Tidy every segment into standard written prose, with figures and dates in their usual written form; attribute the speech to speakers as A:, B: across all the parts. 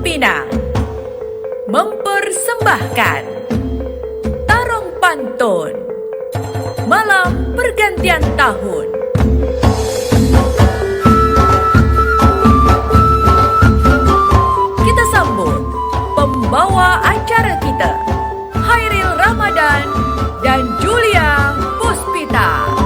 A: Pinang mempersembahkan Tarong Pantun Malam Pergantian Tahun. Kita sambut pembawa acara kita, Hairil Ramadan dan Julia Puspita.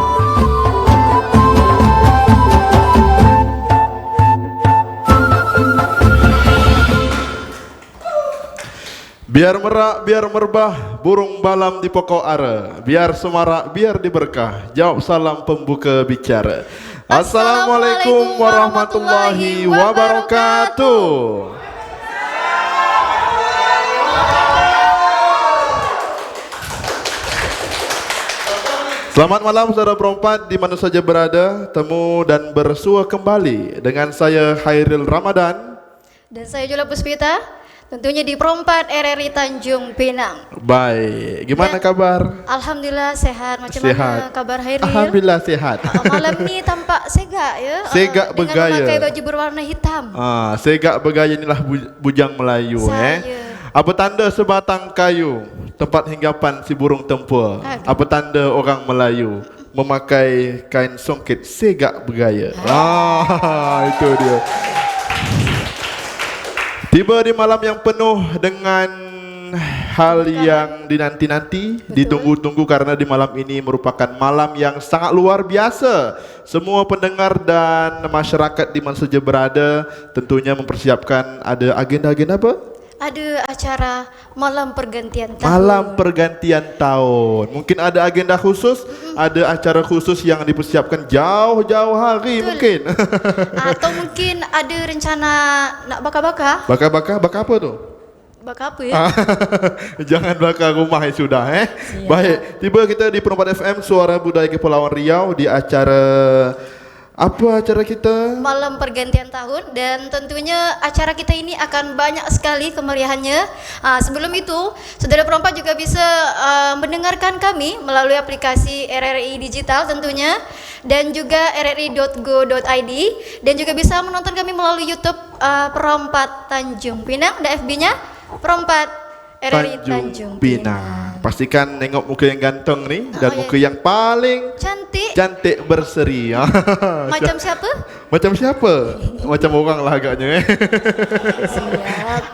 B: Biar merak, biar merbah, burung balam di pokok ara. Biar semarak, biar diberkah. Jawab salam pembuka bicara. Assalamualaikum warahmatullahi wabarakatuh. Selamat malam saudara perempat di mana saja berada. Temu dan bersua kembali dengan saya Hairil Ramadan
C: dan saya Julia Puspita. Tentunya di Perempat RRI Tanjung Pinang.
B: Baik, gimana kabar?
C: Alhamdulillah sehat. Macam
B: sehat.
C: mana kabar Hairil?
B: Alhamdulillah sehat.
C: Malam ni tampak segak ya.
B: Segak bergaya.
C: Dengan memakai baju berwarna hitam.
B: Segak bergaya inilah bujang Melayu. Apa tanda sebatang kayu, tempat hinggapan si burung tempur. Apa tanda orang Melayu memakai kain songket segak bergaya. Itu dia. Tiba di malam yang penuh dengan hal yang dinanti-nanti, ditunggu-tunggu karena di malam ini merupakan malam yang sangat luar biasa. Semua pendengar dan masyarakat di mana saja berada tentunya mempersiapkan ada agenda-agenda apa?
C: Ada acara malam pergantian tahun.
B: Malam pergantian tahun. Mungkin ada agenda khusus, ada acara khusus yang dipersiapkan jauh-jauh hari. Betul. Mungkin.
C: Atau mungkin ada rencana nak bakar-bakar.
B: Bakar apa tu?
C: Bakar apa ya?
B: Jangan bakar rumah yang sudah. Siap. Baik, tiba kita di Perempat FM Suara Budaya Kepulauan Riau di acara apa acara kita?
C: Malam pergantian tahun, dan tentunya acara kita ini akan banyak sekali kemeriahannya. Sebelum itu, saudara perempat juga bisa mendengarkan kami melalui aplikasi RRI Digital tentunya, dan juga rri.go.id, dan juga bisa menonton kami melalui YouTube Perempat Tanjung Pinang, dan FB-nya Perempat RRI Tanjung Pinang.
B: Pastikan nengok muka yang ganteng ni dan muka yang paling cantik berseri.
C: Macam siapa?
B: Macam siapa? Macam orang lah agaknya.
C: Siap.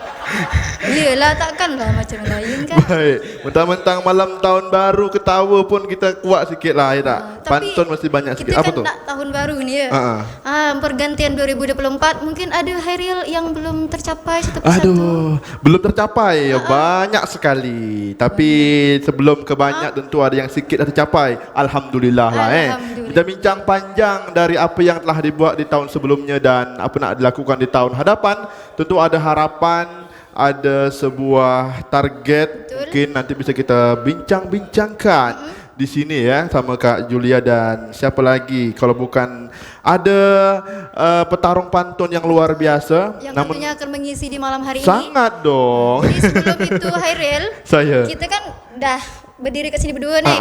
C: Iyalah, takkanlah macam lain kan.
B: Baik, mentang-mentang malam tahun baru ketawa pun kita kuat sikit lah ya tak? Pantun masih banyak sikit. Apa tu?
C: Kita kan nak tahun baru ni ya. Pergantian 2024 mungkin ada Hairil yang belum tercapai satu persatu.
B: Aduh, belum tercapai. Banyak sekali. Tapi sebelum ke banyak tentu ada yang sikit dah tercapai. Alhamdulillah lah Kita bincang panjang dari apa yang telah dibuat di tahun sebelumnya dan apa nak dilakukan di tahun hadapan. Tentu ada harapan, ada sebuah target. Betul. Mungkin nanti bisa kita bincang-bincangkan di sini ya sama Kak Julia dan siapa lagi kalau bukan ada petarung pantun yang luar biasa
C: yang tentunya akan mengisi di malam hari ini.
B: Sangat dong.
C: Jadi sebelum itu Hairil, kita kan dah berdiri kat sini berdua nih.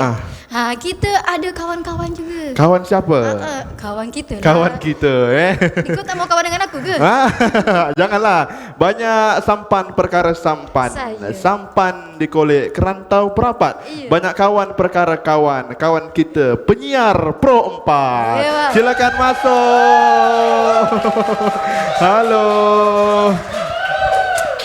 C: Kita ada kawan-kawan juga.
B: Kawan siapa?
C: Kawan kita lah.
B: Kawan kita
C: Kau tak mau kawan dengan aku ke?
B: Janganlah. Banyak sampan perkara sampan. Sampan dikolek kerantau perapat. Banyak kawan perkara kawan. Kawan kita penyiar Pro 4. Silakan masuk. Halo.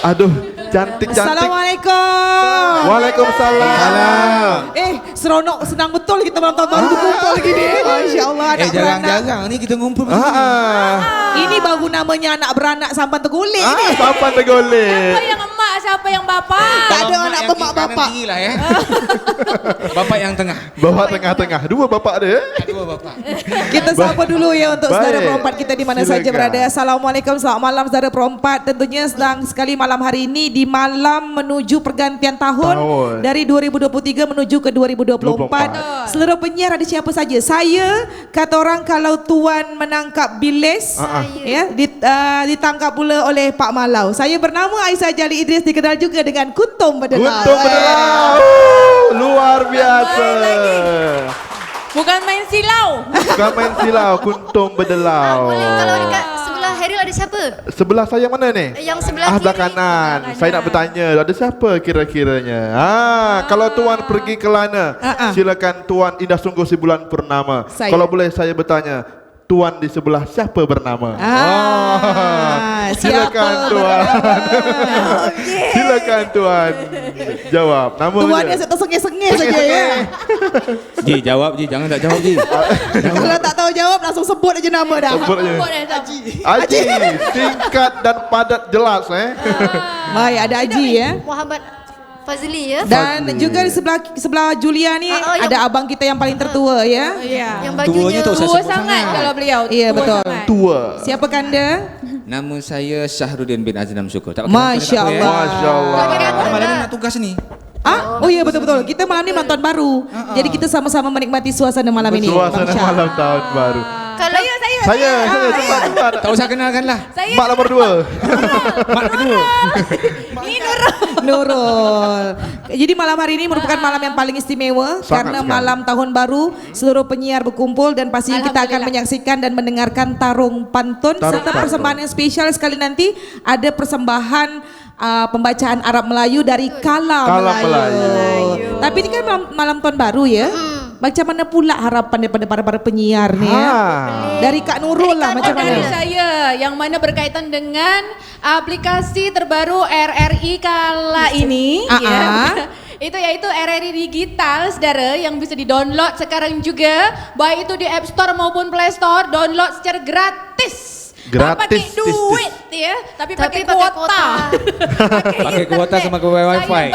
B: Aduh, cantik-cantik.
D: Assalamualaikum.
B: Waalaikumsalam.
D: Seronok, senang betul kita malam tahun baru berkumpul gini. Masya Allah, anak beranak.
E: Jarang-jarang ni kita ngumpul.
D: Ini baru namanya anak beranak sampan tergolek ni.
B: Sampan tergolek.
F: Siapa yang emak, siapa yang bapak?
D: Tak ada anak pemak bapak.
E: Bapak yang tengah.
B: Bapak tengah-tengah. Dua bapak dia.
E: Dua bapak.
D: Kita sapa dulu ya untuk saudara perempat kita di mana saja
B: Silakan.
D: berada. Assalamualaikum, selamat malam saudara perempat. Tentunya senang sekali malam hari ini di malam menuju pergantian tahun. Dari 2023 menuju ke 2024. Seluruh penyiar ada siapa saja. Saya kata orang kalau tuan menangkap bilis ya ditangkap pula oleh Pak Malau. Saya bernama Aisyah Jali Idris, dikenal juga dengan Kuntum Bedelau.
B: Kuntum Bedelau. Luar biasa.
F: Bukan main silau.
B: Bukan main silau, Kuntum Bedelau.
C: Boleh kalau dekat sebelah Hairil ada siapa?
B: Sebelah saya mana ni?
C: Yang sebelah
B: Sebelah
C: kiri.
B: kanan. Saya nak bertanya, ada siapa kira-kiranya? Kalau tuan pergi ke Lana, silakan tuan Indah Sungguh si Bulan Purnama.
D: Saya.
B: Kalau boleh saya bertanya, tuan di sebelah siapa bernama? Silakan
D: siapa
B: tuan. Silakan tuan. Jawab. Nama
D: Tuan
B: dia.
D: yang tersengih-sengih saja ya.
E: Ji, jawab Ji, jangan tak jawab Ji.
D: Kalau tak tahu jawab langsung sebut aja nama dah.
B: Sebut aja.
F: Haji.
B: Haji, singkat dan padat jelas
D: Baik, ada Haji ya.
C: Muhammad Fazli ya.
D: Dan
B: Fadli.
D: juga di sebelah Julia ni
C: yang-
D: ada abang kita yang paling tertua ya.
F: Iya.
C: Yang
E: Tuanya
C: bajunya
E: tak usah
F: Tua
E: sebut
F: sangat
E: sangat.
F: kalau beliau.
D: Iya,
F: Tua
D: betul.
F: sangat.
B: Tua.
D: Siapa kanda?
E: Nama saya Syahrudin bin Aznam Syukur. Tak pakai
D: Masya
E: nama, tak apa,
D: Allah.
B: Masya Allah.
E: Malam ni nak tugas ni.
D: Oh iya betul-betul. Kita malam ni nonton baru. Jadi kita sama-sama menikmati suasana malam ini.
B: Suasana
D: Bang Syah.
B: malam tahun baru.
C: kalau
B: Saya cepat.
E: Tak usah kenalkan lah.
B: Mak nomor 2.
E: Mak kedua.
D: Nurul. Jadi malam hari ini merupakan malam yang paling istimewa
B: Sangat
D: karena
B: sekali.
D: malam tahun baru seluruh penyiar berkumpul dan pastinya kita akan
F: Alhamdulillah.
D: menyaksikan dan mendengarkan tarung pantun
B: Tarung
D: serta
B: pantun.
D: persembahan yang spesial sekali nanti ada persembahan pembacaan Arab Melayu dari Kala
B: Kala
D: Melayu.
B: Melayu.
D: Tapi ini kan malam tahun baru ya. Macam mana pula harapan daripada para penyiar ni ya? Dari Kak Nurul lah macam
F: Dari
D: mana?
F: saya yang mana berkaitan dengan aplikasi terbaru RRI kala ini ya. Itu yaitu RRI Digital saudara yang bisa di-download sekarang juga baik itu di App Store maupun Play Store, download secara gratis. Tak pakai
B: Gratis,
F: duit ya, tapi pakai
C: pakai
F: kuota.
C: kuota.
E: Pakai kuota sama ke wifi.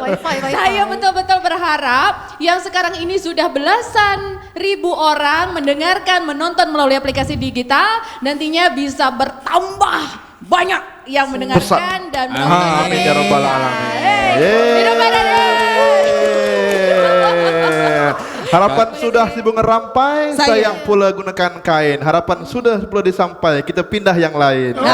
C: Wifi.
F: Saya betul-betul berharap yang sekarang ini sudah belasan ribu orang mendengarkan, menonton melalui aplikasi digital, nantinya bisa bertambah banyak yang mendengarkan dan menonton.
B: Amin ya rabbal alamin.
F: Hidup badannya.
B: Harapan sudah si bunga rampai,
D: Saya.
B: sayang pula gunakan kain. Harapan sudah pula disampai, kita pindah yang lain.
D: Kalau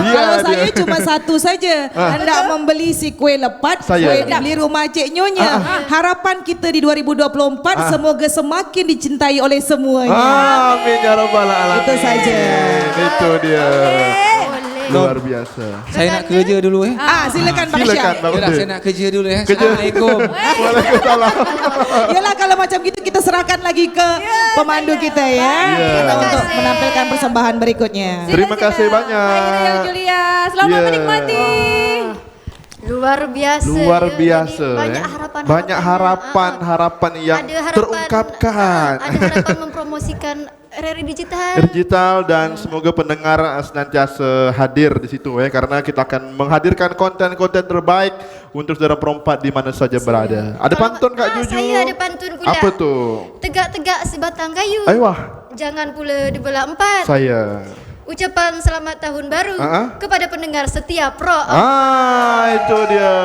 B: Biar
D: saya
B: dia.
D: cuma satu saja, hendak membeli si kuih lepat,
B: Saya.
D: kuih dibeli rumah Cik Nyonya. Harapan kita di 2024 semoga semakin dicintai oleh semuanya.
B: Amin ya rabbal alamin.
D: Itu saja.
B: Itu dia. Luar biasa.
E: Saya nak kerja dulu
D: Silakan Bang
B: Silakan
D: Syah.
B: Bang
E: Yalah,
B: Syah.
E: saya nak kerja dulu ya.
B: Kerja.
E: Assalamualaikum.
B: Waalaikumsalam.
D: Yalah kalau macam gitu kita serahkan lagi ke pemandu kita ya. Untuk menampilkan persembahan berikutnya.
B: Terima kasih banyak.
F: Hairil Julia, selamat
B: Ya.
F: menikmati.
C: Luar biasa.
B: Luar
C: ya.
B: biasa.
C: Jadi banyak
B: eh.
C: harapan.
B: Banyak harapan yang
C: Ada harapan,
B: terungkapkan.
C: Ada harapan mempromosikan RRI Digital.
B: Digital dan semoga pendengar senantiasa hadir di situ karena kita akan menghadirkan konten-konten terbaik untuk saudara perempat di mana saja berada. Ada pantun Kak Juju?
C: Saya ada pantun pula.
B: Apa tuh?
C: Tegak-tegak sebatang kayu.
B: Aywah,
C: Jangan pula dibelah empat.
B: saya.
C: Ucapan selamat tahun baru kepada pendengar setia Pro.
B: Itu dia.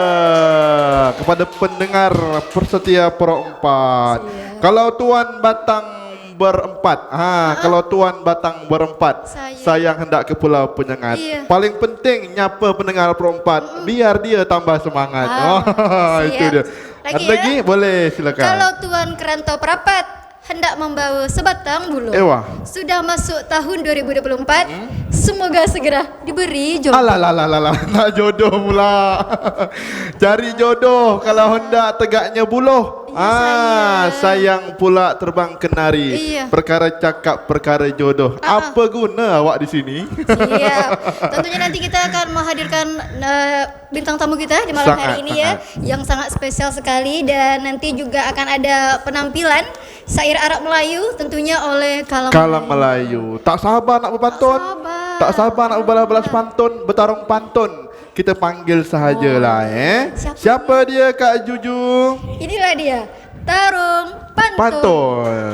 B: Kepada pendengar persetia Pro 4. Kalau tuan batang berempat. Kalau tuan batang berempat, sayang hendak ke Pulau Penyengat.
C: Iya.
B: Paling penting nyapa pendengar Pro 4 biar dia tambah semangat. Itu
C: siap.
B: dia.
C: Lagi
B: Ada lagi? Boleh silakan.
C: Kalau tuan kerantau perapat hendak membawa sebatang bulu.
B: Wah.
C: Sudah masuk tahun 2024. Semoga segera diberi jodoh.
B: Alah, nak jodoh pula. Cari jodoh kalau hendak tegaknya buluh. Sayang pula terbang kenari.
C: Iya.
B: Perkara cakap, perkara jodoh. Apa guna awak di sini?
C: Iya. Tentunya nanti kita akan menghadirkan bintang tamu kita di malam hari ini ya, yang sangat spesial sekali, dan nanti juga akan ada penampilan syair Arab Melayu tentunya oleh
B: Kalam Melayu. Tak sabar nak berpantun. Tak sabar nak berbalas-balas pantun, bertarung pantun. Kita panggil sahajalah Siapa dia Kak Juju?
C: Inilah dia, tarung pantun.
B: Pantun.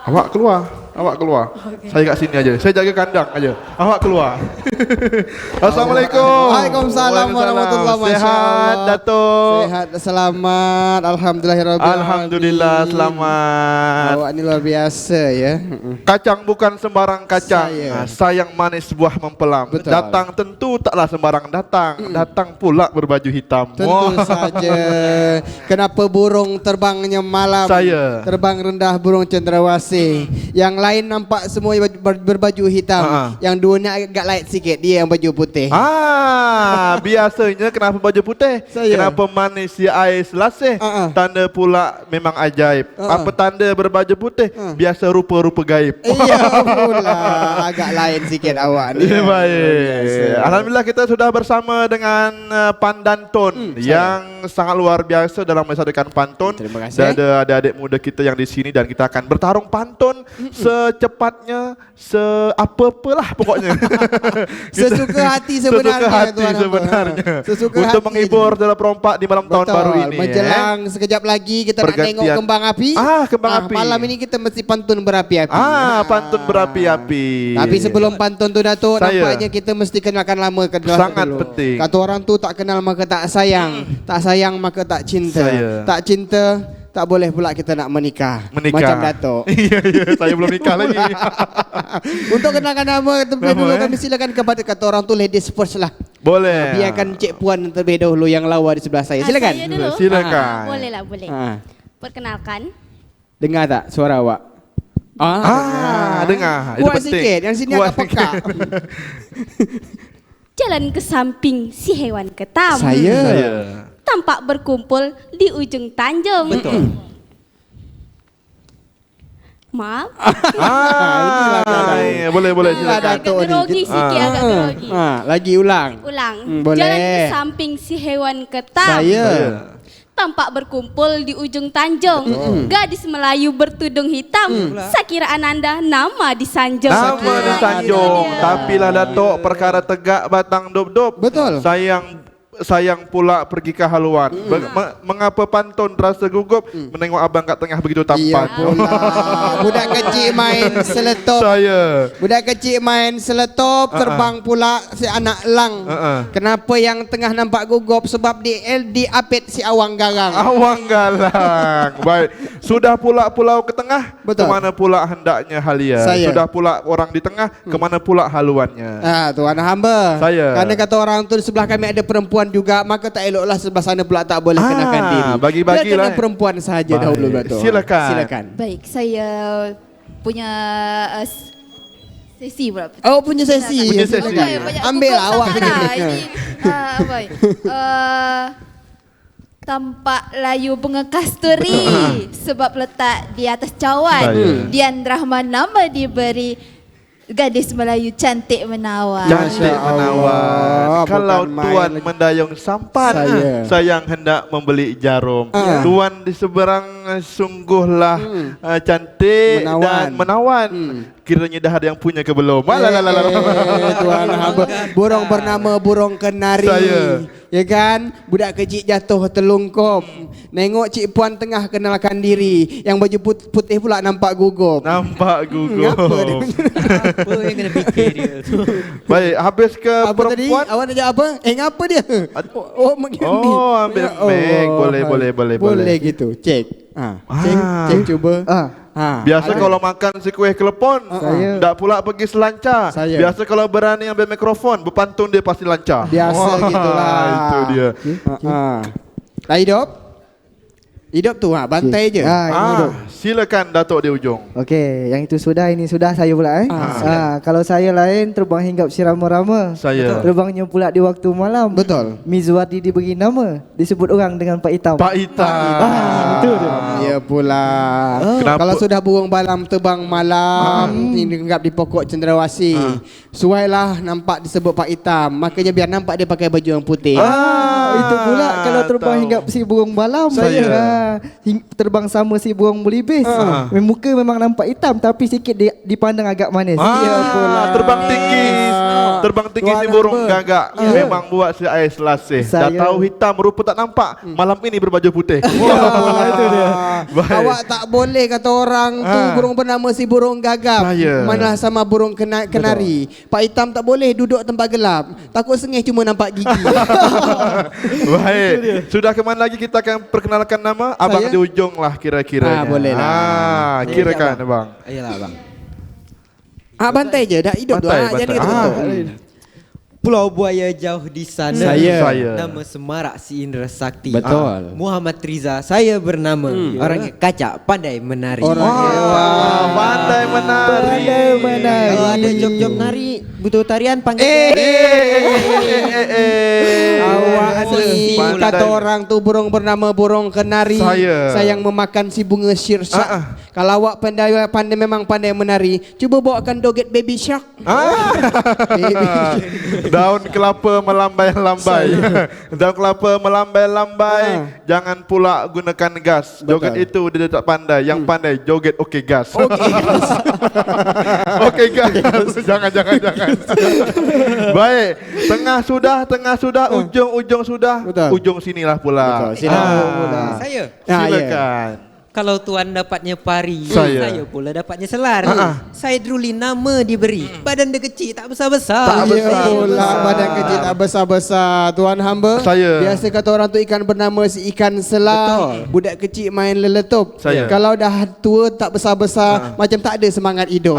B: Awak keluar. Awak keluar. Saya kat sini aja. Saya jaga kandang aja. Awak keluar. Assalamualaikum.
G: Waalaikumsalam warahmatullahi wabarakatuh.
B: Sehat, Datuk.
G: Sehat, selamat. Alhamdulillahirabbil alamin.
B: Alhamdulillah, selamat.
G: Awak ni luar biasa ya.
B: Kacang bukan sembarang kacang.
G: Saya.
B: Sayang manis buah mempelam.
G: Betul.
B: Datang tentu taklah sembarang datang. Datang pula berbaju hitam.
G: Tentu saja. Kenapa burung terbangnya malam?
B: Saya.
G: Terbang rendah burung cendrawasih. Yang lain nampak semua berbaju hitam. Yang dua ni agak light sikit. Dia yang baju putih.
B: Biasanya kenapa baju putih?
G: Saya.
B: Kenapa manis si air selasih? Tanda pula memang ajaib. Apa tanda berbaju putih? Biasa rupa-rupa gaib.
G: Iya pula. Agak lain sikit awak ni.
B: Baik. Alhamdulillah kita sudah bersama dengan Pandantun yang sangat luar biasa dalam mensadarkan pantun.
G: Terima kasih.
B: Dan ada adik-adik muda kita yang di sini dan kita akan bertarung pantun secepatnya, apa-apalah pokoknya.
G: Sesuka hati sebenarnya.
B: Sesuka hati
G: tuan apa.
B: sebenarnya.
G: Sesuka
B: Untuk
G: hati.
B: menghibur saudara perompak di malam tahun
G: Betul.
B: baru ini.
G: Menjelang sekejap lagi kita nak
B: Pergantian.
G: tengok kembang api.
B: Kembang api.
G: Malam ini kita mesti pantun berapi-api.
B: Pantun berapi-api.
G: Tapi sebelum pantun tu Datuk,
B: Saya.
G: nampaknya kita mesti kenalkan lama kenal
B: Sangat
G: dulu.
B: penting.
G: Kata orang tu tak kenal maka tak sayang, tak sayang maka tak cinta.
B: Saya.
G: Tak cinta tak boleh pula kita nak menikah.
B: Menikah.
G: Macam Datuk.
B: Iya, saya belum nikah lagi.
G: Untuk kenalkan nama terlebih
B: Nama,
G: dulu
B: eh?
G: kami silakan kepada kata orang tu ladies first lah.
B: Boleh.
G: Biarkan Cik Puan terlebih dahulu yang lawa di sebelah saya. Silakan.
H: Saya dulu.
B: Silakan.
H: Boleh lah, boleh.
G: Ah.
H: Perkenalkan.
G: Dengar tak suara awak?
B: Dengar. Itu
G: Kuat
B: penting.
G: sikit, yang sini
B: Kuat
G: agak pekak.
H: Jalan ke samping si hewan ketam.
B: Saya.
H: Tampak berkumpul di ujung tanjung.
G: Betul.
H: Maaf.
B: Iya, boleh
G: Inilah
B: silakan.
G: Datuk
H: Agak
G: ni.
H: grogi sikit, agak grogi.
G: Lagi ulang.
H: Ulang.
G: Boleh.
H: Jalan ke samping si hewan ketam.
G: Saya.
H: Tampak berkumpul di ujung tanjung. Gadis Melayu bertudung hitam. Sakira Ananda nama disanjung.
B: Nama di Tanjung. Tapi lah Datuk perkara tegak batang dop-dop.
G: Betul.
B: Sayang pula pergi ke haluan. Mengapa pantun terasa gugup menengok abang kat tengah begitu
G: Iya
B: tampan?
G: pula. Budak kecil main seletop.
B: Saya.
G: Budak kecil main seletop, terbang pula si anak elang. Kenapa yang tengah nampak gugup? Sebab di apit si awang garang.
B: Awang galang. Baik. Sudah pula pulau ke tengah.
G: Betul.
B: Kemana pula hendaknya halia?
G: Saya.
B: Sudah pula orang di tengah. Kemana pula haluannya?
G: Tuan hamba.
B: Saya.
G: Kerana kata orang tu di sebelah kami ada perempuan juga, maka tak eloklah sebelah sana pula tak boleh kenakan diri.
B: bagi-bagilah.
G: Biarkan yang perempuan sahaja
B: Baik.
G: dahulu Datuk.
B: Silakan.
I: Baik, saya punya sesi pula.
G: Oh punya sesi.
B: Punya sesi.
G: Silakan. Ambil lah awak punya.
I: Ini apa? Tampak layu bunga kasturi sebab letak di atas cawan.
B: Saya.
I: Dian Rahman nama diberi. Gadis Melayu cantik menawan.
B: Cantik menawan. Kalau
G: bukan main
B: tuan
G: lagi.
B: mendayung sampan, sayang hendak membeli jarum. Tuan di seberang sungguhlah cantik
G: Menawan.
B: dan menawan. Kiranya dah ada yang punya ke belum?
G: Tuan hamba. Burung bernama burung kenari.
B: Saya.
G: Ya kan? Budak kecil jatuh terlungkup. Nengok Cik Puan tengah kenalkan diri. Yang baju putih pula nampak gugup.
B: Nampak gugup.
G: Ngapa dia?
E: Apa yang kena fikir dia tu?
B: Baik, habis ke
G: Apa tadi?
B: perempuan.
G: Awak nak jawab apa? Ngapa dia? begini.
B: Oh, ambil mic. Boleh.
G: Boleh gitu. Cek. Cek cuba.
B: Biasa kalau makan si kuih kelepon, tak pula pergi selancar.
G: Saya.
B: Biasa kalau berani ambil mikrofon, berpantun dia pasti lancar.
G: Biasa gitulah.
B: Itu dia.
G: Dah hidup? Hidup tu bantai je.
B: Silakan Datuk di ujung.
J: Okey, yang itu sudah, ini sudah saya pula kalau saya lain terbang hinggap si rama-rama.
B: Saya.
J: Terbangnya pula di waktu malam.
G: Betul.
J: Mizwati diberi nama, disebut orang dengan Pak Hitam.
B: Pak Hitam.
J: Itu dia.
G: Ya pula.
B: Kenapa?
G: Kalau sudah burung balam terbang malam, ini hinggap di pokok cendrawasih. Suailah nampak disebut Pak Hitam. Makanya biar nampak dia pakai baju yang putih.
J: Itu pula kalau terbang
B: tahu.
J: hinggap si burung balam. Terbang sama si burung melibis. Muka memang nampak hitam tapi sikit dipandang agak manis.
B: Ya pula. Terbang tinggi. Terbang tinggi si burung gagak memang buat si air selasih. Dah tahu hitam rupa tak nampak. Malam ini berbaju putih.
G: Itu dia. Awak tak boleh kata orang tu burung bernama si burung gagap. Malah sama burung kenari. Pak Hitam tak boleh duduk tempat gelap. Takut sengih cuma nampak gigi.
B: Baik. Sudah ke mana lagi kita akan perkenalkan nama? Abang di ujung lah kira-kira.
G: Boleh lah.
B: Kirakan abang.
E: Ayolah abang.
G: Bantai je dah hidup tu. Jadi
E: Pulau Buaya jauh di sana.
B: Saya.
E: Nama semarak si Indra Sakti.
G: Betul.
E: Muhammad Riza. Saya bernama. Orangnya kacak, pandai menari.
B: Pandai menari.
E: Kalau ada job-job nari, butuh tarian panggil.
G: Awak ni kata orang tu burung bernama burung kenari. Sayang memakan si bunga syirsak. Kalau awak pandai memang pandai menari, cuba bawakan doget baby shark.
B: Daun kelapa melambai-lambai. Daun kelapa melambai-lambai. Jangan pula gunakan gas. Joget itu dia tak pandai. Yang pandai joget okey gas. Okey gas. Jangan. Baik. Tengah sudah, ujung sudah. Ujung sinilah pula.
E: Saya.
B: Silakan.
E: Kalau tuan dapatnya pari,
B: Saya
E: pula dapatnya selar. Saya druli nama diberi. Badan dia kecil, tak besar-besar.
B: Tak besar.
G: Badan kecil tak besar-besar. Tuan hamba.
B: Saya.
G: Biasa kata orang tu ikan bernama si ikan selar. Budak kecil main leletup.
B: Saya.
G: Kalau dah tua tak besar-besar, macam tak ada semangat hidup.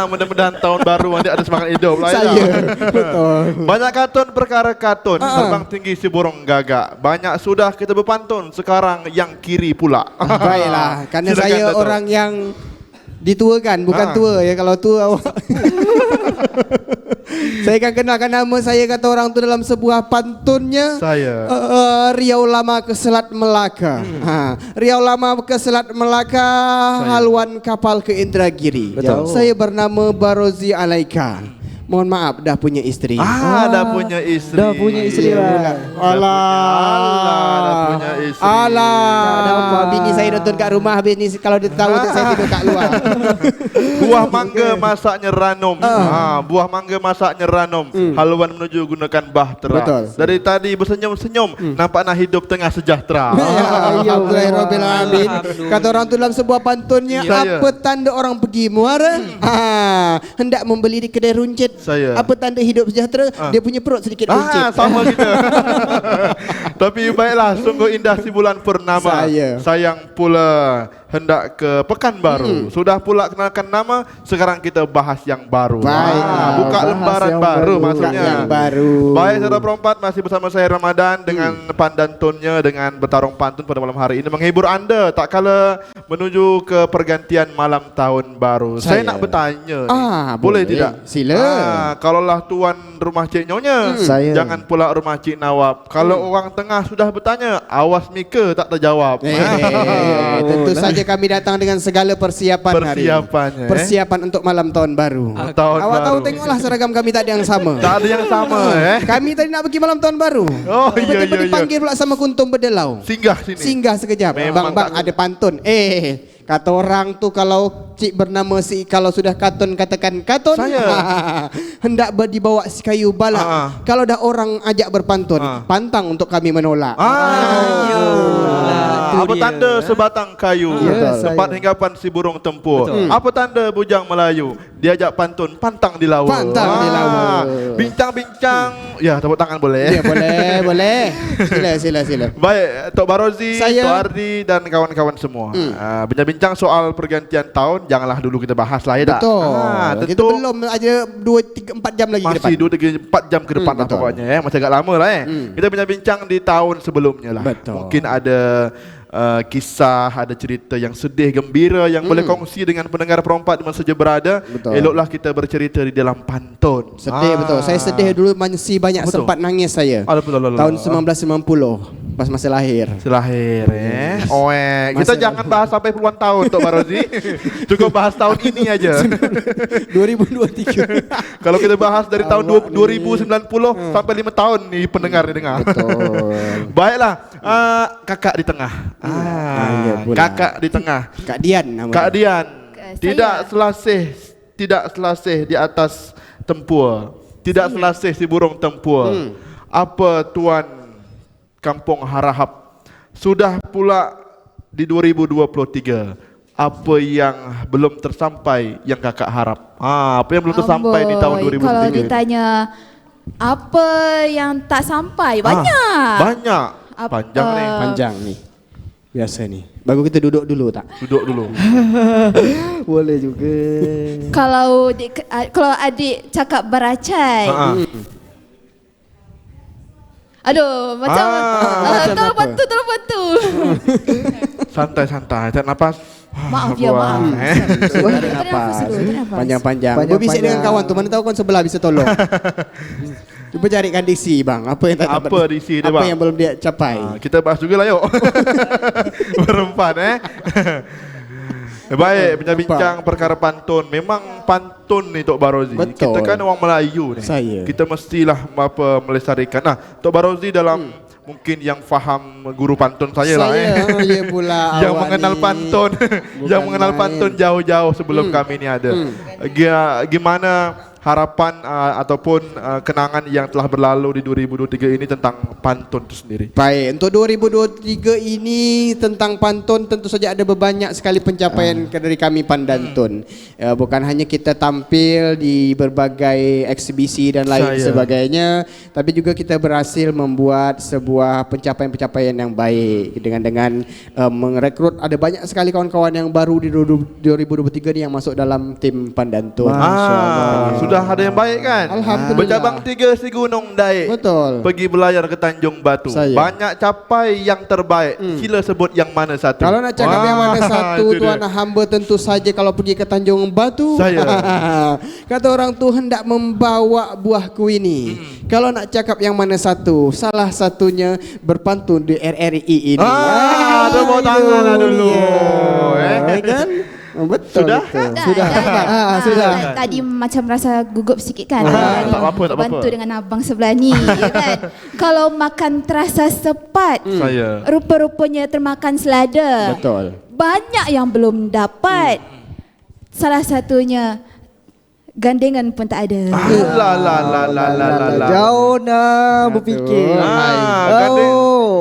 B: Mudah-mudahan tahun baru nanti ada semangat hidup lah.
G: Saya. Betul.
B: Banyak katun perkara katun. Terbang tinggi si burung gagak. Banyak sudah kita berpantun. Sekarang yang kiri pula.
G: Baiklah, kerana
B: Silakan,
G: saya
B: Dato'.
G: orang yang dituakan, bukan tua ya. Kalau tua awak saya akan kenalkan nama saya kata orang tu dalam sebuah pantunnya.
B: Saya.
G: Riau Lama ke Selat Melaka. Riau Lama ke Selat Melaka, haluan kapal ke Indragiri. Saya bernama Barozi Alaika. Mohon maaf dah punya isteri.
B: Dah punya isteri.
J: Dah punya isteri lah.
B: Dah punya isteri.
G: Alah. Bini saya nonton kat rumah habis ni kalau dia tahu saya tidur kat luar.
B: Buah mangga masaknya ranum. Buah mangga masaknya ranum. Haluan menuju gunakan bahtera.
G: Betul.
B: Dari tadi bersenyum-senyum, nampak nak hidup tengah sejahtera.
G: Alhamdulillah. Kata orang tu dalam sebuah pantunnya, apa tanda orang pergi muara? Hendak membeli di kedai runcit.
B: Saya.
G: Apa tanda hidup sejahtera? Dia punya perut sedikit runcit.
B: Sama kita. Tapi baiklah, sungguh indah si bulan purnama. Sayang pula hendak ke Pekanbaru. Sudah pula kenalkan nama, sekarang kita bahas yang baru. Buka lembaran baru maksudnya.
G: Yang baru.
B: Baik, saudara perempat, masih bersama saya Ramadan dengan pandantunnya dengan bertarung pantun pada malam hari ini menghibur anda tak kala menuju ke pergantian malam tahun baru. Saya nak bertanya ni, boleh tidak?
G: Sila.
B: Kalaulah tuan rumah Cik Nyonya, jangan pula rumah Cik Nawab. Kalau orang tengah sudah bertanya, awas Mika tak terjawab.
G: Tentu saja kami datang dengan segala persiapan hari. Persiapan untuk malam tahun baru. Awak tahu tengoklah seragam kami tak ada yang sama.
B: Tak ada yang sama.
G: Kami tadi nak pergi malam tahun baru. Tiba-tiba dipanggil pula sama kuntum berdelau.
B: Singgah sini.
G: Singgah sekejap. Bang ada pantun. Kata orang tu kalau cik bernama si kalau sudah katun katakan katun. Hendak dibawa si kayu balak. Kalau dah orang ajak berpantun, pantang untuk kami menolak.
B: Apa tanda sebatang kayu? Tempat hinggapan si burung tempur. Apa tanda bujang Melayu? Diajak pantun, pantang di lawa. Bincang-bincang. Ya, tepuk tangan boleh?
G: Ya, boleh. Sila.
B: Baik, Tok Barozi, Tok Ardi dan kawan-kawan semua. Bincang-bincang soal pergantian tahun, janganlah dulu kita bahas lah ya tak?
G: Betul. Kita belum aja 2-3-4 jam lagi ke depan.
B: Masih 2-3-4 jam ke depan lah pokoknya Masih agak lama lah Kita bincang-bincang di tahun sebelumnya lah. Mungkin ada kisah, ada cerita yang sedih, gembira yang boleh kongsi dengan pendengar perempat di mana saja berada. Eloklah kita bercerita di dalam pantun.
G: Sedih betul. Saya sedih dulu masih banyak sempat nangis saya. Tahun 1990 pas masa lahir.
B: Kita jangan bahas sampai puluhan tahun Tok Barozi. Cukup bahas tahun ini aja.
G: 2023.
B: Kalau kita bahas dari tahun 2090 sampai 5 tahun nih pendengar dengar. Baiklah, kakak di tengah. Kakak di tengah.
G: Kak Dian namanya.
B: Kak Dian. Tidak selasih di atas tempur. tidak selasih si burung tempur. Apa Tuan Kampung Harahap sudah pula di 2023. Apa yang belum tersampai yang kakak harap? Apa yang belum tersampai di tahun 2023?
I: Kalau ditanya apa yang tak sampai, banyak.
B: Banyak. Panjang nih.
G: Panjang nih. Biasa nih. Bagus kita duduk dulu tak?
B: Duduk dulu.
J: Boleh juga.
I: Kalau adik cakap beracai. Aduh, macam tolong bantu.
B: Santai-santai, tarik nafas.
I: Maaf ya, maaf.
G: Tarik nafas. Panjang-panjang. Berbisik dengan kawan tu, mana tahu kawan sebelah bisa tolong. Cuba carikan diksi bang, apa yang tak dapat.
B: Apa diksi dia bang?
G: Apa yang belum dia capai.
B: Kita bahas juga lah yuk. Berempat Baik, bincang-bincang perkara pantun. Memang pantun ni Tok Barozi.
G: Betul.
B: Kita kan orang Melayu ni. Kita mestilah melestarikan. Nah, Tok Barozi dalam mungkin yang faham guru pantun saya lah
G: ya pula
B: yang mengenal pantun yang mengenal pantun jauh-jauh sebelum kami ni ada. Gimana harapan ataupun kenangan yang telah berlalu di 2023 ini tentang pantun itu sendiri?
G: Baik, untuk 2023 ini tentang pantun tentu saja ada banyak sekali pencapaian dari kami Pandantun. Bukan hanya kita tampil di berbagai eksibisi dan lain sebagainya, tapi juga kita berhasil membuat sebuah pencapaian-pencapaian yang baik dengan merekrut ada banyak sekali kawan-kawan yang baru di 2023 ini yang masuk dalam tim Pandantun.
B: Sudah ada yang baik kan?
G: Alhamdulillah.
B: Bercabang 3 si Gunung Daik.
G: Betul.
B: Pergi belayar ke Tanjung Batu. Banyak capai yang terbaik. Sila sebut yang mana satu?
G: Kalau nak cakap yang mana satu, tuan hamba tentu saja kalau pergi ke Tanjung Batu. Kata orang tu hendak membawa buahku ini. Kalau nak cakap yang mana satu, salah satunya berpantun di RRI ini.
B: Tepuk tangan dulu.
G: Kan? Betul.
B: Sudah?
G: Sudah.
I: Tadi macam rasa gugup sikit kan.
B: Tak apa-apa.
I: Bantu dengan abang sebelah ni ya kan. Kalau makan terasa sepat, rupa-rupanya termakan selada.
G: Betul.
I: Banyak yang belum dapat. Salah satunya gandengan pun tak ada.
J: Jauh nak berfikir.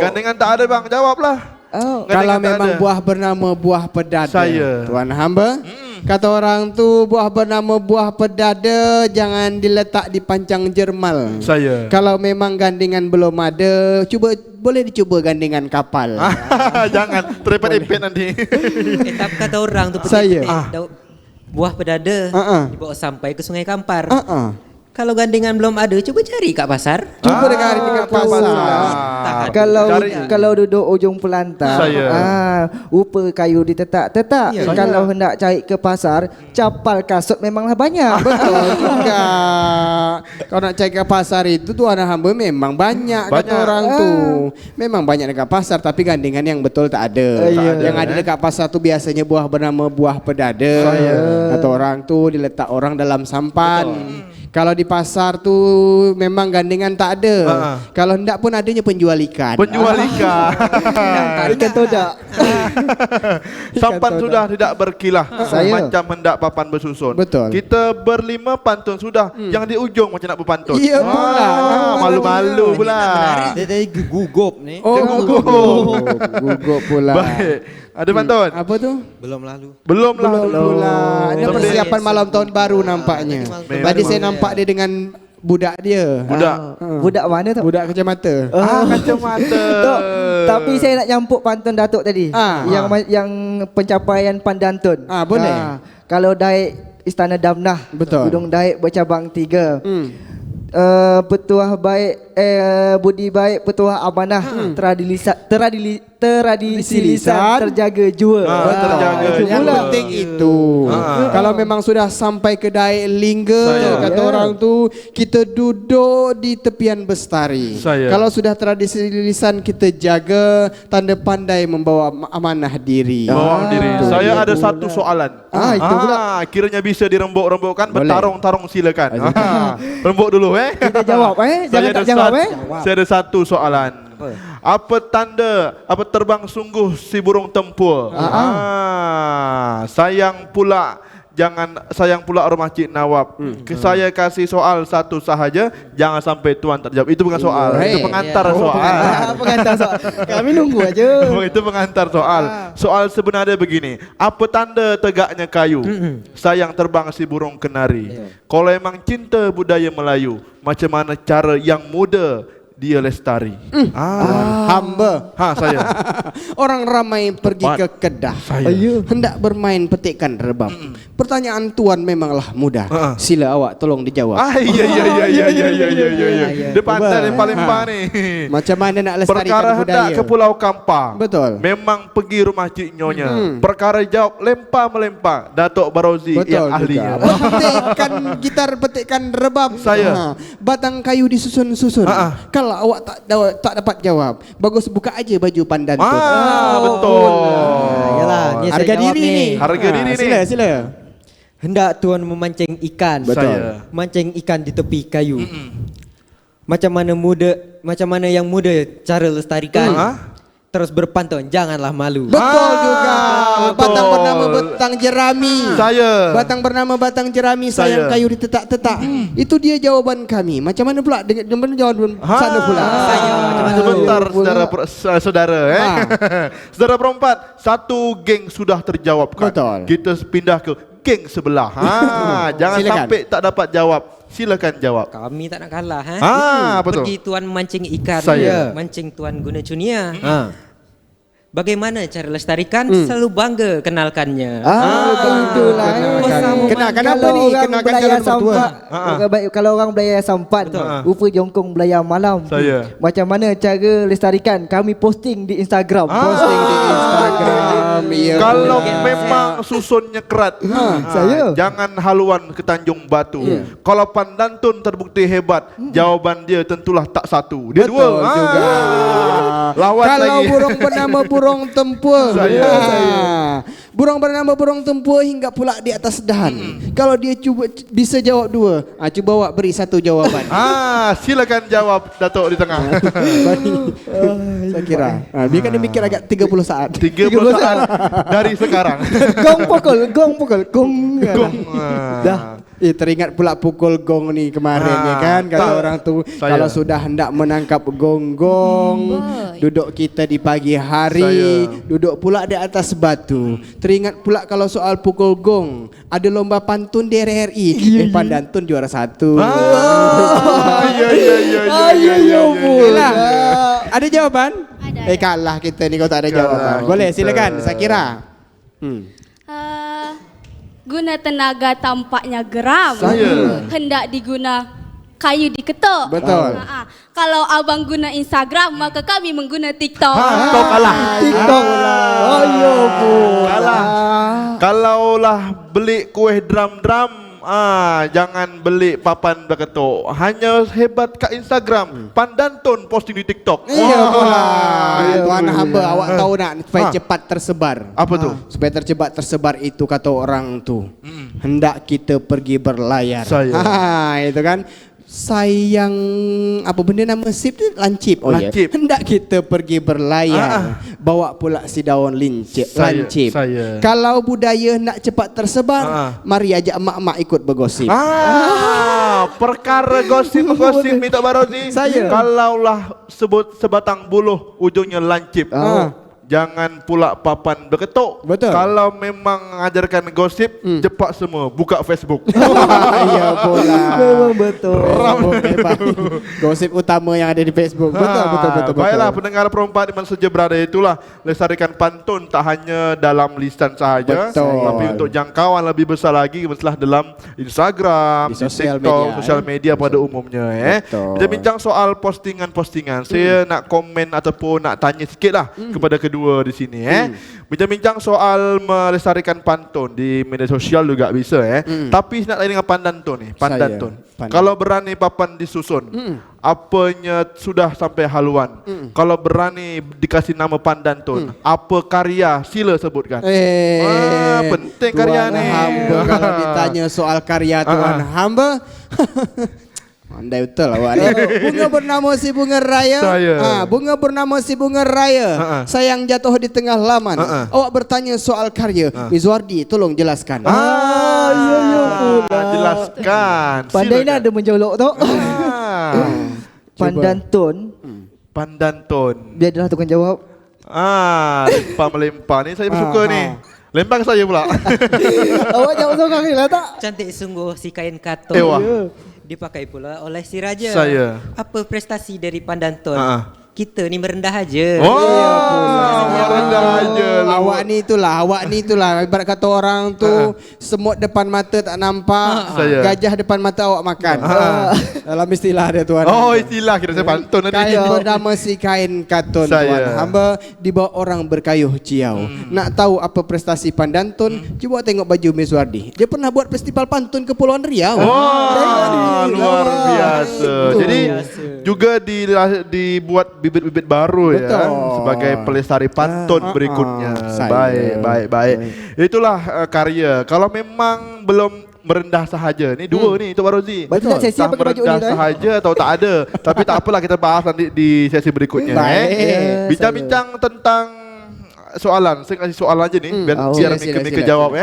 B: Gandengan tak ada bang, jawablah.
G: Kalau memang buah bernama buah pedada, tuan hamba, kata orang tu buah bernama buah pedada jangan diletak di pancang jermal. Kalau memang gandengan belum ada, boleh dicuba gandengan kapal.
B: Jangan terepet-epet nanti.
E: Tapi kata orang tu buah pedada dibawa sampai ke Sungai Kampar. Kalau gandengan belum ada, cuba cari kat pasar.
G: Cuba cari kat pasar.
J: Kalau duduk ujung pelantar, upa kayu ditetak-tetak. Kalau hendak cari ke pasar, capal kasut memanglah banyak.
G: Betul juga. Kalau nak cari ke pasar itu tuan hamba memang banyak kata orang tu. Memang banyak dekat pasar tapi gandengan yang betul tak ada. Yang ada dekat pasar tu biasanya buah bernama buah pedada. Kata orang tu diletak orang dalam sampan. Kalau di pasar tu memang gandengan tak ada. Kalau hendak pun adanya penjual ikan.
B: Penjual ikan.
J: Ikan todak.
B: Sampan sudah tidak berkilah. Macam hendak papan bersusun.
G: Betul.
B: Kita berlima pantun sudah. Yang di ujung macam nak berpantun.
G: Iya pula.
B: Malu-malu pula.
E: Dia tadi gugup ni.
G: Gugup pula.
B: Baik. Ada pantun?
G: Apa tu?
E: Belum lalu.
B: Belum
G: pula. Ini persiapan malam tahun baru nampaknya. Tadi saya nampak dia dengan budak dia.
J: Budak mana tu?
G: Budak kacamata.
B: Kacamata.
J: Tapi saya nak nyampuk pantun Datuk tadi. Yang pencapaian Pandantun.
G: Boleh.
J: Kalau Daik Istana Damnah, Gunung Daik bercabang 3. Petuah baik, budi baik, petuah amanah, tradisi lisan terjaga jua.
G: Yang penting itu. Kalau memang sudah sampai ke Daik Lingga, kata orang tu kita duduk di tepian bestari. Kalau sudah tradisi lisan kita jaga, tanda pandai membawa amanah diri.
B: Saya ada satu soalan.
J: Itu pula.
B: Kiranya bisa dirembuk-rembukkan, bertarung-tarung silakan. Rembuk dulu
J: Kita jawab jangan tak jawab
B: Saya ada satu soalan. Apa tanda terbang sungguh si burung tempur? Sayang pula jangan sayang pula rumah Cik Nawab. Saya kasih soal satu sahaja, jangan sampai tuan tak jawab. Itu bukan soal, itu pengantar soal.
J: Pengantar soal. Kami nunggu aja.
B: Itu pengantar soal. Soal sebenarnya begini, apa tanda tegaknya kayu? Sayang terbang si burung kenari. Kalau emang cinta budaya Melayu, macam mana cara yang muda dia lestari?
G: Hamba.
B: Saya.
G: Orang ramai pergi ke Kedah. Hendak bermain petikan rebab. Pertanyaan tuan memanglah mudah. Sila awak tolong dijawab.
B: Dia pandai lempar-lempar ni.
G: Macam mana nak lestarikan
B: Perkara
G: budaya?
B: hendak ke Pulau Kampang.
G: Betul.
B: Memang pergi rumah Cik Nyonya. Perkara jawab lempar-melempar. Datuk Barozi yang ahlinya.
G: Petikan gitar, petikan rebab.
B: Saya.
G: Batang kayu disusun-susun. Kalau awak tak dapat jawab, bagus buka aja baju pandan tu.
B: Betul.
E: Yalah, ni
G: Harga
E: saya jawab
G: diri ni.
B: Harga diri ni.
G: Sila.
E: Hendak tuan memancing ikan.
B: Betul.
E: Mancing ikan di tepi kayu. Macam mana yang muda cara lestarikan? Terus berpantun, janganlah malu.
G: Betul juga. Batang bernama batang jerami. Batang bernama batang jerami, sayang kayu ditetak-tetak. Itu dia jawaban kami. Macam mana pula dengan jawaban sana pula?
B: Sebentar saudara Saudara perempat, satu geng sudah terjawabkan.
G: Betul.
B: Kita pindah ke geng sebelah. Jangan
G: Silakan.
B: sampai tak dapat jawab. Silakan jawab.
E: Kami tak nak kalah.
B: Betul.
E: Pergi tuan mancing ikan.
B: Saya.
E: Mancing tuan guna cunia. Bagaimana cara lestarikan? Selalu bangga kenalkannya.
J: Itulah.
G: Kenalkan apa ni? Kenalkan jalan berdua.
J: Kalau orang belayar sampan, rupa jongkong belayar malam.
B: Saya.
J: Macam mana cara lestarikan? Kami posting di Instagram.
B: Kalau memang susunnya kerat, jangan haluan ke Tanjung Batu. Kalau Pandantun terbukti hebat, jawaban dia tentulah tak satu, dia dua.
G: Juga.
B: Lawan
G: kalau
B: lagi.
G: burung bernama burung tempur. Burung bernama burung tempur hingga pula di atas dahan. Kalau dia cuba bisa jawab dua, cuba awak beri satu jawaban.
B: Silakan jawab Datuk di tengah.
G: Saya kira. Biarkan dia mikir agak 30 saat.
B: 30 saat dari sekarang.
J: Gong pukul.
B: Dah.
G: Teringat pula pukul gong ni kemarin ya kan. Kata orang tu kalau sudah hendak menangkap gong-gong, duduk kita di pagi hari, duduk pula di atas batu. Teringat pula kalau soal pukul gong, ada lomba pantun di RRI. Pandantun juara 1. Ada jawaban?
H: Ada.
G: Kalah kita ni kalau tak ada jawaban. Boleh silakan Sakira.
H: Guna tenaga tampaknya geram. Hendak diguna kayu diketuk.
G: Betul.
H: Kalau abang guna Instagram, maka kami mengguna TikTok.
B: TikTok. Kalah. Kalaulah beli kuih drum-drum, jangan beli papan berketuk. Hanya hebat kat Instagram, Pandantun posting di TikTok.
G: Tuan hamba, awak tahu nak supaya cepat tersebar.
B: Apa tu?
G: Supaya tersebar itu kata orang tu. Hendak kita pergi berlayar. Itu kan. Sayang apa benda nama sip tu? Lancip.
B: Lancip.
G: Hendak kita pergi berlayar. Bawa pula si daun lancip. Kalau budaya nak cepat tersebar, mari ajak mak-mak ikut bergosip.
B: Perkara gosip ni Tok Barozi. Kalaulah sebut sebatang buluh ujungnya lancip. Jangan pula papan berketuk.
G: Betul.
B: Kalau memang mengajarkan gosip, cepat semua buka Facebook.
G: Ya pula.
J: Memang betul.
G: Gosip utama yang ada di Facebook. Betul.
B: Baiklah pendengar perempat di mana saja berada, itulah lestarikan pantun tak hanya dalam lisan sahaja, tapi untuk jangkauan lebih besar lagi masalah dalam Instagram, di TikTok, sosial media pada umumnya. Bincang soal postingan-postingan. Saya nak komen ataupun nak tanya sikitlah kepada kedua di sini. Bincang-bincang soal melestarikan pantun di media sosial juga bisa. Tapi nak lain dengan Pandantun ni. Pandantun. Kalau berani papan disusun, apanya sudah sampai haluan. Kalau berani dikasih nama Pandantun, apa karya sila sebutkan. Penting karya ni.
G: Hamba kalau ditanya soal karya Tuan hamba, Andai betul awak ni. Bunga bernama si bunga raya. Bunga bernama si bunga raya. Sayang jatuh di tengah laman. Awak bertanya soal karya. Mizwardi, tolong jelaskan.
B: Jelaskan.
J: Pandai nak ada menjolok tu.
B: Pandantun.
J: Dia adalah tukang jawab.
B: Lempar melempar ni saya suka ni. Lempar saya pula.
J: Awak jawab seorang ni lah tak?
E: Cantik sungguh si kain katun. Dipakai pula oleh si raja. Apa prestasi dari Pandantun? Kita ni merendah aja.
B: Merendah aja.
G: Awak ni itulah. Ibarat kata orang tu semut depan mata tak nampak, gajah depan mata awak makan. Dalam istilah dia tuan.
B: Istilah kira saya pantun tadi.
G: Kain bernama si kain katun tuan. Hamba dibawa orang berkayuh ciau. Nak tahu apa prestasi Pandantun? Cuba tengok baju Mizwardi. Dia pernah buat festival pantun ke Kepulauan Riau.
B: Luar biasa. Jadi juga dibuat bibit-bibit baru ya sebagai pelestari pantun berikutnya. Baik. Itulah karya. Kalau memang belum merendah sahaja. Ni dua ni Tok Barozi.
J: Betul. Sesi apa baju ni
B: merendah sahaja atau tak ada. Tapi tak apalah, kita bahas nanti di sesi berikutnya. Bincang-bincang tentang soalan. Saya kasih soalan aja ni biar Mika jawab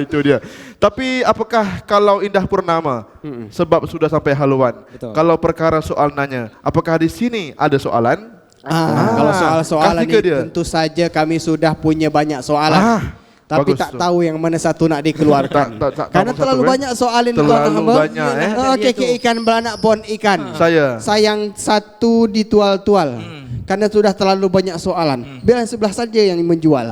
B: itu dia. Tapi apakah kalau Indah Purnama sebab sudah sampai haluan. Kalau perkara soal nanya, apakah di sini ada soalan?
G: Kalau soal-soalan ni tentu saja kami sudah punya banyak soalan. Tapi tak tahu yang mana satu nak dikeluarkan. Karena terlalu banyak soalan
B: terlalu banyak
G: Kek ikan beranak pun ikan. Sayang satu ditual-tual. Karena sudah terlalu banyak soalan. Biar sebelah saja yang menjual.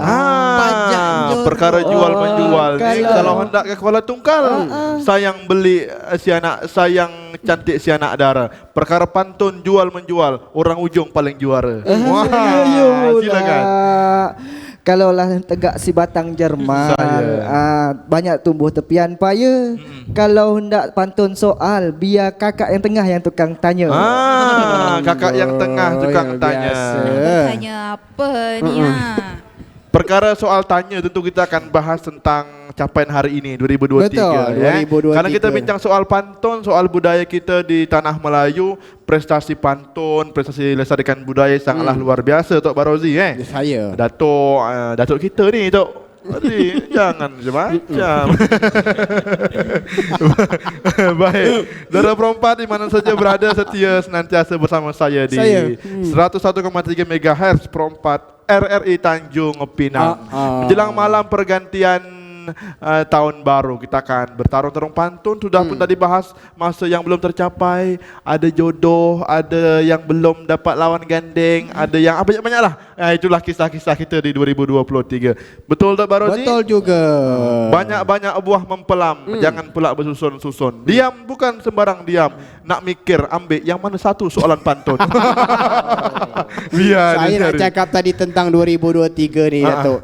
B: Perkara jual menjual ni kalau hendak ke Kuala Tungkal, sayang beli si anak, sayang cantik si anak dara. Perkara pantun jual menjual, orang ujung paling juara. Silakan.
J: Kalau lah tegak si batang Jerman, banyak tumbuh tepian paya. Kalau hendak pantun soal, biar kakak yang tengah yang tukang tanya.
B: Kakak yang tengah tukang tanya.
H: Tanya apa ni?
B: Perkara soal tanya tentu kita akan bahas tentang capaian hari ini 2023.
G: Betul, 2023.
B: Karena kita bincang soal pantun, soal budaya kita di tanah Melayu, prestasi pantun, prestasi lestarikan budaya sangatlah luar biasa Tok Barozi
G: Saya.
B: Datuk kita ni Tok. Jangan macam. Baik. Dara Perempat di mana saja berada setia senantiasa bersama saya di 101,3 MHz Perempat RRI Tanjung Pinang. Menjelang malam pergantian tahun baru kita akan bertarung-tarung pantun. Sudah pun tadi bahas masa yang belum tercapai, ada jodoh, ada yang belum dapat lawan gandeng, ada yang banyak lah. Itulah kisah-kisah kita di 2023. Betul tak Barozi?
G: Betul juga.
B: Banyak-banyak buah mempelam, jangan pula bersusun-susun. Diam bukan sembarang diam, nak mikir ambil yang mana satu soalan pantun.
G: Saya nak cakap tadi tentang 2023 ni Datuk.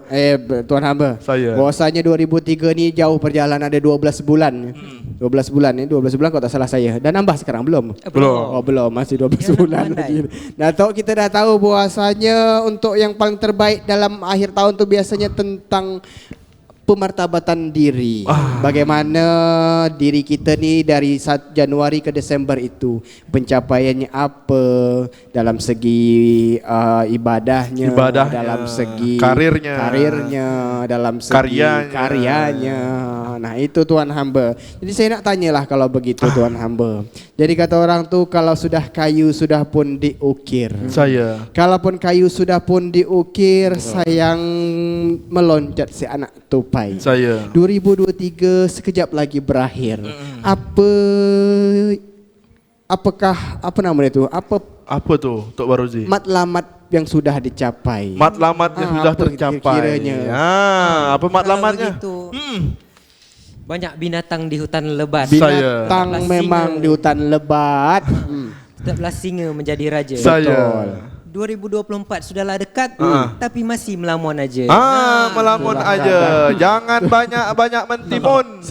G: Tuan hamba. Bahawasanya 2003 ni jauh perjalanan, ada 12 bulan. 12 bulan kalau tak salah saya. Dan nambah sekarang belum? Belum, masih 12 bulan lagi. Datuk, kita dah tahu bahawasanya untuk yang paling terbaik dalam akhir tahun tu biasanya tentang pemartabatan diri. Bagaimana diri kita ni dari 1 Januari ke Desember itu pencapaiannya apa dalam segi ibadahnya, dalam segi karirnya, dalam segi karyanya. Nah itu Tuan hamba. Jadi saya nak tanyalah kalau begitu Tuan hamba. Jadi kata orang tu kalau sudah kayu sudah pun diukir. Kalaupun kayu sudah pun diukir, sayang meloncat si anak tupai. 2023 sekejap lagi berakhir. Apa namanya itu?
B: Apa tu Tok Barozi?
G: Matlamat yang sudah dicapai.
B: Matlamatnya sudah tercapai.
G: Kiranya.
B: Apa matlamatnya?
E: Banyak binatang di hutan lebat.
G: Binatang memang di hutan lebat.
E: Tetaplah singa menjadi raja.
B: Betul.
E: 2024 sudahlah dekat, tapi masih melamun aja.
B: Melamun aja. Jangan banyak-banyak mentimun.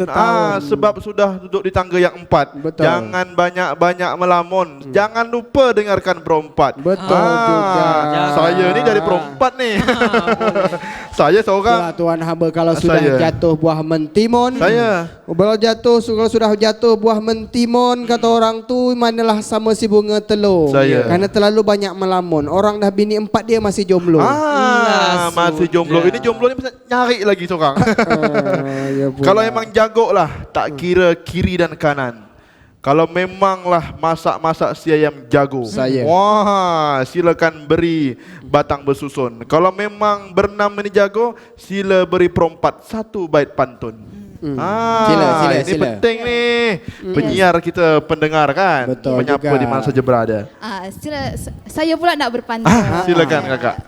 B: Sebab sudah duduk di tangga yang 4. Jangan banyak-banyak melamun. Jangan lupa dengarkan Perempat.
G: Betul juga.
B: Saya ni dari Perempat ni. Saya seorang.
G: Tuan hamba kalau sudah jatuh buah mentimun.
B: Saya.
G: Kalau sudah jatuh buah mentimun, kata orang tu manalah sama si bunga telur.
B: Saya.
G: Karena terlalu banyak melamun. Orang dah bini 4 dia masih jomblo.
B: Masih jomblo. Ini jomblo ni nyari lagi seorang. Kalau emang jago lah, tak kira kiri dan kanan. Kalau memanglah masak-masak si ayam jago, wah, silakan beri batang bersusun. Kalau memang berenam ini jago, sila beri perompat 1 bait pantun.
G: Sila.
B: Penting nih. Penyiar kita pendengar kan.
G: Betul
B: Penyapa
G: juga.
B: di mana saja berada.
I: Saya pula nak berpantun.
B: Silakan kakak.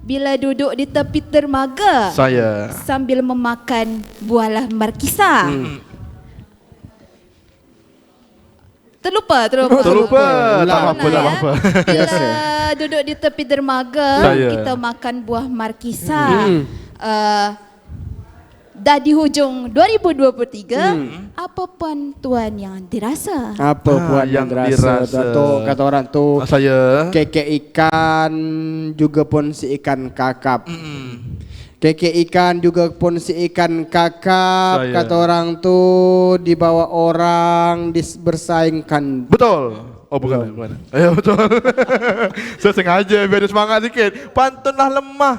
I: Bila duduk di tepi dermaga,
B: Saya.
I: sambil memakan buah markisa. Terlupa.
B: Tak apa.
I: Bila duduk di tepi dermaga, kita makan buah markisa. Dah di hujung 2023, apa pantun yang dirasa?
G: Apa buat yang dirasa? Datuk, kata orang tu.
B: Saya.
G: Kekek ikan juga pun si ikan kakap. Kekek ikan juga pun si ikan kakap. Kata orang tu dibawa orang bersaingkan.
B: Betul. Oh bukan. Ya betul. Saya sengaja biar dia semangat sikit. Pantunlah lemah,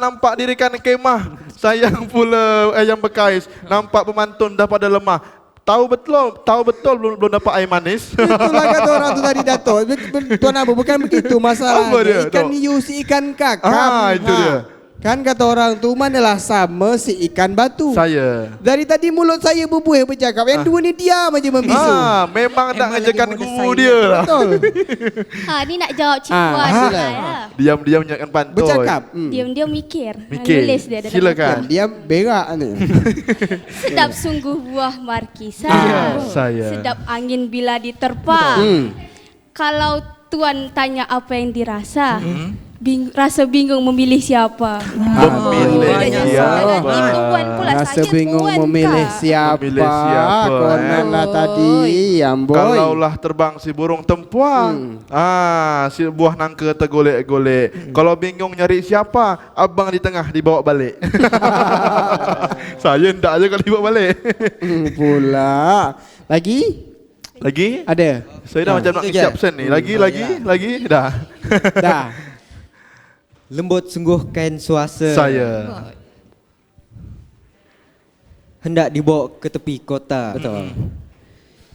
B: nampak dirikan kemah. Sayang pula ayam bekais, nampak pemantun dah pada lemah. Tahu betul belum dapat air manis.
G: Itulah kata orang tu tadi Datuk. Tuan Abu bukan begitu masalahnya. Ikan hiu si ikan kakap.
B: Itu dia.
G: Kan kata orang tu manalah sama si ikan batu.
B: Saya.
G: Dari tadi mulut saya berbuih bercakap. Yang dua ni diam aja membisu.
B: Memang nak ngajarkan guru dia lah.
G: Betul.
H: Ni nak jawab Cik Puan.
B: Diam-diam menyiapkan pantun.
G: Bercakap.
H: Diam-diam mikir.
B: Mikir.
H: Nulis dia dalam
B: Silakan.
G: Dia berak ni.
H: Sedap sungguh buah markisa.
B: Saya.
H: Sedap angin bila diterpa. Kalau Tuan tanya apa yang dirasa, rasa bingung memilih siapa.
G: Rasa bingung memilih siapa. Konalah tadi yang boy.
B: Kalaulah terbang si burung tempuang, si buah nangka tergolek-golek. Kalau bingung nyari siapa, abang di tengah dibawa balik. Saya ndak aja kalau dibawa balik.
G: Pula. Lagi? Ada.
B: Saya dah macam nak caption ni. Lagi. Dah.
E: Lembut sungguh kain suasa.
B: Saya.
E: Hendak dibawa ke tepi kota.
G: Betul.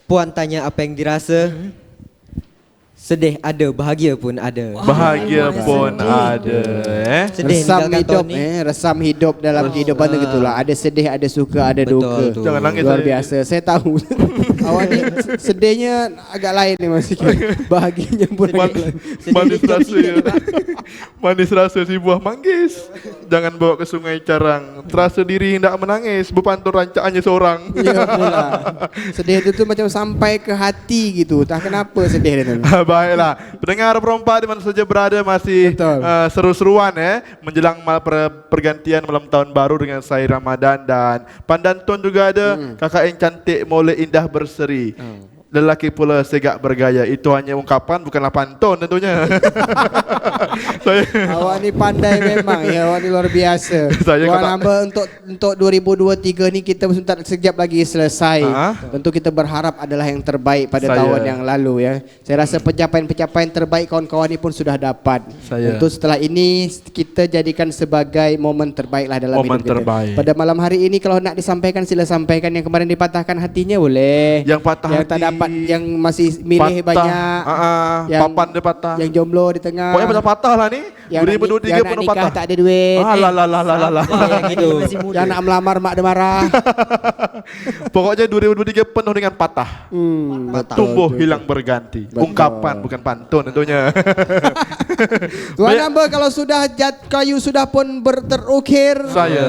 E: Puan tanya apa yang dirasa. Sedih ada, bahagia pun ada.
B: Bahagia pun ada.
G: Resam hidup dalam kehidupan tu gitulah. Ada sedih, ada suka, ada duka.
B: Jangan nangis.
G: Luar biasa. Saya tahu. Awak ni sedihnya agak lain ni masih. Bahagianya pun
B: manis rasanya. Manis rasa si buah manggis. Jangan bawa ke sungai Carang. Terasa diri hendak menangis. Berpantun rancangannya seorang.
G: Ya pula. Sedih tu macam sampai ke hati gitu. Tak kenapa sedih dia tu.
B: Baiklah, pendengar perompak di mana saja berada masih seru-seruan menjelang pergantian malam tahun baru dengan Sair Ramadan dan Pandantun juga ada. Kakak yang cantik, molek, indah, berseri. Lelaki pula segak bergaya. Itu hanya ungkapan, bukanlah pantun tentunya.
G: Awak ni pandai memang ya, awak ni luar biasa. Tuan hamba untuk 2023 ni kita sebentar sekejap lagi selesai. Tentu kita berharap adalah yang terbaik pada tahun yang lalu ya. Saya rasa pencapaian terbaik kawan-kawan ni pun sudah dapat. Tentu setelah ini kita jadikan sebagai momen terbaiklah dalam hidup kita. Pada malam hari ini kalau nak disampaikan sila sampaikan. Yang kemarin dipatahkan hatinya boleh.
B: Yang patah
G: yang tak dapat, yang masih milih
B: patah,
G: banyak,
B: yang papan dia patah,
G: yang jomblo di tengah.
B: Pokoknya patah lah ni. 2023 penuh patah.
G: Tak ada duit. Yang nak melamar mak dia marah.
B: Pokoknya 2023 penuh dengan patah. Tumbuh hilang berganti. Ungkapan bukan pantun tentunya.
G: Tuan hamba kalau sudah kayu sudah pun terukir,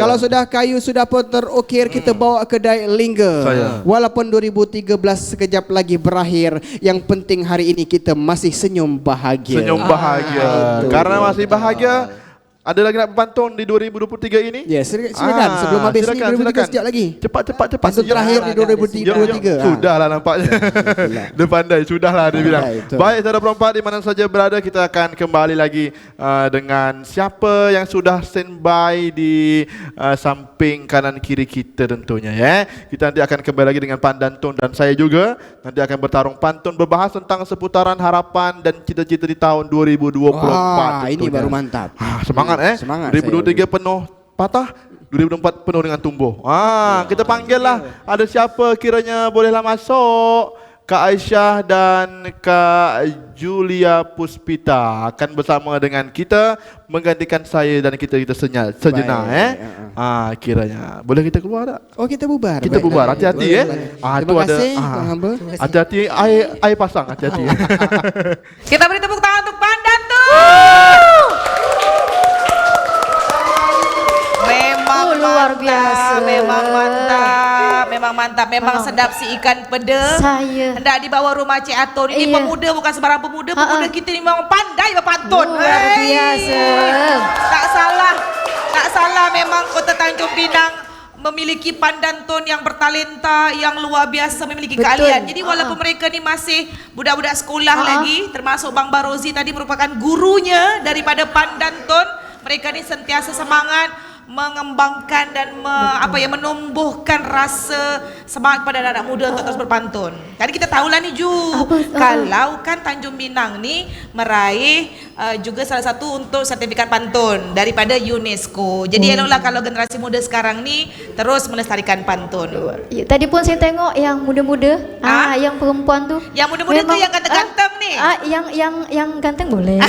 G: kalau sudah kayu sudah pun terukir, kita bawa kedai Lingga. Walaupun 2013 sekejap lagi berakhir, yang penting hari ini kita masih senyum bahagia.
B: Karena masih bahagia, Ada lagi nak berpantun di 2023 ini?
G: Ya, silakan. Sebelum habis ni 2023 sekejap lagi.
B: Cepat.
G: Pantun terakhir di 2023.
B: Sudahlah nampaknya. Dia pandai, sudahlah dia bilang. Baik, saudara perempat di mana saja berada, kita akan kembali lagi dengan siapa yang sudah standby di samping kanan kiri kita tentunya ya. Kita nanti akan kembali lagi dengan Pandantun dan saya juga nanti akan bertarung pantun berbahas tentang seputaran harapan dan cita-cita di tahun 2024.
G: Wah, ini baru mantap.
B: Semangat
G: Semangat
B: 2023 penuh patah, 2024 penuh dengan tumbuh. Kita panggillah ada siapa kiranya bolehlah masuk. Kak Aisyah dan Kak Julia Puspita akan bersama dengan kita menggantikan saya dan kita sejenak kiranya. Boleh kita keluar tak?
G: Oh, kita bubar.
B: Kita bubar. Hati-hati
G: Terima kasih, Kang Hamba.
B: Hati-hati air pasang, hati-hati.
D: Kita beri tepuk tangan untuk Pandantun. Memang
C: luar biasa.
D: Memang mantap, memang sedap si ikan peda.
C: Saya
D: hendak dibawa rumah Cik Atun. Ini pemuda bukan sembarang pemuda. Pemuda kita ni memang pandai berpantun.
C: Luar biasa.
D: Tak salah memang Kota Tanjung Pinang memiliki pandantun yang bertalenta, yang luar biasa, memiliki keahlian. Jadi walaupun mereka ni masih budak-budak sekolah lagi, termasuk Bang Barozi tadi merupakan gurunya daripada pandantun, mereka ni sentiasa semangat mengembangkan dan menumbuhkan rasa semangat pada anak-anak muda untuk terus berpantun. Tadi kita tahulah ni Ju, kalau kan Tanjung Pinang ni meraih juga salah satu untuk sertifikat pantun daripada UNESCO. Jadi eloklah kalau generasi muda sekarang ni terus melestarikan pantun.
C: Ya, tadi pun saya tengok yang muda-muda, yang perempuan tu.
D: Yang muda-muda tu yang ganteng-ganteng ni.
C: Yang ganteng boleh.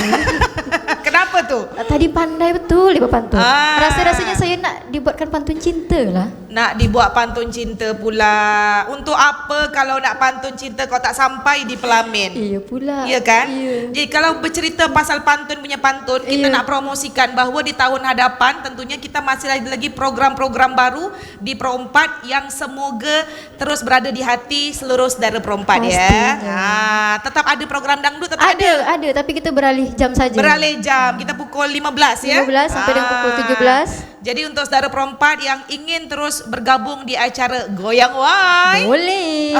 D: Kenapa tu?
C: Tadi pandai betul dia berpantun. Rasa-rasanya saya nak dibuatkan pantun cinta lah.
D: Nak dibuat pantun cinta pula. Untuk apa kalau nak pantun cinta kau tak sampai di Pelamin?
C: Iya pula.
D: Iya kan?
C: Iya.
D: Jadi kalau bercerita pasal pantun punya pantun, kita nak promosikan bahawa di tahun hadapan tentunya kita masih lagi program-program baru di Pro 4 yang semoga terus berada di hati seluruh saudara Pro 4 ya. Tetap ada program dangdut, tetap ada.
C: Ada, tapi kita beralih jam saja.
D: Beralih jam, kita pukul 15 ya.
C: 15 sampai dengan pukul 17.
D: Jadi untuk saudara Pro 4 yang ingin terus bergabung di acara Goyang Wai,
C: boleh.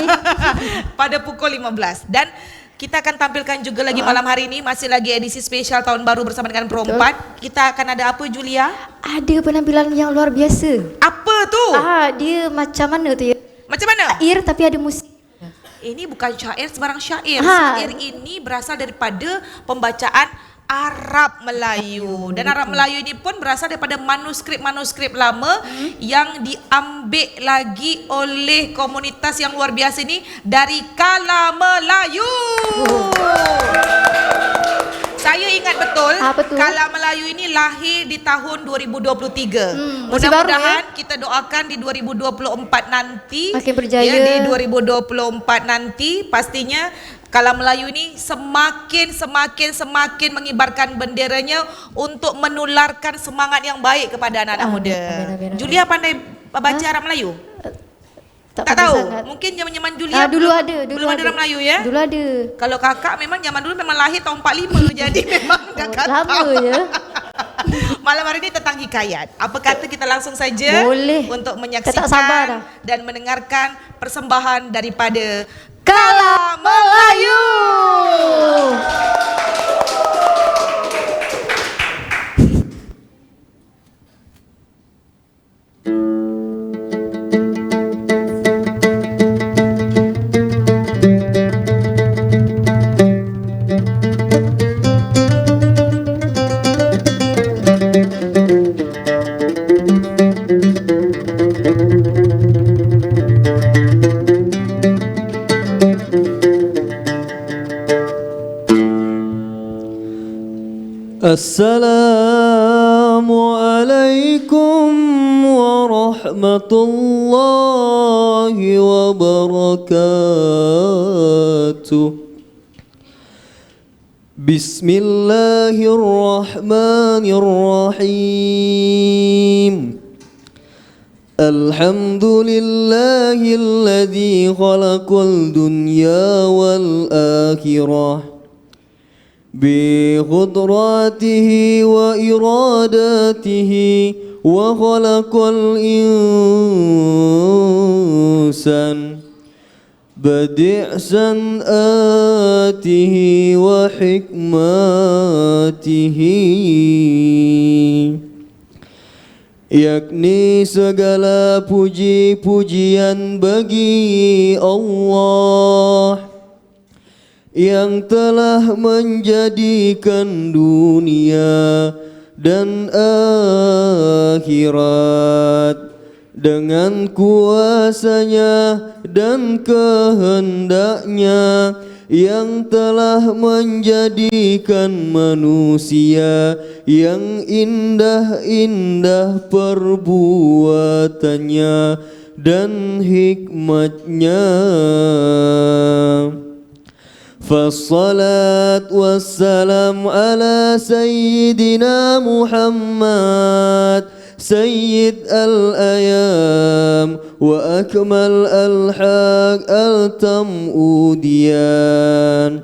D: pada pukul 15. Dan kita akan tampilkan juga lagi malam hari ini, masih lagi edisi spesial tahun baru bersama dengan Pro 4. Kita akan ada apa Julia?
C: Ada penampilan yang luar biasa.
D: Apa tu?
C: Dia macam mana tu ya?
D: Macam mana?
C: Syair tapi ada musik.
D: Ini bukan syair sembarang syair. Syair ini berasal daripada pembacaan Arab Melayu. Dan Arab Melayu ini pun berasal daripada manuskrip-manuskrip lama yang diambil lagi oleh komunitas yang luar biasa ini dari Kala Melayu. Saya ingat betul, Kala Melayu ini lahir di tahun 2023. Mudah-mudahan kita doakan di 2024 nanti,
C: makin berjaya.
D: Ya, di 2024 nanti pastinya Kala Melayu ini semakin mengibarkan benderanya untuk menularkan semangat yang baik kepada anak-anak muda. Julia pandai baca Arab Melayu? Tak tahu. Sangat. Mungkin zaman-zaman Julia
C: dulu ada.
D: Belum ada Arab Melayu ya?
C: Dulu ada.
D: Kalau kakak memang zaman dulu memang lahir tahun 45 jadi memang dah kata.
C: Lama ya.
D: Malam hari ini tentang hikayat. Apa kata kita langsung saja untuk menyaksikan dan mendengarkan persembahan daripada Kala Melayu.
K: Assalamualaikum warahmatullahi wabarakatuh. Bismillahirrahmanirrahim. Alhamdulillahilladzi khalaqal dunya wal akhirah بقدراته وإراداته وخلق الإنسان بديع سنآته وحكماته yakni segala puji-pujian bagi Allah yang telah menjadikan dunia dan akhirat dengan kuasanya dan kehendaknya yang telah menjadikan manusia yang indah-indah perbuatannya dan hikmatnya. Fassalat wassalam ala sayyidina Muhammad Sayyid al-ayam wa akmal al-haq al-tam'udiyan.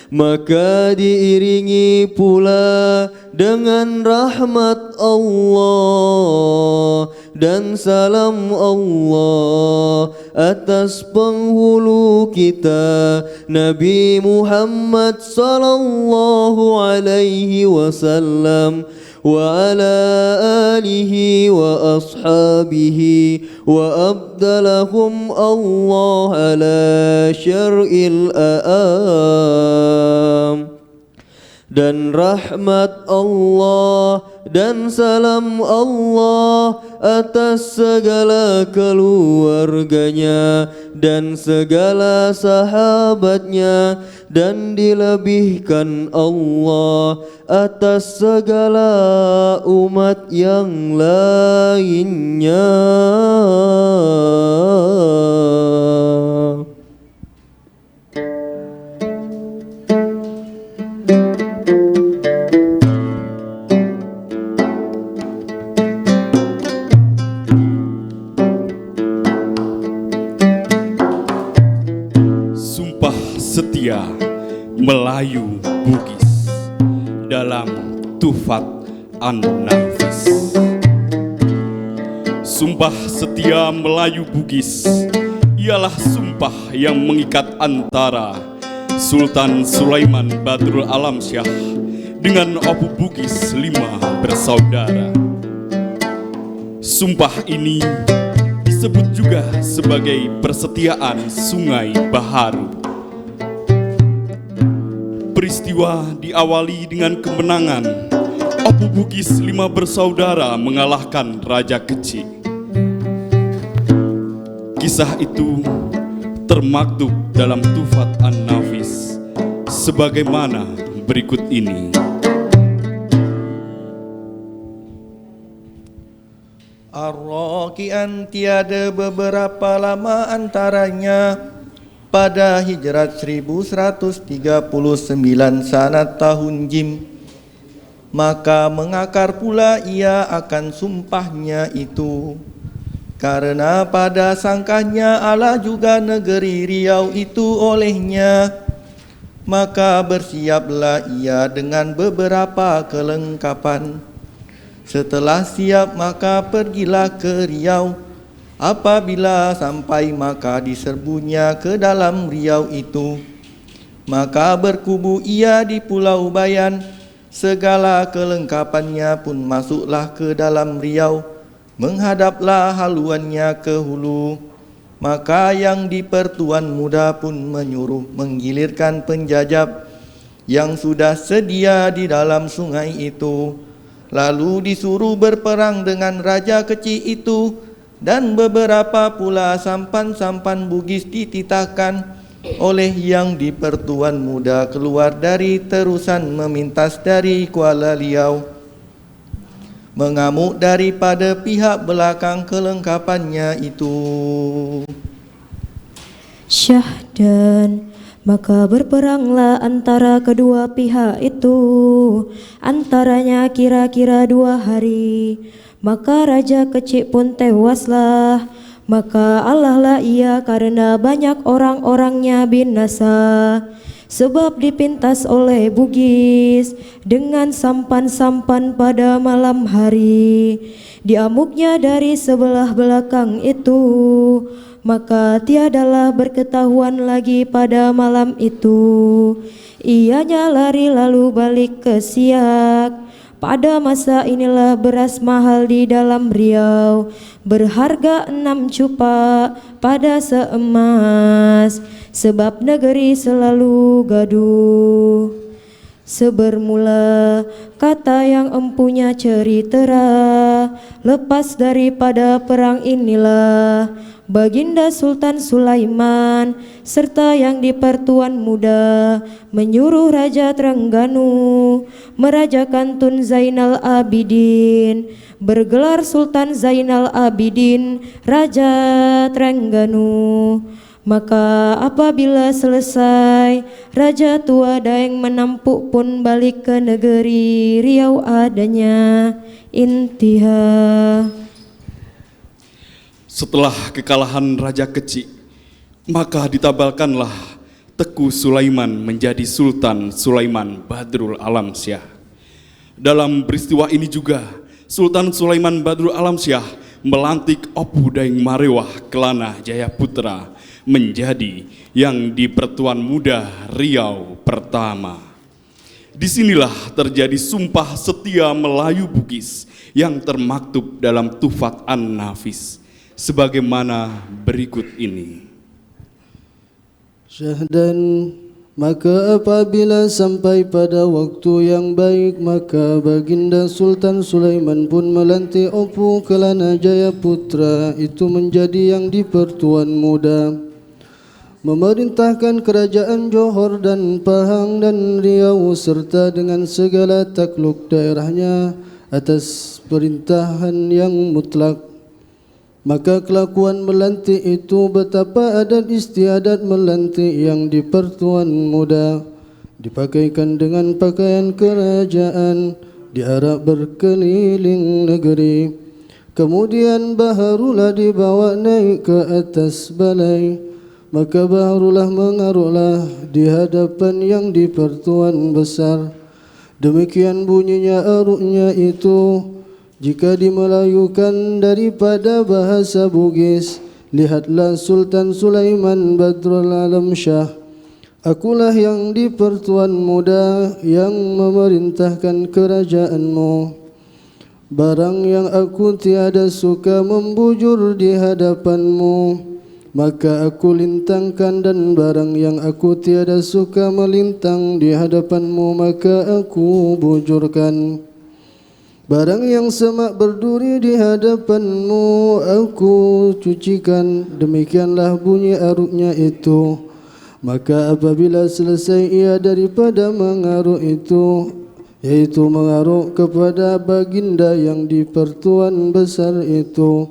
K: Maka diiringi pula dengan rahmat Allah dan salam Allah atas penghulu kita Nabi Muhammad sallallahu alaihi wasallam wa ala alihi wa ashabihi wa abdalahum Allah ala syar'il a'am. Dan rahmat Allah dan salam Allah atas segala keluarganya dan segala sahabatnya, dan dilebihkan Allah atas segala umat yang lainnya.
L: Setia Melayu Bugis dalam Tuhfat An-Nafis. Sumpah setia Melayu Bugis ialah sumpah yang mengikat antara Sultan Sulaiman Badrul Alamsyah dengan Abu Bugis 5 bersaudara. Sumpah ini disebut juga sebagai persetiaan Sungai Baharu. Peristiwa diawali dengan kemenangan Abu Bugis 5 bersaudara mengalahkan Raja Kecik. Kisah itu termaktub dalam Tuhfat An-Nafis sebagaimana berikut ini.
M: Ar-Raqi'an tiada beberapa lama antaranya pada hijrat 1139 sanat tahun Jim, maka mengakar pula ia akan sumpahnya itu, karena pada sangkahnya Allah juga negeri Riau itu olehnya. Maka bersiaplah ia dengan beberapa kelengkapan. Setelah siap maka pergilah ke Riau. Apabila sampai maka diserbunya ke dalam Riau itu. Maka berkubu ia di Pulau Bayan. Segala kelengkapannya pun masuklah ke dalam Riau. Menghadaplah haluannya ke hulu. Maka yang di Pertuan Muda pun menyuruh menggilirkan penjajab yang sudah sedia di dalam sungai itu. Lalu disuruh berperang dengan Raja Kecil itu. Dan beberapa pula sampan-sampan Bugis dititahkan oleh yang di Pertuan Muda keluar dari terusan memintas dari Kuala Liau. Mengamuk daripada pihak belakang kelengkapannya itu.
N: Syahdan, maka berperanglah antara kedua pihak itu, antaranya kira-kira 2 hari. Maka Raja Kecil pun tewaslah. Maka Allah lah ia karena banyak orang-orangnya binasa. sebab dipintas oleh Bugis dengan sampan-sampan pada malam hari. Diamuknya dari sebelah belakang itu, maka tiadalah berketahuan lagi pada malam itu. Ianya lari lalu balik ke Siak. Pada masa inilah beras mahal di dalam Riau, berharga 6 cupak pada seemas, sebab negeri selalu gaduh. Sebermula kata yang empunya cerita, lepas daripada perang inilah Baginda Sultan Sulaiman serta yang di-Pertuan Muda menyuruh Raja Trengganu merajakan Tun Zainal Abidin, bergelar Sultan Zainal Abidin Raja Trengganu. Maka apabila selesai, Raja tua Daeng menampuk pun balik ke negeri Riau adanya. Intiha.
L: Setelah kekalahan Raja Kecik, maka ditabalkanlah Teku Sulaiman menjadi Sultan Sulaiman Badrul Alamsyah. Dalam peristiwa ini juga, Sultan Sulaiman Badrul Alamsyah melantik Opu Daeng Marewah Kelana Jayaputra menjadi yang di-Pertuan Muda Riau pertama. Disinilah terjadi sumpah setia Melayu Bugis yang termaktub dalam Tufat An-Nafis sebagaimana berikut ini.
O: Syahdan, maka apabila sampai pada waktu yang baik, maka Baginda Sultan Sulaiman pun melantik Opu Kelana Jayaputra itu menjadi yang di-Pertuan Muda, memerintahkan kerajaan Johor dan Pahang dan Riau serta dengan segala takluk daerahnya atas perintahan yang mutlak. Maka kelakuan melantik itu betapa adat istiadat melantik yang di-Pertuan Muda, dipakaikan dengan pakaian kerajaan, diarak berkeliling negeri. Kemudian baharulah dibawa naik ke atas balai, maka baharulah mengaruklah di hadapan yang di-Pertuan Besar. Demikian bunyinya aruknya itu. Jika dimelayukan daripada bahasa Bugis, lihatlah Sultan Sulaiman Badrul Alamsyah, akulah yang di-Pertuan Muda yang memerintahkan kerajaanmu. Barang yang aku tiada suka membujur di hadapanmu, maka aku lintangkan, dan barang yang aku tiada suka melintang di hadapanmu, maka aku bujurkan. Barang yang semak berduri di hadapanmu, aku cucikan. Demikianlah bunyi aruknya itu. Maka apabila selesai ia daripada mengaruk itu, yaitu mengaruk kepada Baginda yang di-Pertuan Besar itu,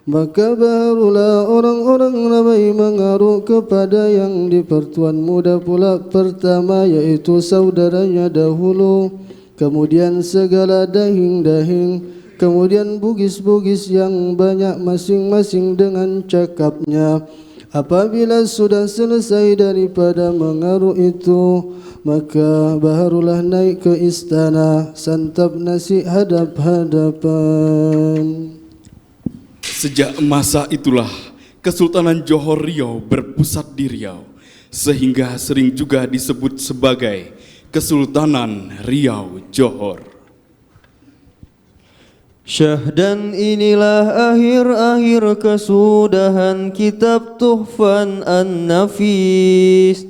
O: maka barulah orang-orang ramai mengaruk kepada yang di-Pertuan Muda pula pertama, yaitu saudaranya dahulu, kemudian segala dahing-dahing, kemudian bugis-bugis yang banyak masing-masing dengan cakapnya. Apabila sudah selesai daripada mengaruk itu, maka barulah naik ke istana, santap nasi hadap-hadapan.
L: Sejak masa itulah Kesultanan Johor Riau berpusat di Riau, sehingga sering juga disebut sebagai Kesultanan Riau Johor.
K: Syahdan, inilah akhir-akhir kesudahan kitab Tuhfan An-Nafis.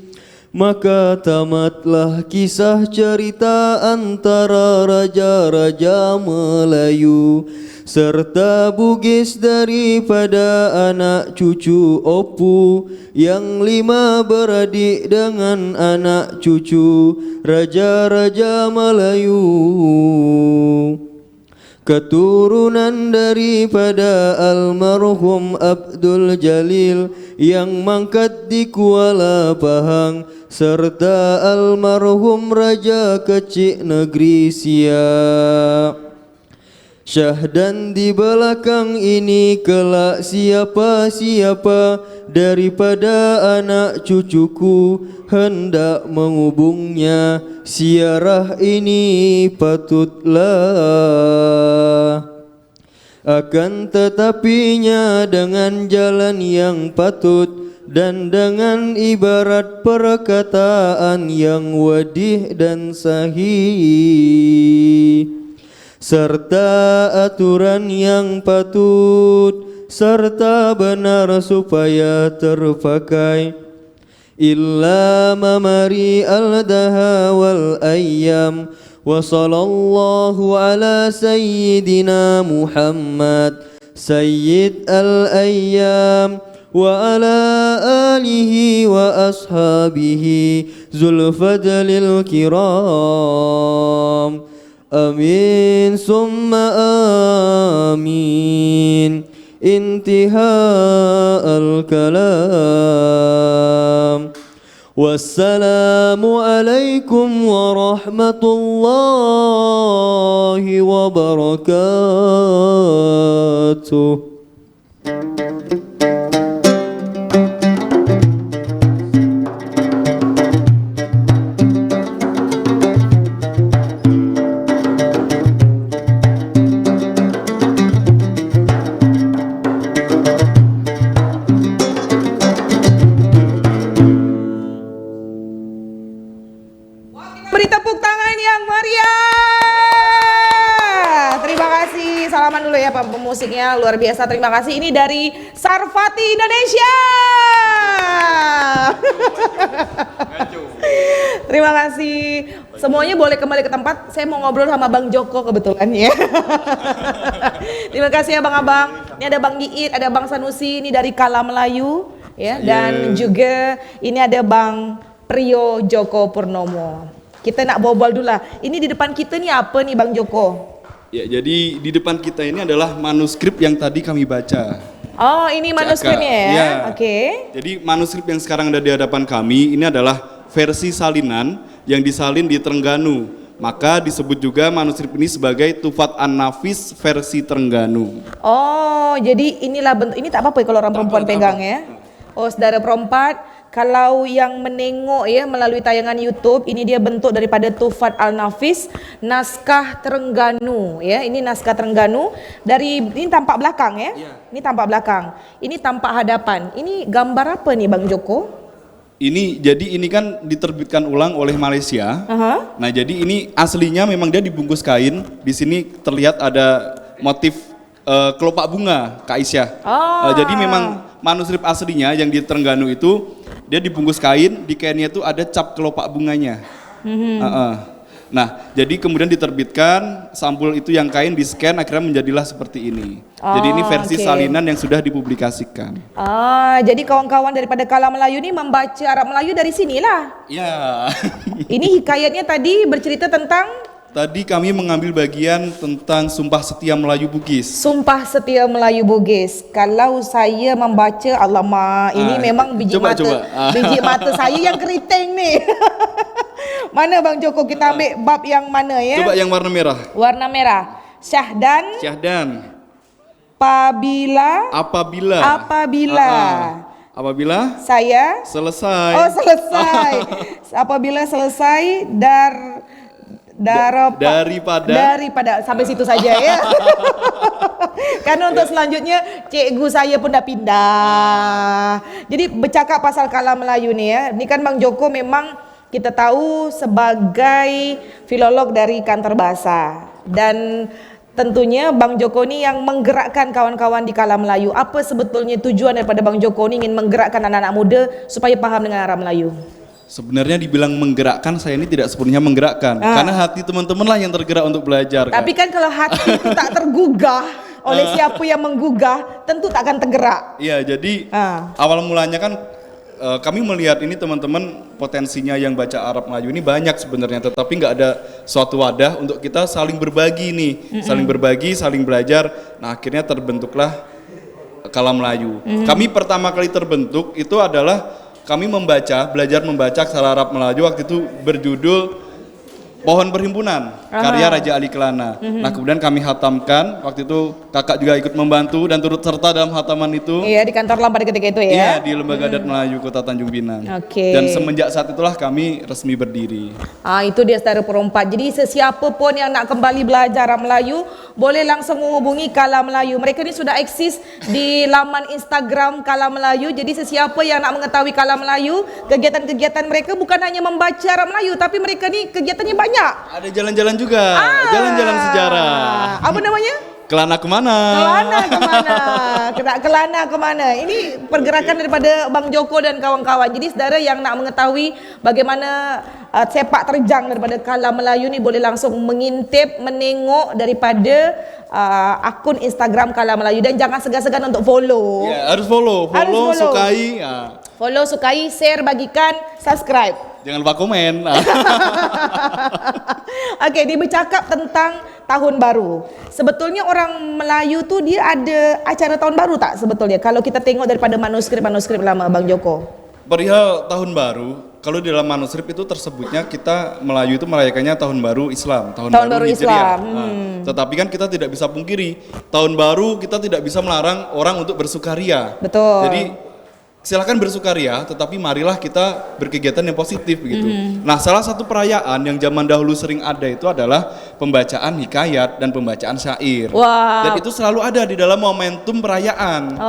K: Maka tamatlah kisah cerita antara raja-raja Melayu serta Bugis daripada anak cucu Opu yang 5 beradik dengan anak cucu raja-raja Melayu. Keturunan daripada almarhum Abdul Jalil yang mangkat di Kuala Pahang serta almarhum Raja Kecik Negeri Siak. Syahdan di belakang ini kelak siapa-siapa daripada anak cucuku hendak menghubungnya, siarah ini patutlah. Akan tetapinya dengan jalan yang patut dan dengan ibarat perkataan yang wadih dan sahih, serta aturan yang patut serta benar supaya terpakai. Illa mamari al-daha wal ayyam wa sallallahu ala sayyidina Muhammad sayyid al-ayyam wa ala alihi wa ashabihi zul fadlil kiram. Amin summa amin. Intiha al-kalam. Wassalamu alaikum warahmatullahi wabarakatuh.
D: Beri tepuk tangan yang meriah. Terima kasih. Salaman dulu ya pemusiknya, luar biasa. Terima kasih. Ini dari Sarfati Indonesia. Terima kasih. Semuanya boleh kembali ke tempat. Saya mau ngobrol sama Bang Joko kebetulan ya. Terima kasih ya Bang-abang. Ini ada Bang Giit, ada Bang Sanusi. Ini dari Kala Melayu ya. Dan juga ini ada Bang Priyo Joko Purnomo. Kita nak bobol dulu lah. Ini di depan kita nih apa nih Bang Joko?
L: Ya, jadi di depan kita ini adalah manuskrip yang tadi kami baca.
D: Oh, ini manuskripnya ya?
L: Ya.
D: Oke.
L: Jadi manuskrip yang sekarang ada di hadapan kami ini adalah versi salinan yang disalin di Terengganu. Maka disebut juga manuskrip ini sebagai Tufat An-Nafis versi Terengganu.
D: Oh, jadi inilah bentuk. Ini tak apa-apa ya kalau orang perempuan pegang ya. Oh, saudara perempat, kalau yang menengok ya melalui tayangan YouTube, ini dia bentuk daripada Tufat Al-Nafis, naskah Terengganu ya. Ini naskah Terengganu dari ini tampak belakang ya. Ini tampak belakang. Ini tampak hadapan. Ini gambar apa nih Bang Joko?
L: Ini jadi ini kan diterbitkan ulang oleh Malaysia. Nah, jadi ini aslinya memang dia dibungkus kain. Di sini terlihat ada motif kelopak bunga Kak Aisyah. Jadi memang manuskrip aslinya yang di Terengganu itu dia dibungkus kain, di kainnya itu ada cap kelopak bunganya. Nah, jadi kemudian diterbitkan, sampul itu yang kain di scan akhirnya menjadilah seperti ini. Jadi ini versi salinan yang sudah dipublikasikan.
D: Jadi kawan-kawan daripada Kala Melayu ini membaca Arab Melayu dari sinilah.
L: Ya.
D: Ini hikayatnya tadi bercerita tentang
L: Tadi kami mengambil bagian tentang Sumpah Setia Melayu Bugis.
D: Sumpah Setia Melayu Bugis. Kalau saya membaca, alamak, ini memang biji biji mata saya yang keriting nih. Mana Bang Joko, kita ambil bab yang mana ya?
L: Coba yang warna merah.
D: Warna merah. Syahdan. Apabila saya
L: selesai.
D: Oh, selesai. Apabila selesai daripada sampai situ saja ya. Karena untuk selanjutnya cikgu saya pun dah pindah. Jadi bercakap pasal Kala Melayu nih ya. Ini kan Bang Joko memang kita tahu sebagai filolog dari Kantor Bahasa, dan tentunya Bang Joko ini yang menggerakkan kawan-kawan di Kala Melayu. Apa sebetulnya tujuan daripada Bang Joko ini ingin menggerakkan anak-anak muda supaya paham dengan Arab Melayu?
L: Sebenarnya dibilang menggerakkan, saya ini tidak sepenuhnya menggerakkan. Karena hati teman-teman lah yang tergerak untuk belajar.
D: Tapi kan kalau hati itu tak tergugah oleh siapa yang menggugah, tentu tak akan tergerak.
L: Iya, jadi awal mulanya kan kami melihat ini teman-teman potensinya yang baca Arab Melayu ini banyak sebenarnya, tetapi nggak ada suatu wadah untuk kita saling berbagi nih, saling berbagi, saling belajar. Nah, akhirnya terbentuklah Kala Melayu. Kami pertama kali terbentuk itu adalah kami belajar membaca aksara Arab Melayu, waktu itu berjudul Pohon Perhimpunan, karya Raja Ali Kelana. Nah kemudian kami hatamkan, waktu itu kakak juga ikut membantu dan turut serta dalam hataman itu.
D: Iya, di kantor lampa ketika itu ya.
L: Iya, di Lembaga Adat Melayu Kota Tanjung Pinang. Dan semenjak saat itulah kami resmi berdiri.
D: Itu dia saudara perempat. Jadi sesiapa pun yang nak kembali belajar Melayu, boleh langsung menghubungi Kala Melayu. Mereka ni sudah eksis di laman Instagram Kala Melayu. Jadi sesiapa yang nak mengetahui Kala Melayu, kegiatan-kegiatan mereka bukan hanya membaca Arab Melayu, tapi mereka ni kegiatannya banyak.
L: Ada jalan-jalan juga, jalan-jalan sejarah.
D: Apa namanya?
L: Kelana kemana?
D: Kelana kemana? Kelana kemana? Ini pergerakan daripada Bang Joko dan kawan-kawan. Jadi saudara yang nak mengetahui bagaimana sepak terjang daripada Kala Melayu ni boleh langsung mengintip, menengok daripada akun Instagram Kala Melayu. Dan jangan segan-segan untuk follow.
L: Ya, harus follow, sukai.
D: Follow, sukai, share, bagikan, subscribe.
L: Jangan lupa komen.
D: Okey, dia bercakap tentang tahun baru. Sebetulnya orang Melayu tu dia ada acara tahun baru tak sebetulnya? Kalau kita tengok daripada manuskrip lama Bang Joko.
L: Perihal tahun baru, kalau di dalam manuskrip itu tersebutnya kita Melayu itu merayakannya tahun baru Islam, tahun baru Hijriah. Tetapi kan kita tidak bisa pungkiri, tahun baru kita tidak bisa melarang orang untuk bersukaria.
D: Betul.
L: Jadi silakan bersukaria, tetapi marilah kita berkegiatan yang positif begitu. Nah, salah satu perayaan yang zaman dahulu sering ada itu adalah pembacaan hikayat dan pembacaan syair. Dan itu selalu ada di dalam momentum perayaan.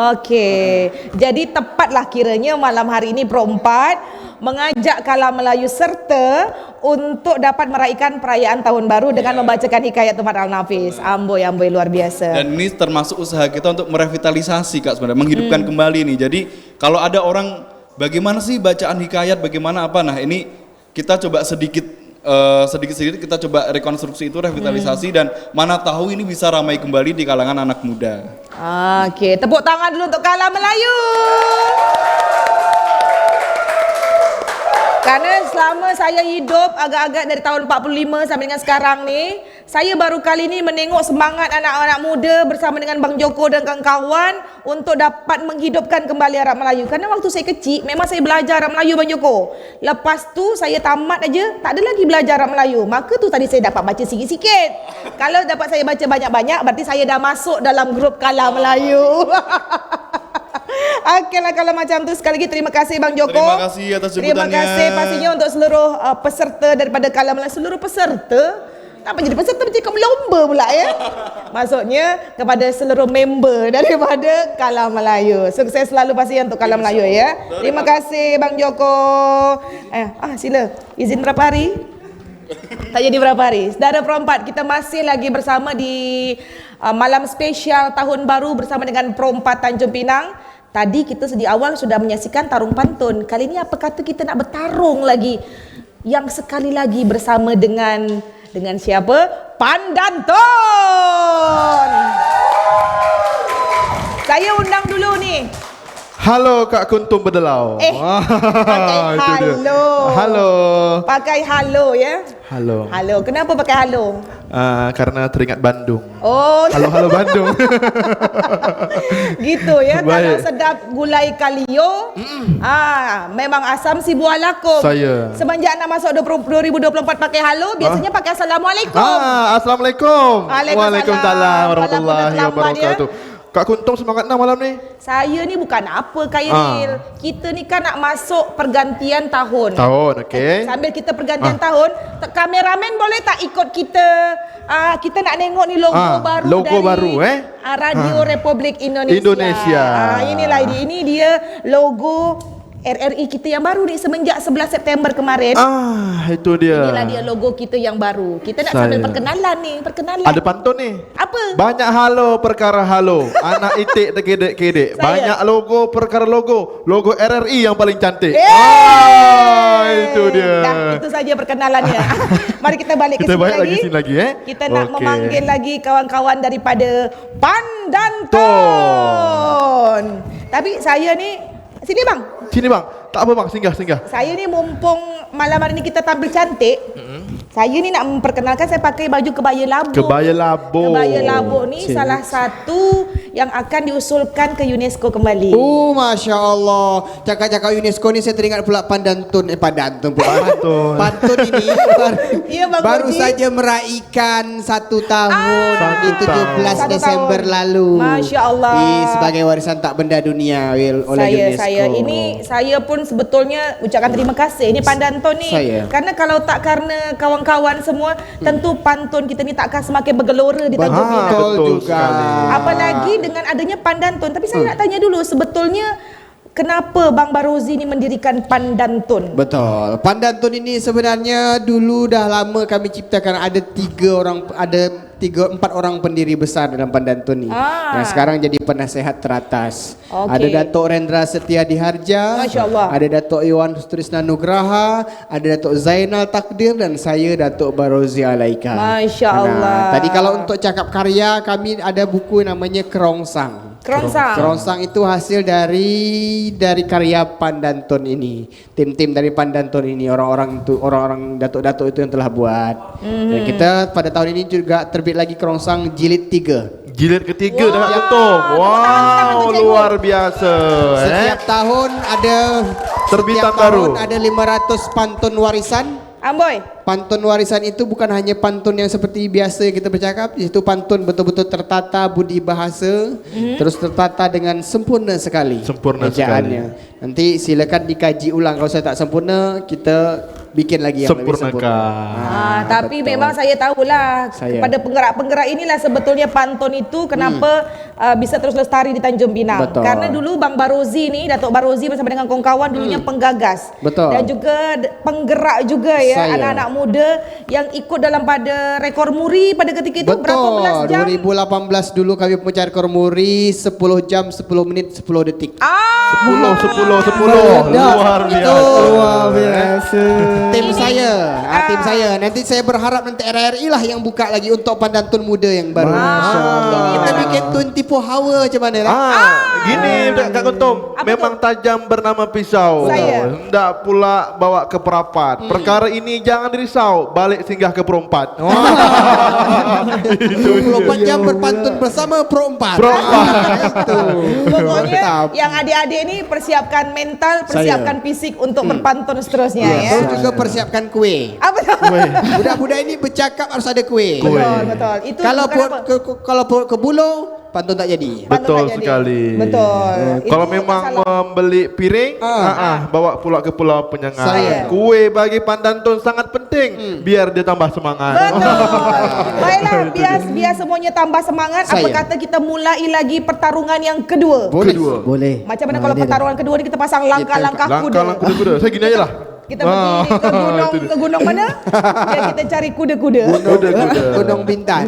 D: Jadi tepatlah kiranya malam hari ini Perempat mengajak Kala Melayu serta untuk dapat meraihkan perayaan tahun baru dengan membacakan hikayat Tuhan Al-Nafis. Amboi luar biasa.
L: Dan ini termasuk usaha kita untuk merevitalisasi Kak sebenarnya, menghidupkan kembali nih. Jadi kalau ada orang bagaimana sih bacaan hikayat, bagaimana apa, nah ini kita coba sedikit kita coba rekonstruksi itu, revitalisasi, dan mana tahu ini bisa ramai kembali di kalangan anak muda.
D: Tepuk tangan dulu untuk Kala Melayu. Karena selama saya hidup agak-agak dari tahun 45 sampai dengan sekarang ni, saya baru kali ni menengok semangat anak-anak muda bersama dengan Bang Joko dan kawan-kawan untuk dapat menghidupkan kembali Arab Melayu. Karena waktu saya kecil memang saya belajar Arab Melayu Bang Joko. Lepas tu saya tamat aja, tak ada lagi belajar Arab Melayu. Maka tu tadi saya dapat baca sikit-sikit. Kalau dapat saya baca banyak-banyak, berarti saya dah masuk dalam grup Kala Melayu. Okeylah, kalau macam tu sekali lagi terima kasih Bang Joko.
L: Terima kasih atas jemputannya.
D: Terima kasih pastinya untuk seluruh peserta daripada Kala Melayu. Seluruh peserta? Tak apa jadi peserta, macam lomba pula ya. Maksudnya kepada seluruh member daripada Kala Melayu. Sukses selalu pastinya untuk Kala Melayu ya. Terima kasih Bang Joko. Sila. Izin berapa hari? Tak jadi berapa hari. Saudara Perempat, kita masih lagi bersama di malam spesial tahun baru bersama dengan Perempat Tanjung Pinang. Tadi kita di awal sudah menyaksikan tarung pantun. Kali ini apa kata kita nak bertarung lagi? Yang sekali lagi bersama dengan siapa? Pandantun. Saya undang dulu nih.
B: Halo Kak Kuntum Bedelau.
D: Pakai halo.
B: Halo.
D: Pakai halo ya.
B: Halo.
D: Halo. Kenapa pakai halo?
B: Karena teringat Bandung.
D: Oh.
B: Halo Bandung.
D: Gitu ya. Kalau sedap gulai kalio, memang asam si buah lakum.
B: Saya.
D: Semenjak nak masuk 2024 pakai halo, biasanya pakai assalamualaikum.
B: Assalamualaikum. Waalaikumsalam warahmatullahi
D: ya.
B: wabarakatuh. Kak Kuntum semangat malam ni?
D: Saya ni bukan apa Khairil. Kita ni kan nak masuk pergantian tahun.
B: Okey.
D: Sambil kita pergantian tahun, kameramen boleh tak ikut kita? Kita nak tengok ni logo baru
B: logo
D: dari
B: baru
D: Radio Republik Indonesia. Inilah ini dia logo RRI kita yang baru ni semenjak 11 September kemarin.
B: Itu dia.
D: Inilah dia logo kita yang baru. Kita nak sambil perkenalan ni,
B: Ada pantun ni.
D: Apa?
B: Banyak halo perkara halo. Anak itik terkedek-kedek. Banyak logo perkara logo. Logo RRI yang paling cantik. Itu dia.
D: Dah, itu saja perkenalannya. Mari kita balik ke sini lagi. Kita nak memanggil lagi kawan-kawan daripada Pandantun. Tapi saya ni sini bang, tak apa bang, singgah. Saya ni mumpung malam hari ni kita tampil cantik, saya ni nak memperkenalkan saya pakai baju kebaya labuh. Kebaya labuh ni salah satu yang akan diusulkan ke UNESCO kembali.
G: Oh, Masya Allah. Cakap-cakap UNESCO ni saya teringat pula Pandantun. Pantun ini baru saja meraihkan 1 tahun di 17 Desember lalu.
D: Masya Allah.
G: Sebagai warisan tak benda dunia oleh UNESCO.
D: Saya pun sebetulnya ucapkan terima kasih. Ini Pandantun ni. Karena kalau tak karena kawan-kawan semua, tentu pantun kita ni takkan semakin bergelora di Tanjung Pinang.
G: Betul juga.
D: Apalagi dengan adanya Pandantun. Tapi saya nak tanya dulu, sebetulnya kenapa Bang Barozi ni mendirikan Pandantun?
G: Betul. Pandantun ini sebenarnya dulu dah lama kami ciptakan. Ada 4 orang pendiri besar dalam Pandantun ni. Yang sekarang jadi penasehat teratas. Ada Datuk Rendra Setia Diharja, ada Datuk Iwan Sutrisna Nugraha, ada Datuk Zainal Takdir dan saya Datuk Barozi Alaika.
D: Masya Allah.
G: Tadi kalau untuk cakap karya, kami ada buku namanya Kerongsang. Kerongsang itu hasil dari karya Pandantun ini. Tim-tim dari Pandantun ini, orang-orang datuk-datuk itu yang telah buat. Dan kita pada tahun ini juga terbit lagi Kerongsang jilid 3.
B: Jilid ketiga dah ketum. Wow, luar biasa.
G: Setiap tahun ada
B: terbitan baru.
G: Ada 500 pantun warisan.
D: Amboy.
G: Pantun warisan itu bukan hanya pantun yang seperti biasa kita bercakap, itu pantun betul-betul tertata budi bahasa, terus tertata dengan sempurna sekali.
B: Sempurna
G: ejaannya. Nanti silakan dikaji ulang, kalau saya tak sempurna, kita bikin lagi yang lebih sempurna.
D: Tapi memang saya tahulah kepada penggerak-penggerak inilah sebetulnya pantun itu kenapa bisa terus lestari di Tanjung Pinang.
G: Betul.
D: Karena dulu Bang Barozi ni, Datuk Barozi bersama dengan kawan-kawan dulunya penggagas.
G: Betul.
D: Dan juga penggerak juga ya, anak-anak muda yang ikut dalam pada rekor muri pada ketika itu. Berapa belas jam?
G: 2018 dulu kami mencari rekor muri 10 jam 10 menit 10 detik.
B: 10 luar biasa.
G: Tim saya nanti saya berharap nanti RRI lah yang buka lagi untuk Pandantun muda yang baru. Kita bikin 24 hour macam mana lah.
B: Gini Kak Kuntum, memang tajam bernama pisau. Hendak pula bawa ke perapat. Perkara ini jangan dirisau, balik singgah ke Perompat.
G: 24 jam berpantun bersama Perompat.
D: Pokoknya yang adik-adik ni persiapkan mental, persiapkan fisik untuk berpantun seterusnya ya.
G: Juga persiapkan kue.
D: Apa tu?
G: Budak-budak ini bercakap harus ada kue.
D: Betul. Itu
G: kalau ke Bulo pantun tak jadi.
B: Betul sekali.
D: Betul.
B: Kalau memang membeli piring, bawa pula ke Pulau Penyengat. Kue bagi Pandantun sangat penting, biar dia tambah semangat.
D: Baiklah, biar semuanya tambah semangat. Apa kata kita mulai lagi pertarungan yang kedua?
J: Boleh.
D: Macam mana kalau pertarungan kedua ni kita pasang langkah-langkah kuda?
B: Langkah kuda. Saya gini aja lah.
D: Kita pergi ke gunung mana? Biar kita cari kuda-kuda.
G: Gunung Bintan.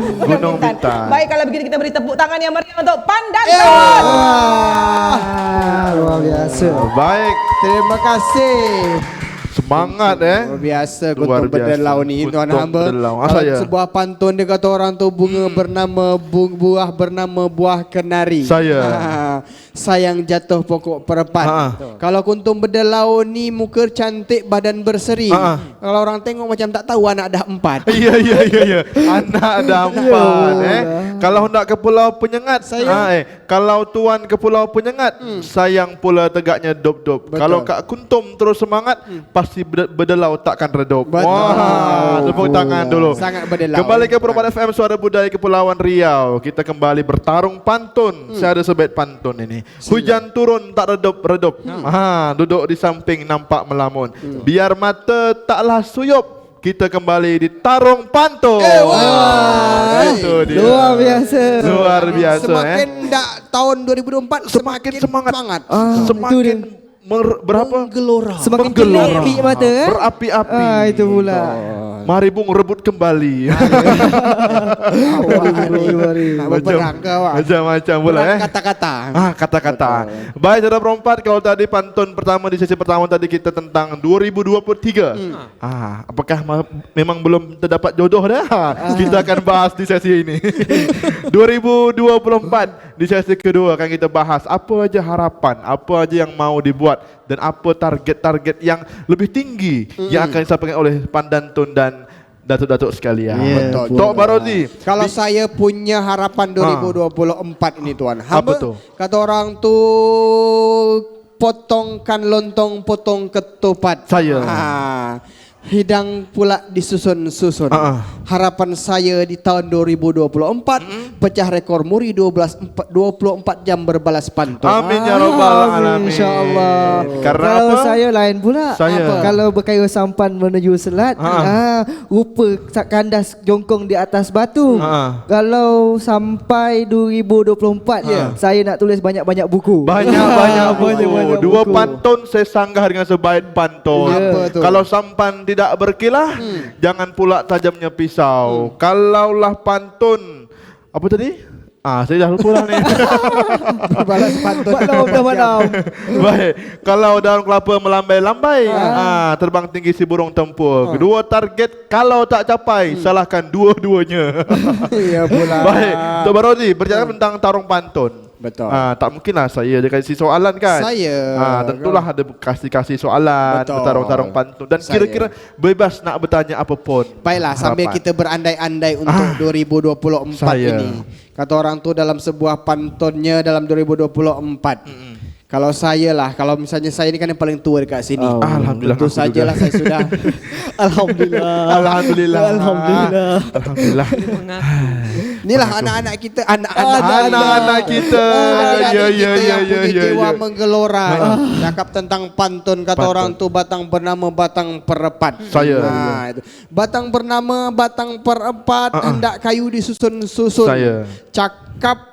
D: Baik, kalau begitu kita beri tepuk tangan yang meriah untuk Pandantun.
G: Luar biasa.
B: Baik.
G: Terima kasih.
B: Semangat
G: luar biasa Kuntum Berdelau ni tuan hamba. Sebuah pantun dia kata orang tu bunga bernama buah bernama buah kenari. Sayang jatuh pokok perempat. Kalau Kuntum Berdelau ni muka cantik badan berseri. Kalau orang tengok macam tak tahu anak dah 4.
B: Ya. Anak dah 4 Kalau hendak ke Pulau Penyengat, kalau tuan ke Pulau Penyengat, sayang pula tegaknya dop-dop. Kalau Kak Kuntum terus semangat, pasti berdelau takkan redup. Wah, tepuk tangan dulu.
G: Sangat berdelau.
B: Kembali ke Perompat FM Suara Budaya Kepulauan Riau. Kita kembali bertarung pantun. Saya ada sebet pantun ini. Hujan turun tak redup-redup. Duduk di samping nampak melamun. Biar mata taklah suyup, kita kembali di tarung pantun. Itu dia.
J: Luar biasa.
G: Semakin tahun 2024 semakin semangat.
B: Semakin berapa?
G: Gelora.
J: Semakin berapi mata kan?
B: Berapi-api.
J: Itu pula.
B: Mari Bung rebut kembali.
G: Nak berperang ke awak?
B: Macam-macam pula
G: kata-kata.
B: Kata-kata. Baik, saudara Perompat, kalau tadi pantun pertama di sesi pertama tadi kita tentang 2023. Apakah memang belum terdapat jodoh dah? Kita akan bahas di sesi ini. 2024 di sesi kedua akan kita bahas apa aja harapan, apa aja yang mau dibuat dan apa target-target yang lebih tinggi yang akan disampaikan oleh Pandantun dan datuk-datuk sekalian.
G: Betul.
B: Tok Barozi.
G: Kalau saya punya harapan 2024 ini tuan.
B: Apa tu?
G: Kata orang tu potongkan lontong, potong ketupat.
B: Saya.
G: Hidang pula disusun-susun. Harapan saya di tahun 2024 pecah rekor muri 24 jam berbalas pantun.
B: Amin ya rabbal alamin.
J: InsyaAllah.
B: Karena
J: kalau
B: apa?
J: saya lain pula.
B: Saya.
J: Kalau berkaya sampan menuju selat, rupa kandas jongkong di atas batu. Kalau sampai 2024 saya nak tulis banyak-banyak buku.
B: Banyak-banyak buku. Dua pantun saya sanggah dengan sebaik pantun. Kalau sampan tidak berkilah, jangan pula tajamnya pisau. Kalaulah pantun, apa tadi? Saya dah lupa lah ni.
G: Berbalas pantun.
B: Baik, kalau daun kelapa melambai-lambai, terbang tinggi si burung tempur. Kedua target kalau tak capai, salahkan dua-duanya.
G: Iya pula.
B: Baik, Tok Barozi bercakap tentang tarung pantun.
G: Betul.
B: Tak mungkinlah saya dia kasih soalan kan.
G: Saya.
B: Tentulah ada kasih soalan, bertarung-tarung pantun dan kira-kira bebas nak bertanya apa pun.
G: Baiklah, sambil kita berandai-andai untuk 2024 ini. Kata orang tu dalam sebuah pantunnya dalam 2024. Kalau saya lah, kalau misalnya saya ini kan yang paling tua dekat sini.
B: Alhamdulillah.
G: Tentu sajalah saya sudah.
B: Alhamdulillah.
G: Inilah anak-anak kita,
B: anak-anak kita.
G: Yang punya jiwa menggelora. Cakap tentang pantun, kata orang tu batang bernama batang perepat.
B: Saya.
G: Itu. Batang bernama batang perepat, hendak kayu disusun-susun.
B: Saya.
G: Cakap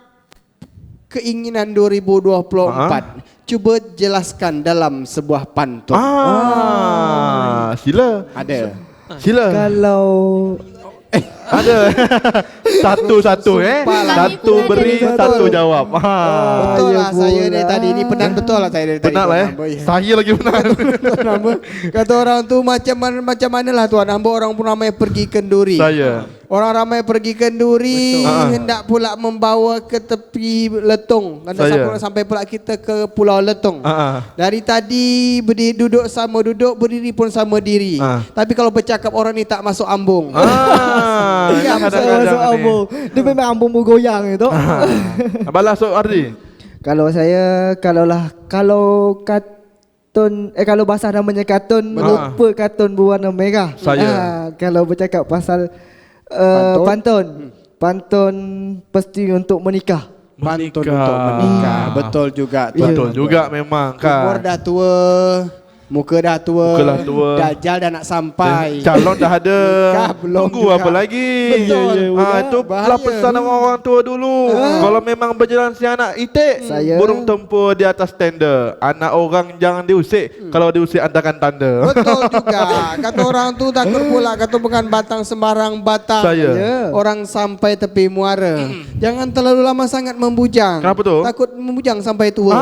G: keinginan 2024. Cuba jelaskan dalam sebuah pantun.
B: Sila.
G: Ada.
B: Sila.
J: Kalau
B: ada. Satu-satu Satu beri, satu jawab.
G: Betul lah saya dari tadi. Ini penat betul lah saya dari tadi.
B: Penat lah Saya lagi penat.
G: Kata orang tu macam mana lah tuan. Hamba orang pun ramai pergi kenduri.
B: Saya.
G: Orang ramai pergi kenduri, hendak pula membawa ke tepi Letong. Sampai pula kita ke Pulau Letong. Dari tadi duduk sama duduk, berdiri pun sama diri. Tapi kalau bercakap orang ni tak masuk ambung.
J: masuk ambung. Dia memang ambung bergoyang itu.
B: Balas Sok Ardi.
J: Kalau saya, kalau kartun, kalau bahasa namanya kartun, lupa kartun berwarna merah.
B: Saya.
J: Kalau bercakap pasal pantun pasti untuk menikah.
G: Pantun untuk menikah. Betul juga.
B: Betul juga memang kan.
G: Umur dah tua, muka dah tua, Dajjal dah nak sampai,
B: calon dah ada, tunggu apa lagi?
G: Betul.
B: Itulah pesan orang tua dulu. Kalau memang berjalan si anak itik, burung tempur di atas tenda. Anak orang jangan diusik. Kalau diusik antarkan tanda.
G: Betul juga. Kata orang tu takut pula, kata bukan batang sembarang batang. Orang sampai tepi muara. Jangan terlalu lama sangat membujang.
B: Kenapa tu?
G: Takut membujang sampai tua.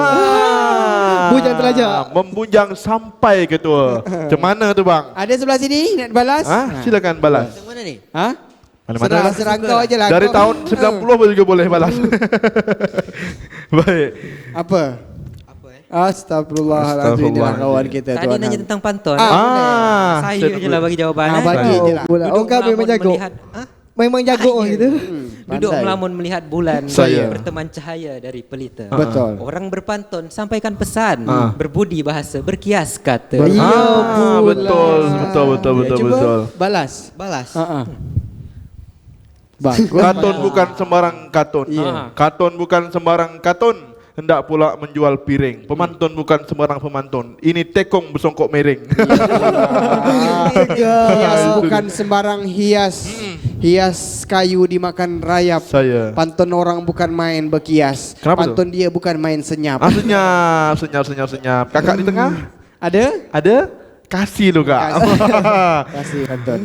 J: Bujang terlajak.
B: Membujang sampai ke tua. Macam mana tu bang?
G: Ada sebelah sini nak balas?
B: Silakan balas.
E: Yang mana ni?
B: Mana-mana
G: serang kau aje lah.
B: Dari tahun 90 pun juga boleh balas. Baik.
G: Apa? Astagfirullahaladzim. Kawan kita tu.
E: Tadi nanya tentang pantun.
G: Saya
E: je lah bagi jawapan.
G: Bagi je lah.
J: Kau memang jago. Memang jago gitu.
E: Duduk melamun melihat bulan, berteman cahaya dari pelita.
G: Betul.
E: Orang berpantun sampaikan pesan, berbudi bahasa, berkias kata.
B: Betul.
G: Balas.
B: Bagus. Kartun bukan sembarang kartun. Kartun bukan sembarang kartun. Hendak pula menjual piring. Pemantun bukan sembarang pemantun. Ini tekong bersongkok miring.
G: Hias bukan sembarang hias. Hias kayu dimakan rayap. Pantun orang bukan main berkias.
B: Kenapa
G: pantun dia bukan main senyap.
B: Senyap. Kakak di tengah?
G: Ada?
B: Kasih lu kak.
G: Kasih pantun.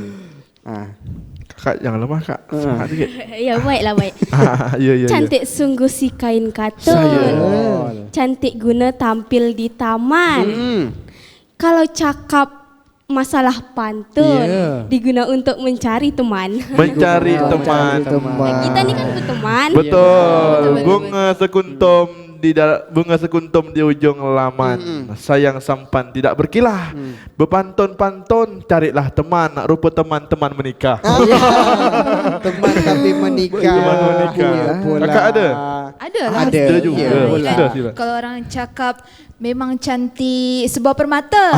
B: Kak jangan lemah kak. Semangat sikit.
H: Ya baiklah baik.
B: Ya.
H: Cantik sungguh si kain katun. Cantik guna tampil di taman. Kalau cakap masalah pantun diguna untuk mencari teman.
B: Mencari teman.
H: Kita ni kan berteman.
B: Betul. Bunga sekuntum bunga sekuntum di ujung laman. Sayang sampan tidak berkilah. Berpantun-pantun carilah teman, rupa teman-teman menikah.
G: Teman tapi menikah.
B: Teman menikah. Kakak ada?
I: Ada lah.
B: Ada juga.
I: Sila. Kalau orang cakap memang cantik sebuah permata.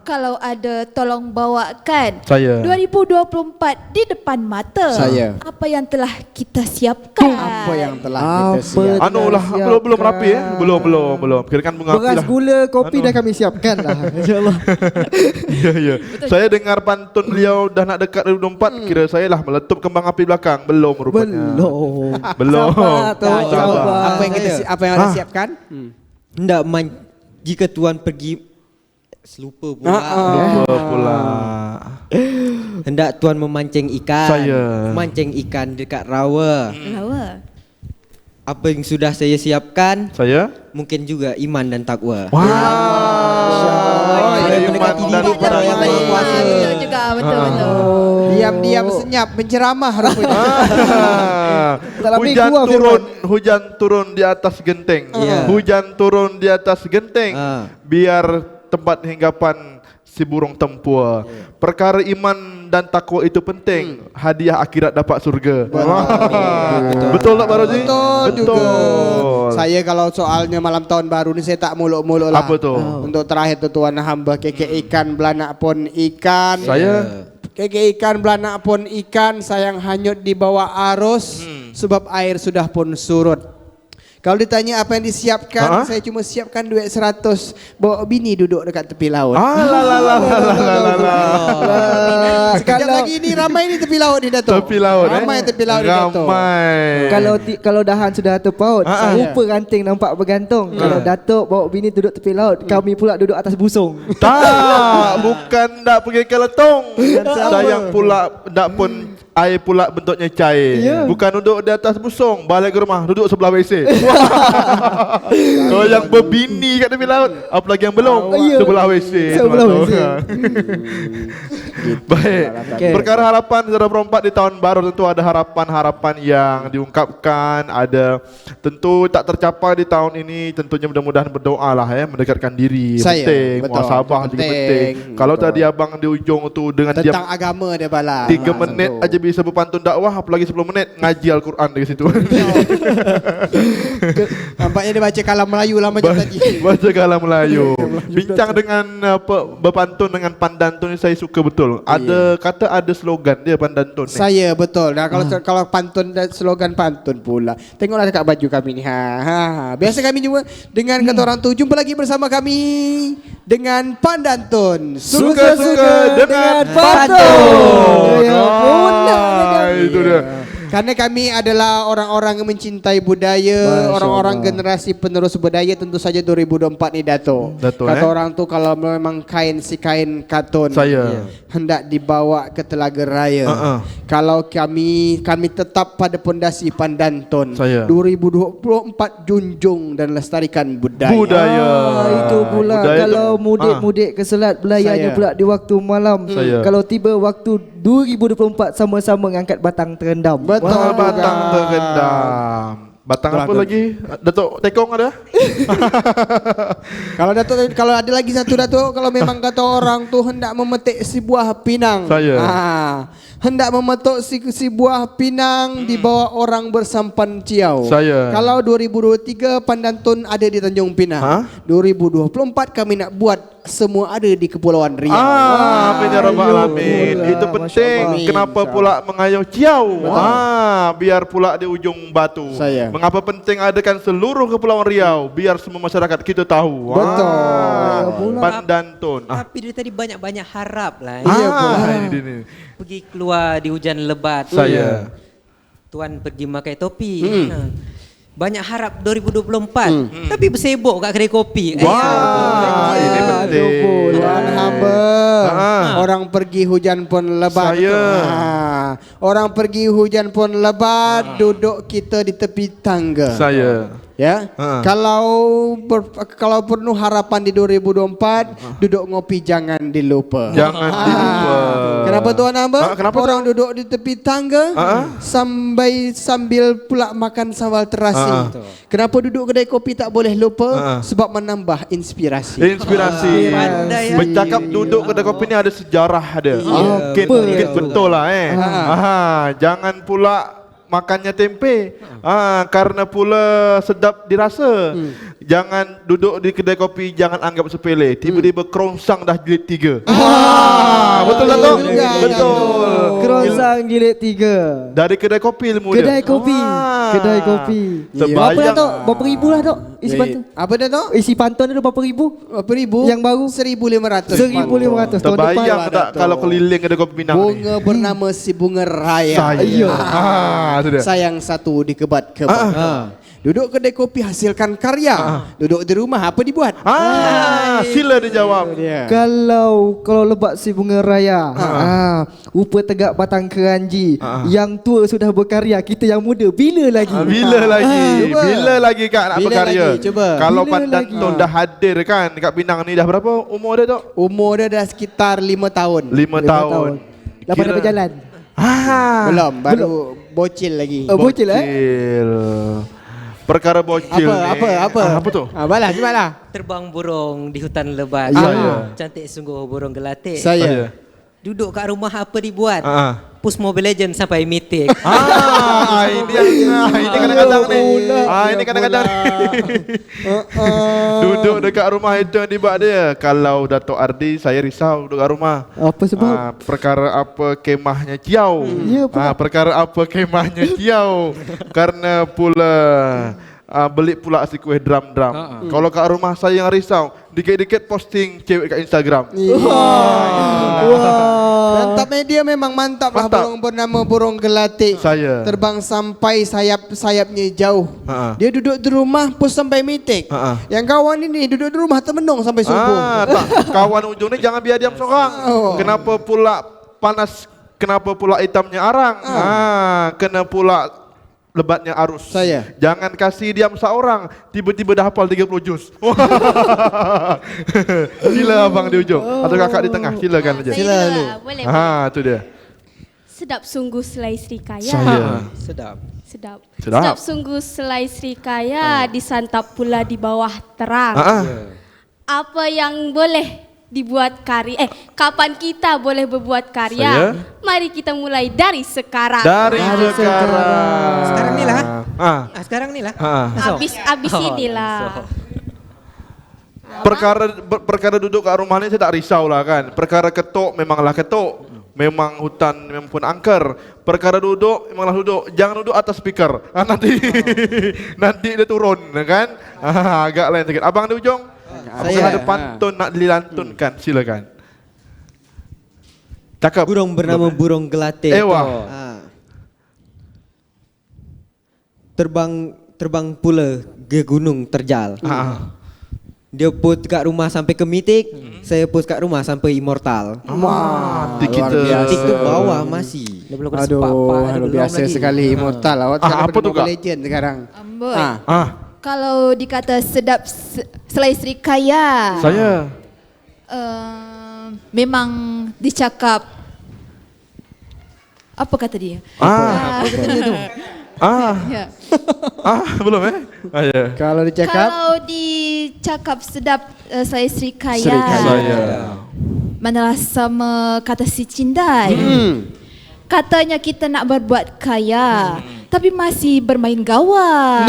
I: Kalau ada tolong bawakan.
B: Saya.
I: 2024 di depan mata.
G: Saya.
I: Apa yang telah kita siapkan?
G: Apa yang telah kita siapkan?
B: Anu lah, belum rapi ya. Belum. Kirakan bunga api
J: Beras
B: lah.
J: gula kopi dah kami siapkan lah. InsyaAllah.
B: Ya. Saya dengar pantun beliau dah nak dekat 2024, kira saya lah meletup kembang api belakang. Belum rupanya. Belum.
J: Sabar.
G: Apa yang ada siapkan?
E: Hendak jika Tuan pergi selupa pula. Hendak Tuan memancing ikan.
B: Saya.
E: Memancing ikan dekat rawa.
I: Rawa.
E: Apa yang sudah saya siapkan?
B: Saya.
E: Mungkin juga iman dan takwa.
B: Iman dan takwa.
F: Betul juga, betul.
G: Diam-diam senyap menceramah rupanya.
B: Hujan turun di atas genteng. Hujan turun di atas genteng. Biar tempat hinggapan si burung tempua. Perkara iman dan takwa itu penting. Hadiah akhirat dapat surga. Betul tak Pak Rozi?
G: Betul. Saya kalau soalnya malam tahun baru ni saya tak muluk-muluk lah.
B: Apa tu?
G: Untuk terakhir tu tuan hamba keke ikan belanak pun ikan.
B: Saya.
G: Keke ikan belanak pun ikan sayang hanyut di bawah arus sebab air sudah pun surut. Kalau ditanya apa yang disiapkan, saya cuma siapkan duit 100 bawa bini duduk dekat tepi laut. Sekejap lagi ni ramai ni tepi laut ni Dato'.
B: Tepi laut
G: ramai tepi laut ni Dato'.
J: Kalau dahan sudah terpaut, rupa ranting nampak bergantung. Kalau Datuk bawa bini duduk tepi laut, kami pula duduk atas busung.
B: Tak, bukan nak pergi ke letong. Sayang pula nak pun air pula bentuknya cair. Bukan duduk di atas busung, balik ke rumah duduk sebelah WC. Kalau yang berbini kat tepi laut, apalagi yang belum sebelah WC. Baik. Perkara harapan saudara perempat di tahun baru, tentu ada harapan-harapan yang diungkapkan, ada tentu tak tercapai di tahun ini. Tentunya mudah-mudahan berdoa lah mendekatkan diri. Penting, muhasabah juga penting. Kalau tadi abang di ujung tu dengan
G: tentang agama dia bala
B: 3 menit aja bisa berpantun dakwah, apalagi 10 menit ngaji Al-Quran dari situ.
G: Nampaknya dia baca kalam Melayu lah macam tadi.
B: Baca kalam Melayu. Bincang dengan berpantun dengan pandantun ni saya suka betul. Ada kata ada slogan dia pandantun ni.
G: Saya betul. Nah kalau pantun dan slogan pantun pula. Tengoklah dekat baju kami ni. Biasa kami juga dengan kata orang tu, jumpa lagi bersama kami dengan pandantun.
B: Suka-suka dengan pantun. Itu dia.
G: Karena kami adalah orang-orang yang mencintai budaya, orang-orang generasi penerus budaya. Tentu saja 2024 ni Dato'. Kata orang tu kalau memang kain si kain katun hendak dibawa ke Telaga Raya. Kalau kami tetap pada pondasi pandantun. 2024 junjung dan lestarikan budaya.
J: Itu pula kalau mudik-mudik ke Selat belayarnya pula di waktu malam. Kalau tiba waktu 2024 sama-sama ngangkat batang terendam.
B: Betul, batang terendam. Batang apa lagi? Datuk Tekong ada?
G: Kalau ada lagi satu Datuk, kalau memang kata orang tu hendak memetik sebuah pinang. Hendak memetik si buah pinang di bawah orang bersampan ciau. Kalau 2023 pandantun ada di Tanjung Pinang. 2024 kami nak buat semua ada di Kepulauan Riau.
B: Amin ya rabbal alamin. Itu penting. Kenapa pula mengayuh ciau? Biar pula di ujung batu. Mengapa penting adakan seluruh Kepulauan Riau? Biar semua masyarakat kita tahu.
G: Betul.
B: Pandantun.
E: Tapi dia tadi banyak-banyak harap lah.
B: Ini.
E: Pergi keluar di hujan lebat. Tuan pergi pakai topi. Banyak harap 2024. Tapi bersibuk kat kedai kopi.
B: Ini penting.
G: Tuan hamba. Orang pergi hujan pun lebat. Orang pergi hujan pun lebat, duduk kita di tepi tangga. Ya. Kalau penuh harapan di 2024, duduk ngopi jangan dilupa.
B: Jangan dilupa.
G: Kenapa Tuan Hamba?
B: Kenapa
G: orang duduk di tepi tangga sambil pula makan sambal terasi. Kenapa duduk kedai kopi tak boleh lupa? Sebab menambah inspirasi.
B: Inspirasi. Bercakap duduk kedai kopi ni ada sejarah ada. Mungkin betul lah jangan pula makannya tempe karena pula sedap dirasa. Jangan duduk di kedai kopi, jangan anggap sepele. Tiba-tiba kerongsang dah jilid 3. Betul tak tu? Betul.
J: Kerongsang jilid 3.
B: Dari kedai kopi ilmu dia.
J: Kedai kopi. Kedai kopi. Berapa dah Tok? Berapa ribu lah Tok? Isi pantun.
G: Apa dah Tok?
J: Isi pantun ada berapa ribu?
G: Berapa ribu?
J: Yang baru
G: 1,500.
J: 1,500.
B: Terbayang tak kalau keliling kedai kopi Minang ni?
G: Bunga bernama si bunga raya.
B: Itu dia.
G: Sayang satu dikebat-kebat. Duduk kedai kopi hasilkan karya. Duduk di rumah apa dibuat?
B: Sila dia jawab.
J: Kalau lebat si bunga raya, rupa tegak batang keranji. Yang tua sudah berkarya, kita yang muda bila lagi?
B: Bila lagi? Bila lagi Kak nak berkarya? Kalau Pandantun dah hadir kan dekat Pinang ni, dah berapa umur dia Tok?
G: Umur dia dah sekitar 5 tahun.
B: 5 tahun.
J: Lepas dah berjalan?
G: Belum, baru bocil lagi.
J: Bocil
B: Perkara bocil
G: Apa
B: tu?
G: Balas, cubalah.
E: Terbang burung di hutan lebat. Cantik sungguh burung gelatik.
G: Saya.
E: Duduk kat rumah apa dibuat? Push Mobile Legends sampai mitik.
B: Ini kadang-kadang ni. Ini kadang-kadang duduk dekat rumah itu yang dibuat dia. Kalau Dato' Ardi, saya risau duduk kat rumah.
J: Apa sebab?
B: Perkara apa kemahnya Ciau. Perkara apa kemahnya Ciau. Karena pula beli pula si kuih drum-drum. Kalau kat rumah saya yang risau, dikit-dikit posting cewek kat Instagram.
G: Mantap media memang mantap lah. Burung bernama burung gelatik.
B: Saya
G: terbang sampai sayapnya jauh. Dia duduk di rumah pun sampai mitik. Yang kawan ini duduk di rumah termenung sampai subuh.
B: Kawan ujung ni jangan biar diam seorang. Kenapa pula panas? Kenapa pula hitamnya arang? Kena pula lebatnya arus.
G: Saya.
B: Jangan kasih diam seorang, tiba-tiba dah hafal 30 juz. Sila abang di ujung atau kakak di tengah, silakan aja.
H: Sila dulu. Boleh.
B: Tu dia.
H: Sedap sungguh selai Srikaya.
E: Sedap.
H: Sedap sungguh selai Srikaya, disantap pula di bawah terang. Apa yang boleh dibuat karya? Kapan kita boleh berbuat karya? Mari kita mulai dari sekarang.
B: Dari sekarang.
E: Sekarang ni lah. Sekarang ni lah.
H: Abis inilah.
B: Perkara duduk kat rumah ni saya tak risau lah kan. Perkara ketuk memanglah ketuk. Memang hutan memang pun angker. Perkara duduk memanglah duduk. Jangan duduk atas speaker. Nanti dia turun kan. Agak lain sikit. Abang di ujung. Saya ada pantun nak dilantunkan, silakan. Cakap.
K: Burung bernama burung gelatik. Terbang pula ke gunung terjal. Dia post kat rumah sampai ke mitik, saya post kat rumah sampai immortal. Mitik tu bawah masih.
G: Luar biasa sekali immortal. Awak
B: apa tu Kak?
G: Legend sekarang.
I: Kalau dikata sedap selai Srikaya,
B: saya
I: memang dicakap apa kata dia?
B: Belum
G: Kalau
I: dicakap sedap selai Srikaya, manalah sama kata si Cindai. Katanya kita nak berbuat kaya, tapi masih bermain gawai.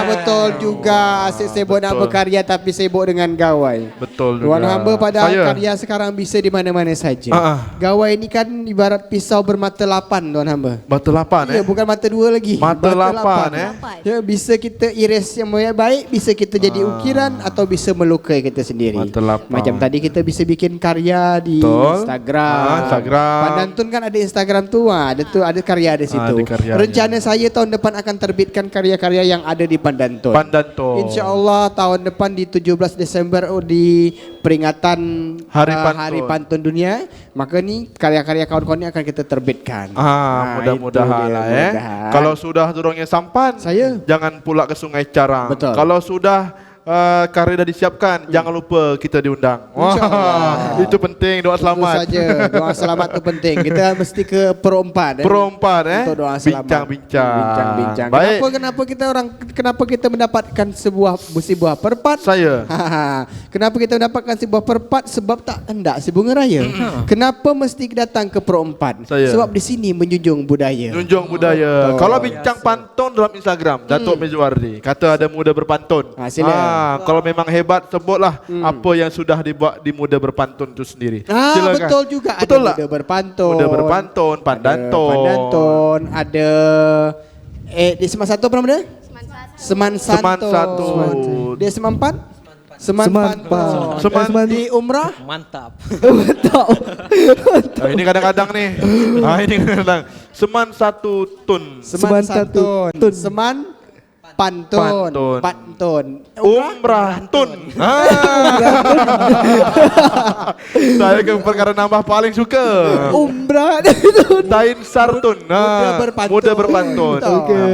G: Betul juga. Asyik sibuk nak berkarya tapi sibuk dengan gawai.
B: Betul juga.
G: Tuan hamba pada karya sekarang bisa di mana-mana saja. Gawai ini kan ibarat pisau bermata 8 tuan hamba.
B: Mata 8
G: bukan mata 2 lagi.
B: Mata 8
G: Ya, bisa kita iris yang baik, bisa kita jadi ukiran atau bisa melukai kita sendiri.
B: Mata 8.
G: Macam tadi kita bisa bikin karya di Instagram. Pandantun kan ada Instagram tu, ada karya di situ. Rencana saya tahun depan akan terbitkan karya-karya yang ada di Pandantun. InsyaAllah tahun depan di 17 Desember di peringatan Hari Pantun Dunia, maka ni karya-karya kawan-kawan ni akan kita terbitkan.
B: Mudah-mudahan lah Kalau sudah durungnya sampan, jangan pula ke Sungai Carang. Kalau sudah karya dah disiapkan, jangan lupa kita diundang. Wah, itu penting, doa selamat.
G: Tentu saja, doa selamat itu penting. Kita mesti ke Pro 4.
B: Pro 4
G: Untuk doa selamat. Bincang-bincang.
B: Baik.
G: Kenapa kita mendapatkan sebuah perpat?
B: Saya.
G: Kenapa kita mendapatkan sebuah perpat? Sebab tak hendak si bunga raya. Kenapa mesti datang ke Pro 4?
B: Saya.
G: Sebab di sini menjunjung budaya.
B: Junjung budaya. Kalau bincang pantun dalam Instagram, Datuk Mizwardi kata ada muda berpantun.
G: Sila.
B: Kalau memang hebat, sebutlah apa yang sudah dibuat di muda berpantun itu sendiri. Silakan.
G: Betul juga.
B: Betul
G: ada
B: tak?
G: muda berpantun.
B: Muda berpantun,
G: Pandantun. Ada di Seman Satu apa nama dia? Seman Satu. Dia Seman 4? Seman di umrah.
E: Mantap.
B: Ini kadang-kadang nih. Ini kadang-kadang. Seman 1 tun.
G: Seman 1 tun. Seman Pantun.
B: Umrah tun. Saya ke perkara nambah paling suka.
G: Umrah
B: Tain Sartun. Muda berpantun.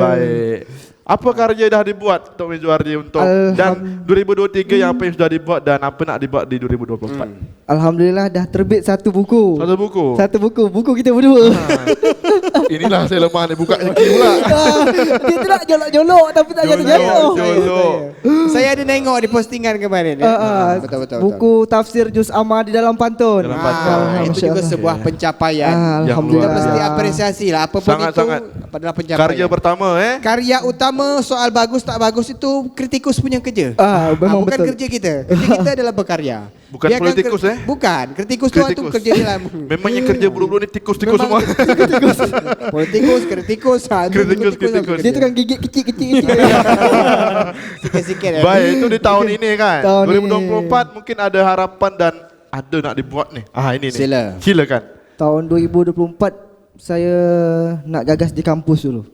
B: Baik. Apa karya dah dibuat Tok Mizwardi untuk dan 2023 yang apa yang sudah dibuat dan apa nak dibuat di 2024?
J: Alhamdulillah dah terbit satu buku.
B: Satu buku.
J: Buku kita berdua.
B: Inilah saya lemah ni buka rezeki pula.
J: Dia tu nak jolok-jolok tapi tak jatuh-jatuh.
G: Saya ada tengok di postingan kemarin. Betul.
J: Buku tafsir Juz Amma di dalam pantun.
G: Itu juga sebuah pencapaian.
J: Alhamdulillah.
G: Kita mesti apresiasi lah apapun
B: Sangat-sangat.
G: itu adalah pencapaian.
B: Karya pertama
G: Karya utama soal bagus tak bagus itu kritikus punya kerja.
J: Memang
G: bukan
J: betul.
G: kerja kita. Kerja kita adalah berkarya.
B: Bukan politikus
G: Bukan. Kritikus tu kerja dia lah.
B: Memangnya kerja bulu-bulu ni tikus-tikus semua.
G: Politikus, kritikus.
J: Dia tukang gigit kecil-kecil.
G: Sikit-sikit.
B: Baik, itu di tahun ini kan.
J: Tahun
B: 2024 mungkin ada harapan dan ada nak dibuat ni. Ini ni. Silakan.
J: Tahun 2024 saya nak gagas di kampus dulu.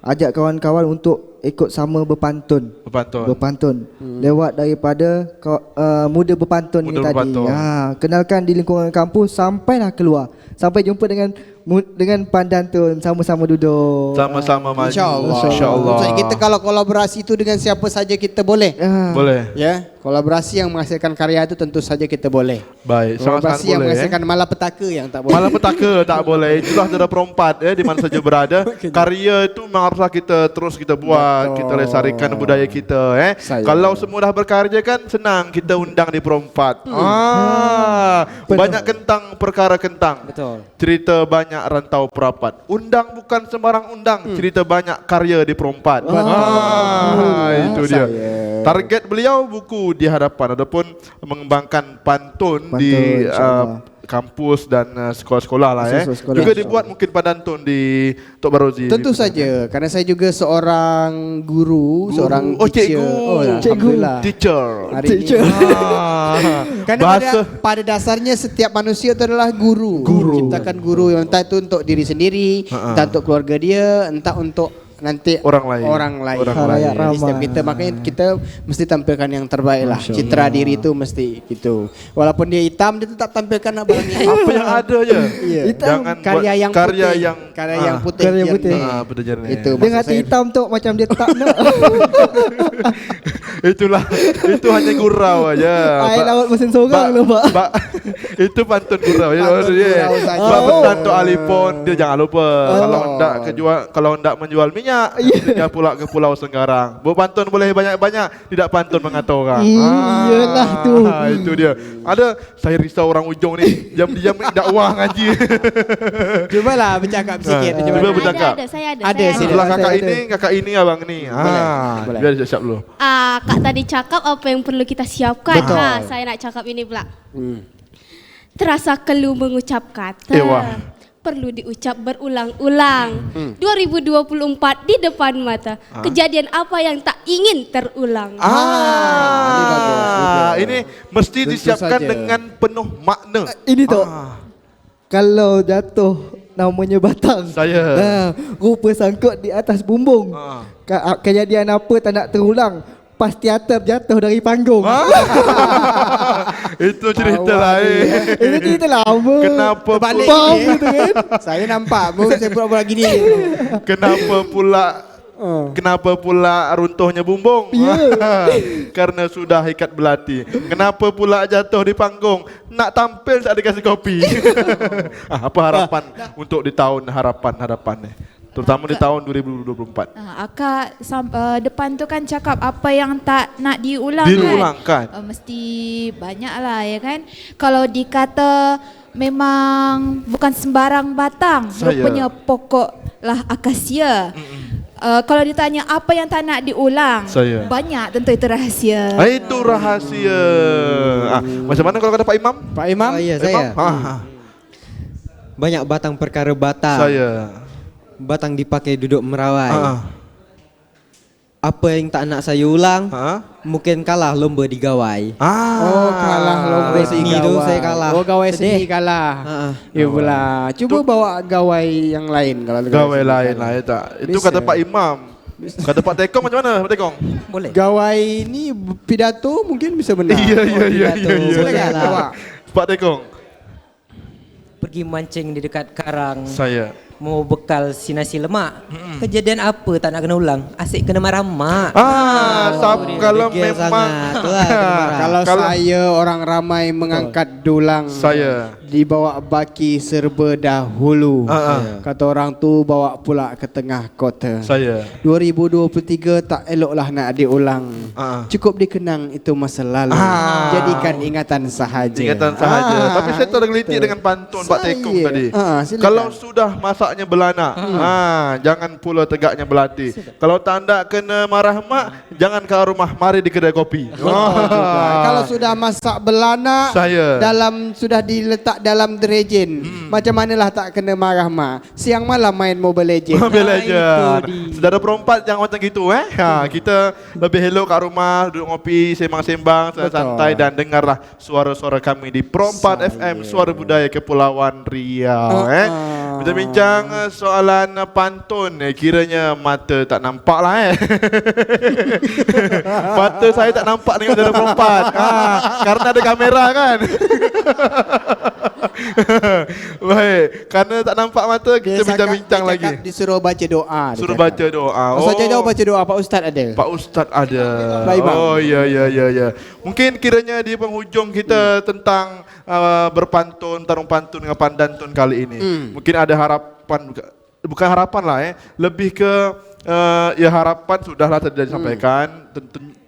J: Ajak kawan-kawan untuk ikut sama berpantun. Lewat daripada muda berpantun ni tadi. Kenalkan di lingkungan kampus sampailah keluar. Sampai jumpa dengan pandantun, sama-sama duduk.
B: Sama-sama maju.
G: InsyaAllah. So, kita kalau kolaborasi itu dengan siapa saja kita boleh.
B: Boleh.
G: Ya, kolaborasi yang menghasilkan karya itu tentu saja kita boleh.
B: Baik,
G: kolaborasi yang menghasilkan malapetaka yang tak boleh.
B: Malapetaka tak boleh. Itulah saudara perempat di mana saja berada. Karya itu memang haruslah kita terus kita buat, kita lestarikan budaya kita. Kalau semua dah berkarya kan senang kita undang di perempat. Banyak kentang perkara kentang.
E: Betul.
B: Cerita banyak rantau perapat. Undang bukan sembarang undang. Cerita banyak karya di perempat. Itu dia. Target beliau buku di hadapan ataupun mengembangkan pantun di kampus dan sekolah-sekolah lah juga dibuat mungkin pantun di Tok Barozi.
G: Tentu saja karena saya juga seorang guru, seorang teacher.
B: Alhamdulillah. Teacher.
G: Karena pada dasarnya setiap manusia itu adalah guru. Ciptakan guru yang entah itu untuk diri sendiri, entah untuk keluarga dia, entah untuk nanti orang lain. Jadi setiap kita makanya kita mesti tampilkan yang terbaik lah. Citra diri itu mesti gitu. Walaupun dia hitam dia tetap tampilkan barang yang
B: apa yang ada je.
G: Jangan karya yang putih. Itu
J: dia hati hitam tu macam dia tak nak.
B: Itu hanya gurau aja.
J: Air laut mesin sorang tu Pak.
B: Itu pantun gurau je. Sebab pesan tu Alipon dia jangan lupa kalau hendak menjual minyak dia pula ke Pulau Senggarang. Berpantun boleh banyak-banyak, tidak pantun mengatur orang.
J: Iyalah tu.
B: Itu dia. Ada saya risau orang ujung ni diam-diam dakwah ngaji.
G: Cubalah bercakap sikit.
B: Cuba bercakap.
H: Ada.
B: Sebelah kakak ini abang ni.
G: Boleh.
B: Biar siap dulu.
H: Kak tadi cakap apa yang perlu kita siapkan. Saya nak cakap ini pula. Terasa kelu mengucap kata. Perlu diucap berulang-ulang. 2024 di depan mata. Kejadian apa yang tak ingin terulang.
G: Ini bagus.
B: Ini mesti disiapkan dengan penuh makna.
J: Ini tu. Kalau jatuh namanya batang. Rupa sangkut di atas bumbung. Kejadian apa tak nak terulang. Pas teater jatuh dari panggung.
B: Itu cerita lain.
J: Itu cerita lama.
B: Kenapa
G: pula? Saya nampak saya pura-pura gini.
B: Kenapa pula Kenapa pula runtuhnya bumbung? Karena sudah ikat belati. Kenapa pula jatuh di panggung? Nak tampil saat dikasih kopi. Apa harapan untuk di tahun harapan ni? Terutama di tahun 2024.
I: Akak depan tu kan cakap apa yang tak nak diulang
B: kan?
I: Mesti banyak lah ya kan. Kalau dikata memang bukan sembarang batang, rupanya pokok lah akasia. Kalau ditanya apa yang tak nak diulang, banyak tentu itu rahasia.
B: Itu rahasia. Macam mana kalau kata Pak Imam?
G: Pak Imam?
K: Ya saya. Banyak batang perkara batang. Batang dipakai duduk merawai. Apa yang tak nak saya ulang, mungkin kalah lomba digawai.
G: Kalah lomba
K: seni tu saya kalah.
G: Gawai seni kalah. Ya pula. Cuba bawa gawai yang lain kalau
B: gawai lain lah tak. Itu kata Pak Imam. Kata Pak Tekong macam mana Pak Tekong?
K: Boleh.
G: Gawai ni pidato mungkin bisa benar.
B: Iya. Pak Tekong.
E: Pergi mancing di dekat karang.
B: Saya
E: mau bekal si nasi lemak. Kejadian apa tak nak kena ulang? Asyik kena marah mak.
B: Kalau memang
G: kalau saya orang ramai mengangkat dulang,
B: saya
G: dibawa baki serba dahulu. Kata orang tu bawa pula ke tengah kota.
B: Saya
G: 2023 tak eloklah nak diulang. Cukup dikenang itu masa lalu. Jadikan ingatan sahaja.
B: Tapi saya tergelitik dengan pantun Pak Tekong tadi. Kalau sudah masaknya belanak, jangan pula tegaknya belati. Kalau tanda kena marah mak, jangan ke rumah, mari di kedai kopi.
G: Kalau sudah masak belanak, sudah diletak dalam derejen, macam manalah tak kena marah mak. Siang malam main Mobile Legend.
B: Mobile Legend. Saudara perempat jangan macam gitu kita lebih hello kat rumah, duduk ngopi, sembang-sembang, santai dan dengarlah suara-suara kami di Perempat FM, Suara Budaya Kepulauan Riau. Bincang soalan pantun, kiranya mata tak nampak lah mata saya tak nampak dengan saudara perempat karena ada kamera kan. Baik, karena tak nampak mata kita bincang-bincang lagi.
G: Disuruh baca doa.
B: Suruh baca doa.
G: Saja jauh baca doa, Pak Ustaz ada.
B: Pak Ustaz ada. Oh ya. Mungkin kiranya di penghujung kita tentang berpantun, tarung pantun dengan pandantun kali ini. Mungkin ada harapan, bukan harapan lah lebih ke ya harapan sudahlah tadi disampaikan.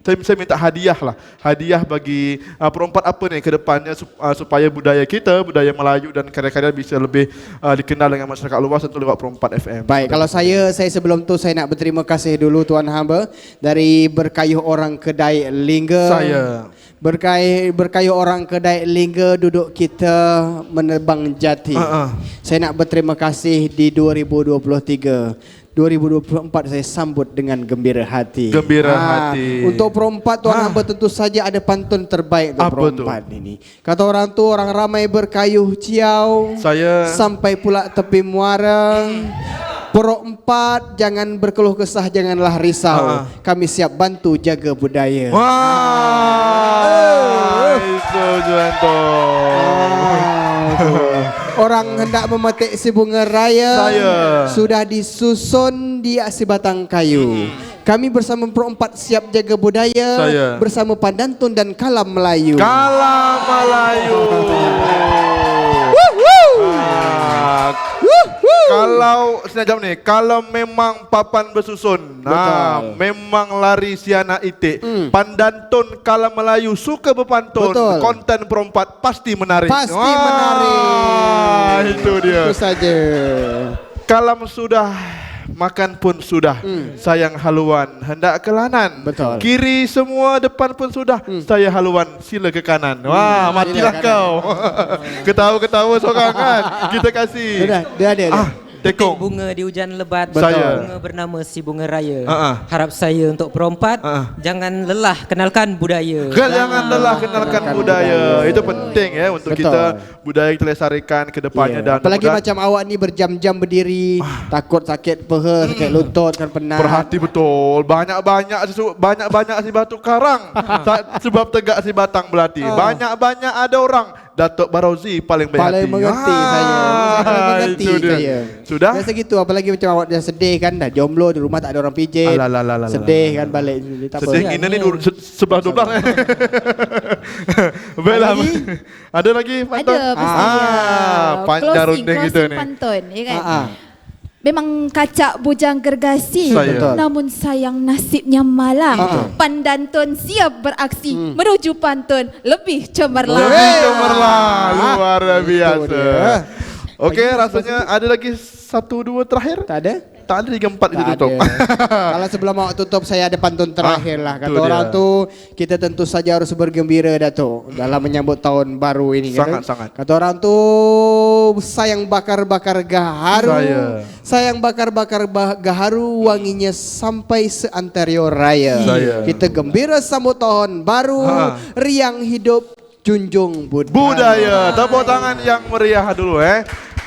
B: Saya minta hadiah lah, hadiah bagi perempat apa nih ke depannya supaya budaya kita, budaya Melayu dan karya-karya bisa lebih dikenal dengan masyarakat luas tentu lewat Perempat FM.
G: Baik, kalau saya sebelum tu saya nak berterima kasih dulu Tuan Hamba dari Berkayuh Orang Kedai Lingga. Berkayuh orang kedai Lingga duduk kita menebang jati. Saya nak berterima kasih di 2023. 2024 saya sambut dengan gembira hati. Untuk perempat Tuan Hamba tentu saja ada pantun terbaik untuk perempat ini. Kata orang tu, orang ramai berkayuh ciau, sampai pula tepi muara. Perempat jangan berkeluh kesah, janganlah risau. Kami siap bantu jaga budaya.
B: Itu Juanto.
G: Orang hendak memetik si bunga raya, sudah disusun di aksi batang kayu. Kami bersama perempat siap jaga budaya, bersama pandantun dan kalam Melayu.
B: Kalau senajam nih, kalau memang papan bersusun, memang lari siana itik, pandantun kalam Melayu suka berpantun, konten perempat pasti menarik. Itu dia.
G: Itu saja.
B: Kalam sudah, makan pun sudah, sayang haluan hendak ke lanan. Kiri semua, depan pun sudah, saya haluan sila ke kanan. Wah, matilah kau. Ketawa-ketawa seorang kan. Kita kasih.
G: Dia ada.
E: Petik bunga di hujan lebat, bunga bernama si bunga raya. Harap saya untuk perempat, jangan lelah kenalkan budaya.
B: Jangan lelah kenalkan budaya. Itu penting untuk kita, budaya kita lestarikan ke depannya. Dan
G: apalagi macam awak ni berjam-jam berdiri, takut sakit peha, sakit lutut kan penat.
B: Perhati betul, banyak-banyak si batu karang sebab tegak si batang belati. Banyak-banyak ada orang. Datuk Barauzi paling mengerti
G: saya. Paling mengerti
B: itu dia.
G: Saya.
B: Sudah?
G: Biasa gitu, apalagi macam awak dah sedih kan, dah jomblo di rumah tak ada orang pijit. Sedih kan balik. Tak
B: sedih
G: apa.
B: gini ni 11-12. Baiklah. Ada lagi pantun?
I: Ada, mestinya.
B: Panjang runding kita ni.
I: Pantun, ya kan? Memang kacak bujang gergasi, namun sayang nasibnya malang. Pandantun siap beraksi menuju pantun lebih cemerlang.
B: Lebih cemerlang, luar biasa. Okey, rasanya ada lagi 1-2 terakhir?
G: Tak ada?
B: Tak ada 3-4 itu tutup.
G: Kalau sebelum awak tutup saya ada pantun terakhir lah. Kata orang tu kita tentu saja harus bergembira Dato' dalam menyambut tahun baru ini.
B: Sangat-sangat.
G: Kata orang tu sayang bakar-bakar gaharu. Sayang bakar-bakar gaharu wanginya sampai seantero raya. Kita gembira sambut tahun baru, riang hidup junjung budaya.
B: Tepuk tangan yang meriah dulu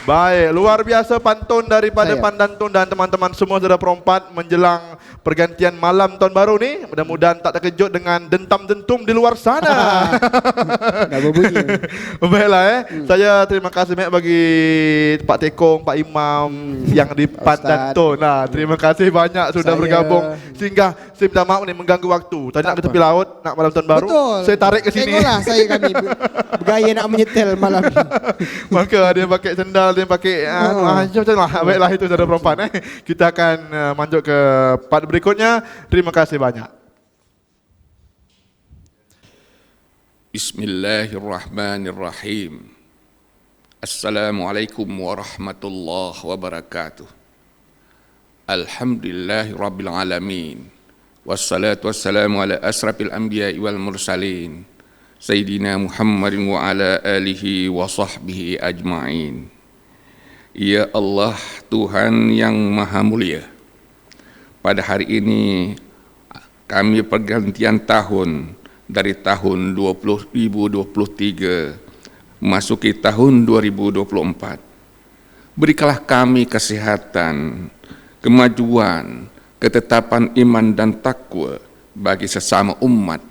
B: Baik, luar biasa pantun daripada Pandantun dan teman-teman semua saudara perempat menjelang pergantian malam tahun baru ni. Mudah-mudahan tak terkejut dengan dentam-dentum di luar sana.
G: Dah berbunyi.
B: Baiklah Saya terima kasih banyak bagi Pak Tekong, Pak Imam yang di Pandantun. Terima kasih banyak sudah bergabung. Sehingga saya minta maaf ni mengganggu waktu. Tadi nak ke tepi laut, nak malam tahun baru.
G: Betul.
B: Saya tarik ke sini.
G: Tengoklah kami bergaya nak menyetel malam ni.
B: Maka dia pakai sendal, dia pakai macam lah. Baiklah itu saudara perempuan Kita akan manjut ke part berikutnya. Terima kasih banyak.
P: Bismillahirrahmanirrahim. Assalamualaikum warahmatullahi wabarakatuh. Alhamdulillahirabbil alamin. Wassalatu wassalamu ala asrafil anbiya'i wal mursalin. Sayyidina Muhammadin wa ala alihi wa sahbihi ajma'in. Ya Allah, Tuhan yang Maha Mulia, pada hari ini kami pergantian tahun dari tahun 2023 memasuki tahun 2024. Berikanlah kami kesehatan, kemajuan, ketetapan iman dan takwa bagi sesama umat,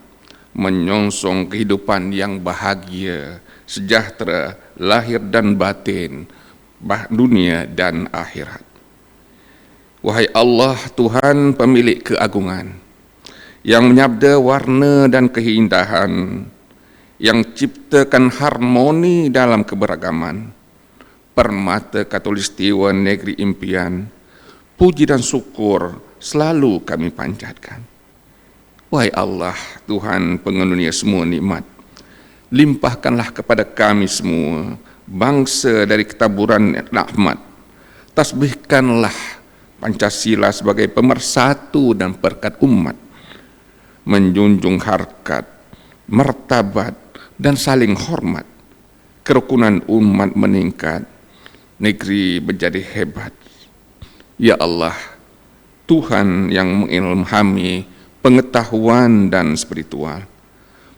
P: menyongsong kehidupan yang bahagia, sejahtera, lahir dan batin, dunia dan akhirat. Wahai Allah, Tuhan pemilik keagungan, yang menyabda warna dan keindahan, yang ciptakan harmoni dalam keberagaman, permata khatulistiwa negeri impian, puji dan syukur selalu kami panjatkan. Wahai Allah, Tuhan penganunia semua nikmat, limpahkanlah kepada kami semua bangsa dari ketaburan rahmat. Tasbihkanlah Pancasila sebagai pemersatu dan perekat umat, menjunjung harkat, martabat dan saling hormat. Kerukunan umat meningkat, negeri menjadi hebat. Ya Allah, Tuhan yang mengilhami pengetahuan dan spiritual,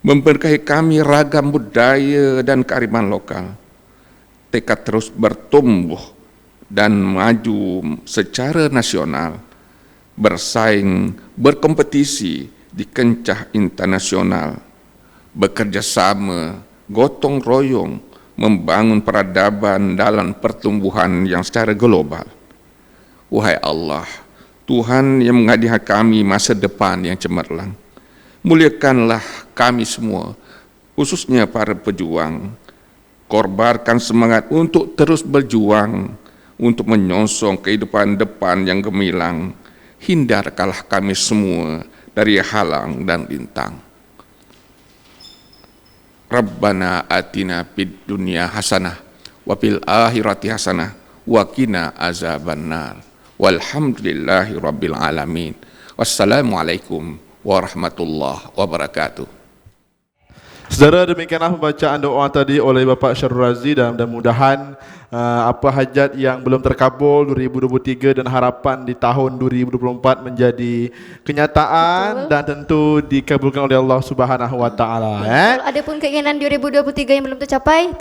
P: memberkahi kami ragam budaya dan kearifan lokal, tekad terus bertumbuh dan maju secara nasional, bersaing, berkompetisi di kancah internasional, bekerja sama, gotong royong, membangun peradaban dalam pertumbuhan yang secara global. Wahai Allah, Tuhan yang mengadikan kami masa depan yang cemerlang, muliakanlah kami semua, khususnya para pejuang. Korbankan semangat untuk terus berjuang, untuk menyongsong kehidupan depan yang gemilang. Hindarkanlah kami semua dari halang dan rintang. Rabbana atina fid dunya hasanah wa fil akhirati hasanah wa qina azabannar. Walhamdulillahi rabbil alamin. Wassalamualaikum warahmatullahi wabarakatuh.
B: Saudara, demikianlah pembacaan doa tadi oleh Bapak Syarul Razi, dan mudah-mudahan apa hajat yang belum terkabul 2023 dan harapan di tahun 2024 menjadi kenyataan. Betul. Dan tentu dikabulkan oleh Allah Subhanahu wa taala.
C: Adapun keinginan 2023 yang belum tercapai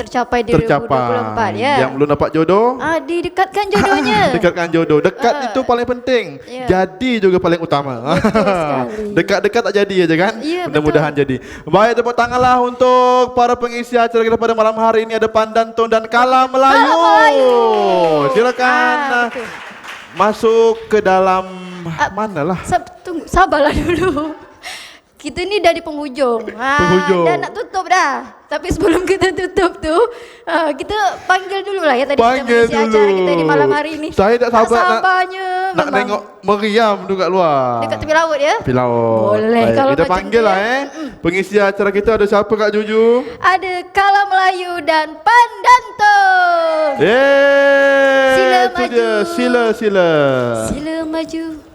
C: di 2024 ya.
B: Yang belum dapat jodoh,
C: didekatkan jodohnya.
B: Dekatkan jodoh. Dekat itu paling penting. Jadi juga paling utama. Dekat-dekat tak jadi aja kan? Mudah-mudahan jadi. Baik, tepuk tanganlah untuk para pengisi acara kita pada malam hari ini. Ada Pandantun dan Kala Melayu. Silakan masuk ke dalam mana lah?
C: Tunggu, sabarlah dulu. Kita ni dah di penghujung.
B: Penghujung.
C: Dah nak tutup dah. Tapi sebelum kita tutup tu, kita panggil dulu lah ya tadi
B: Panggil
C: kita mengisi acara kita di malam hari ini.
B: Saya tak sabar
C: sabarnya
B: nak tengok meriam tu kat luar.
C: Dekat tepi laut ya?
B: Tepi laut.
C: Boleh.
B: Baik,
C: Kalau
B: kita
C: macam
B: panggil lah pengisi acara kita ada siapa Kak Juju?
C: Ada Kala Melayu dan Pandantun. Sila
B: Itu
C: maju.
B: dia. Sila.
C: Sila maju.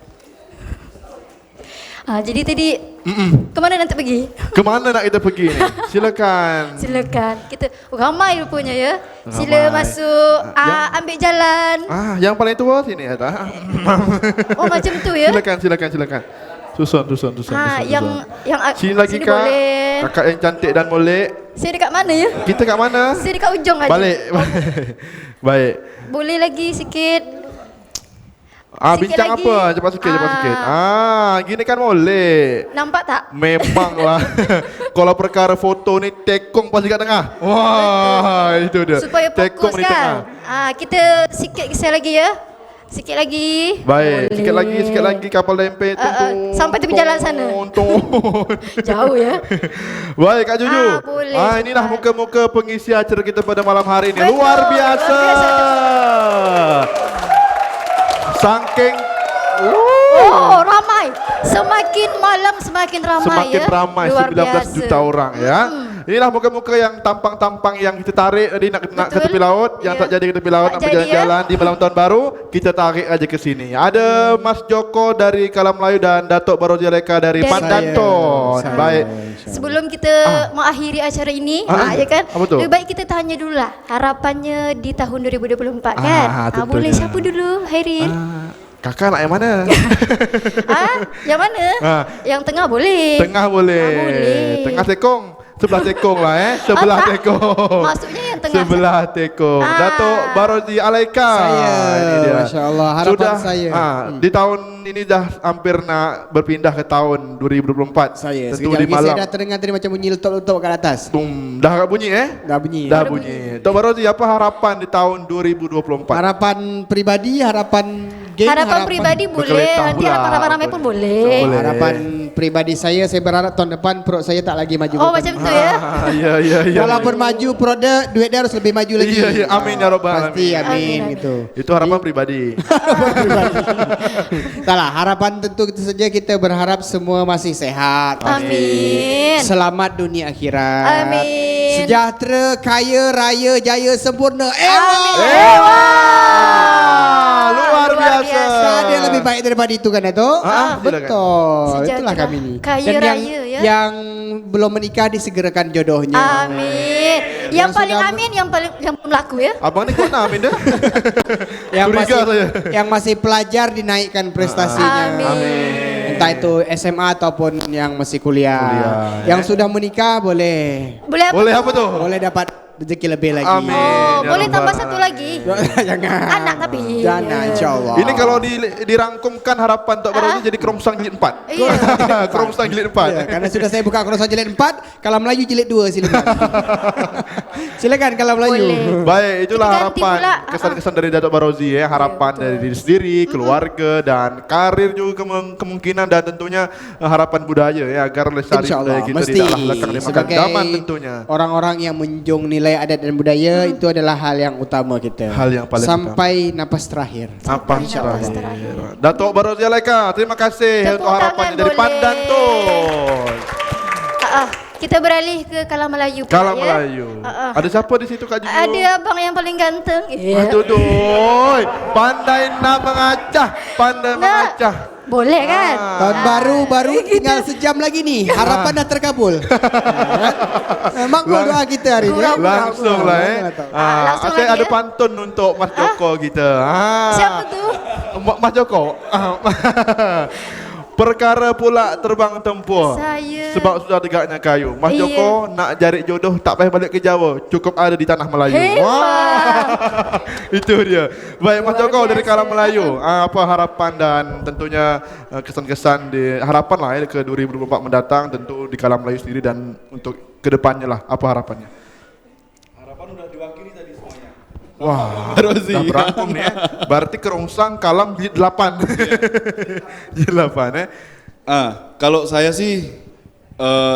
C: Jadi tadi kemana nanti pergi?
B: Kemana nak kita pergi ni? Silakan.
C: Silakan. Kita ramai rupanya ya. Sila masuk, ambil jalan.
B: Yang paling tua sini ada.
C: Oh macam tu ya.
B: Silakan. Susun.
C: Yang
B: sini lagi
C: sini
B: Kak.
C: boleh.
B: Kakak yang cantik dan molek.
C: Saya dekat mana ya?
B: Kita kat mana?
C: Saya dekat ujung aja.
B: Balik. Baik.
C: Boleh lagi sikit.
B: Bincang
C: lagi.
B: apa? Cepat sikit. Gini kan boleh.
C: Nampak tak?
B: Memanglah. Kalau perkara foto ni tekong pasti kat tengah. Wah, itu dia.
C: Supaya
B: tekong
C: fokus
B: di tengah.
C: kan. Kita sikit kisah lagi ya. Sikit lagi.
B: Baik, sikit lagi kapal lempeng
C: sampai tepi jalan sana. Jauh ya.
B: Baik Kak Juju.
C: Boleh.
B: Inilah muka-muka pengisi acara kita pada malam hari ini. Luar biasa. Saking
C: ramai. Semakin malam semakin ramai
B: semakin
C: ya.
B: ramai,
C: Luar
B: 19
C: biasa.
B: juta orang ya. Inilah muka-muka yang tampang-tampang yang kita tarik tadi nak ke tepi laut, yang tak jadi ke tepi laut, nak berjalan-jalan di malam tahun baru, kita tarik aja ke sini. Ada Mas Joko dari Kala Melayu dan Datuk Barozi Aleka dari Pandantun. Baik.
C: Sebelum kita mengakhiri acara ini, ya kan? Lebih baik kita tanya dulu lah harapannya di tahun 2024 kan? Boleh siapa dulu, Hairil?
B: Kakak nak yang mana?
C: Yang mana? Yang tengah boleh.
B: Tengah boleh. Tengah tekong. Sebelah tekong lah Sebelah tekong.
C: Maksudnya yang tengah.
B: Sebelah tekong. Datuk Barozi Aleka.
G: Ini dia. Masya Allah, harapan saya.
B: Di tahun ini dah hampir nak berpindah ke tahun 2024.
G: Saya.
B: Tentu
G: Sekejap
B: di
G: lagi
B: malam.
G: saya dah terdengar tadi macam bunyi letup-letup kat atas.
B: Dah bunyi
G: Dah bunyi.
B: Dah bunyi. Datuk Barozi, apa harapan di tahun 2024?
G: Harapan pribadi, harapan geng,
C: harapan pribadi boleh. Nanti harapan ramai pun boleh.
G: Harapan pribadi saya berharap tahun depan perut saya tak lagi maju.
C: Oh macam tu ya.
B: Ya.
G: Walaupun maju produk, duit dia harus lebih maju lagi.
B: Ya. Amin ya rabbal alamin.
G: Pasti amin gitu.
B: Itu harapan pribadi.
G: Salah, harapan tentu saja kita berharap semua masih sehat.
C: Amin.
G: Selamat dunia akhirat.
C: Amin.
G: Sejahtera, kaya, raya, jaya, sempurna.
C: Amin.
B: Luar biasa.
G: Tak ada yang lebih baik daripada itu kan Datuk? Betul.
C: Sejahtera,
G: Itulah kami ni.
C: kaya
G: Dan
C: raya ya.
G: Yang belum menikah disegerakan jodohnya.
C: Amin. Yang paling amin yang belum laku ya.
B: Abang ni kau nak amin dah?
G: Yang masih pelajar dinaikkan prestasinya.
C: Amin.
G: Entah itu SMA ataupun yang masih kuliah. Yang sudah menikah boleh.
C: Boleh apa
B: tu?
G: Boleh dapat rezeki lebih lagi.
B: Amin.
C: Boleh tambah satu lagi.
G: Jangan.
C: Anak tapi.
G: Jangan, insyaAllah.
B: Ini kalau dirangkumkan harapan Tok Barozi jadi Kerongsang jilid 4.
C: Iya.
B: Kerongsang jilid 4.
G: Karena sudah saya buka Kerongsang jilid 4, Kala Melayu jilid 2 silakan. Silakan Kala Melayu.
B: Baik, itulah
C: Ganti
B: harapan
C: pula.
B: kesan-kesan dari Datuk Barozi harapan dari diri sendiri, keluarga dan karir juga kemungkinan dan tentunya harapan budaya agar lestari budaya kita tidaklah lekang dimakan zaman tentunya.
G: Orang-orang yang menjunjung nilai adat dan budaya itu adalah hal yang utama kita.
B: Hal yang paling
G: sampai napas terakhir.
B: Napas terakhir. Datuk Barozi Aleka, terima kasih untuk harapannya dari Pandantun.
C: Kita beralih ke Kala Melayu pula
B: Kala
C: ya.
B: Melayu. Ada siapa di situ Kak Juju?
C: Ada abang yang paling ganteng.
B: Aduh, pandai nak mengacah, mengacah.
C: Boleh kan?
G: Tahun baru tinggal sejam lagi nih. Harapan dah terkabul. Makbul doa kita hari ini.
B: Langsung lah saya ada pantun untuk Mas Joko kita.
C: Siapa tu?
B: Mas Joko. Perkara pula terbang tempur.
C: Saya.
B: Sebab sudah tegaknya kayu. Mas Joko nak cari jodoh tak payah balik ke Jawa, cukup ada di tanah Melayu. Wah. Itu dia. Baik Mas Joko dari Kala Melayu. Apa harapan dan tentunya kesan-kesan di harapan lah ke 2024 mendatang tentu di Kala Melayu sendiri dan untuk kedepannya lah apa harapannya?
L: Harapan udah diwakili tadi semuanya.
B: Wah, udah berangkum nih ya. Berarti kerongsang kalam jilid 8. Jilid 8 ya.
L: Kalau saya sih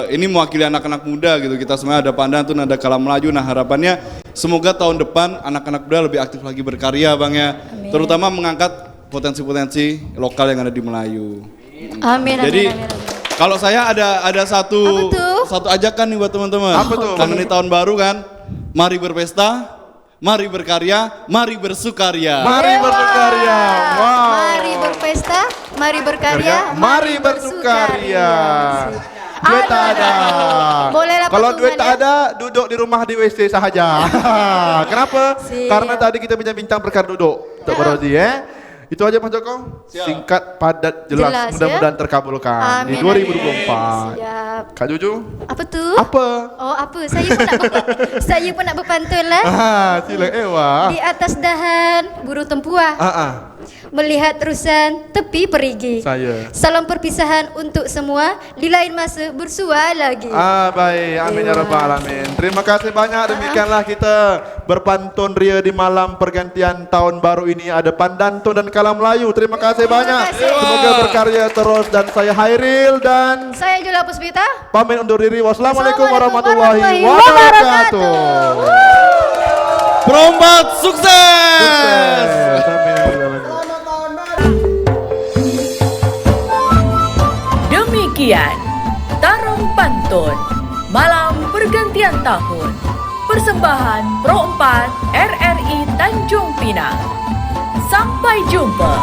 L: ini mewakili anak-anak muda gitu. Kita semua ada Pantun, ada Kalam Melaju. Nah harapannya semoga tahun depan anak-anak muda lebih aktif lagi berkarya Bang ya. Amin. Terutama mengangkat potensi-potensi lokal yang ada di Melayu.
C: Amin.
L: Jadi
C: amin, amin.
L: kalau saya ada satu ajakan nih buat teman-teman.
B: Apa tuh?
L: Karena ini tahun baru kan. Mari berpesta, mari berkarya, mari bersukaria.
B: Mari bersukaria. Wow.
C: Mari berpesta, mari berkarya,
B: mari bersukaria. Duit tak ada.
C: Bolehlah
B: kalau duit
C: patungan,
B: tak ada, duduk di rumah di WC sahaja. Kenapa? Karena tadi kita bincang-bincang perkara duduk. Untuk Barozi ya. Itu aja Mas Joko. Singkat, padat, jelas. Mudah-mudahan terkabulkan di 2024.
C: Siap.
B: Kak Juju?
C: Apa tuh?
B: Apa?
C: Oh apa? Saya pun nak berpantun lah.
B: Sila Ewa.
C: Di atas dahan burung tempuah. Melihat terusan tepi perigi.
B: Saya.
C: Salam perpisahan untuk semua. Di lain masa bersua lagi.
B: Baik. Amin ya rabbal alamin. Terima kasih banyak. Demikianlah kita berpantun ria di malam pergantian tahun baru ini. Ada Pandantun dan Kalam Melayu. Terima kasih banyak. Semoga berkarya terus. Dan saya Hairil dan
C: saya Julia Puspita.
B: pamit undur diri. Wassalamualaikum warahmatullahi wabarakatuh.
L: Perompak sukses.
A: Demikian Tarung Pantun Malam Pergantian Tahun, persembahan Pro 4 RRI Tanjung Pinang. Sampai jumpa.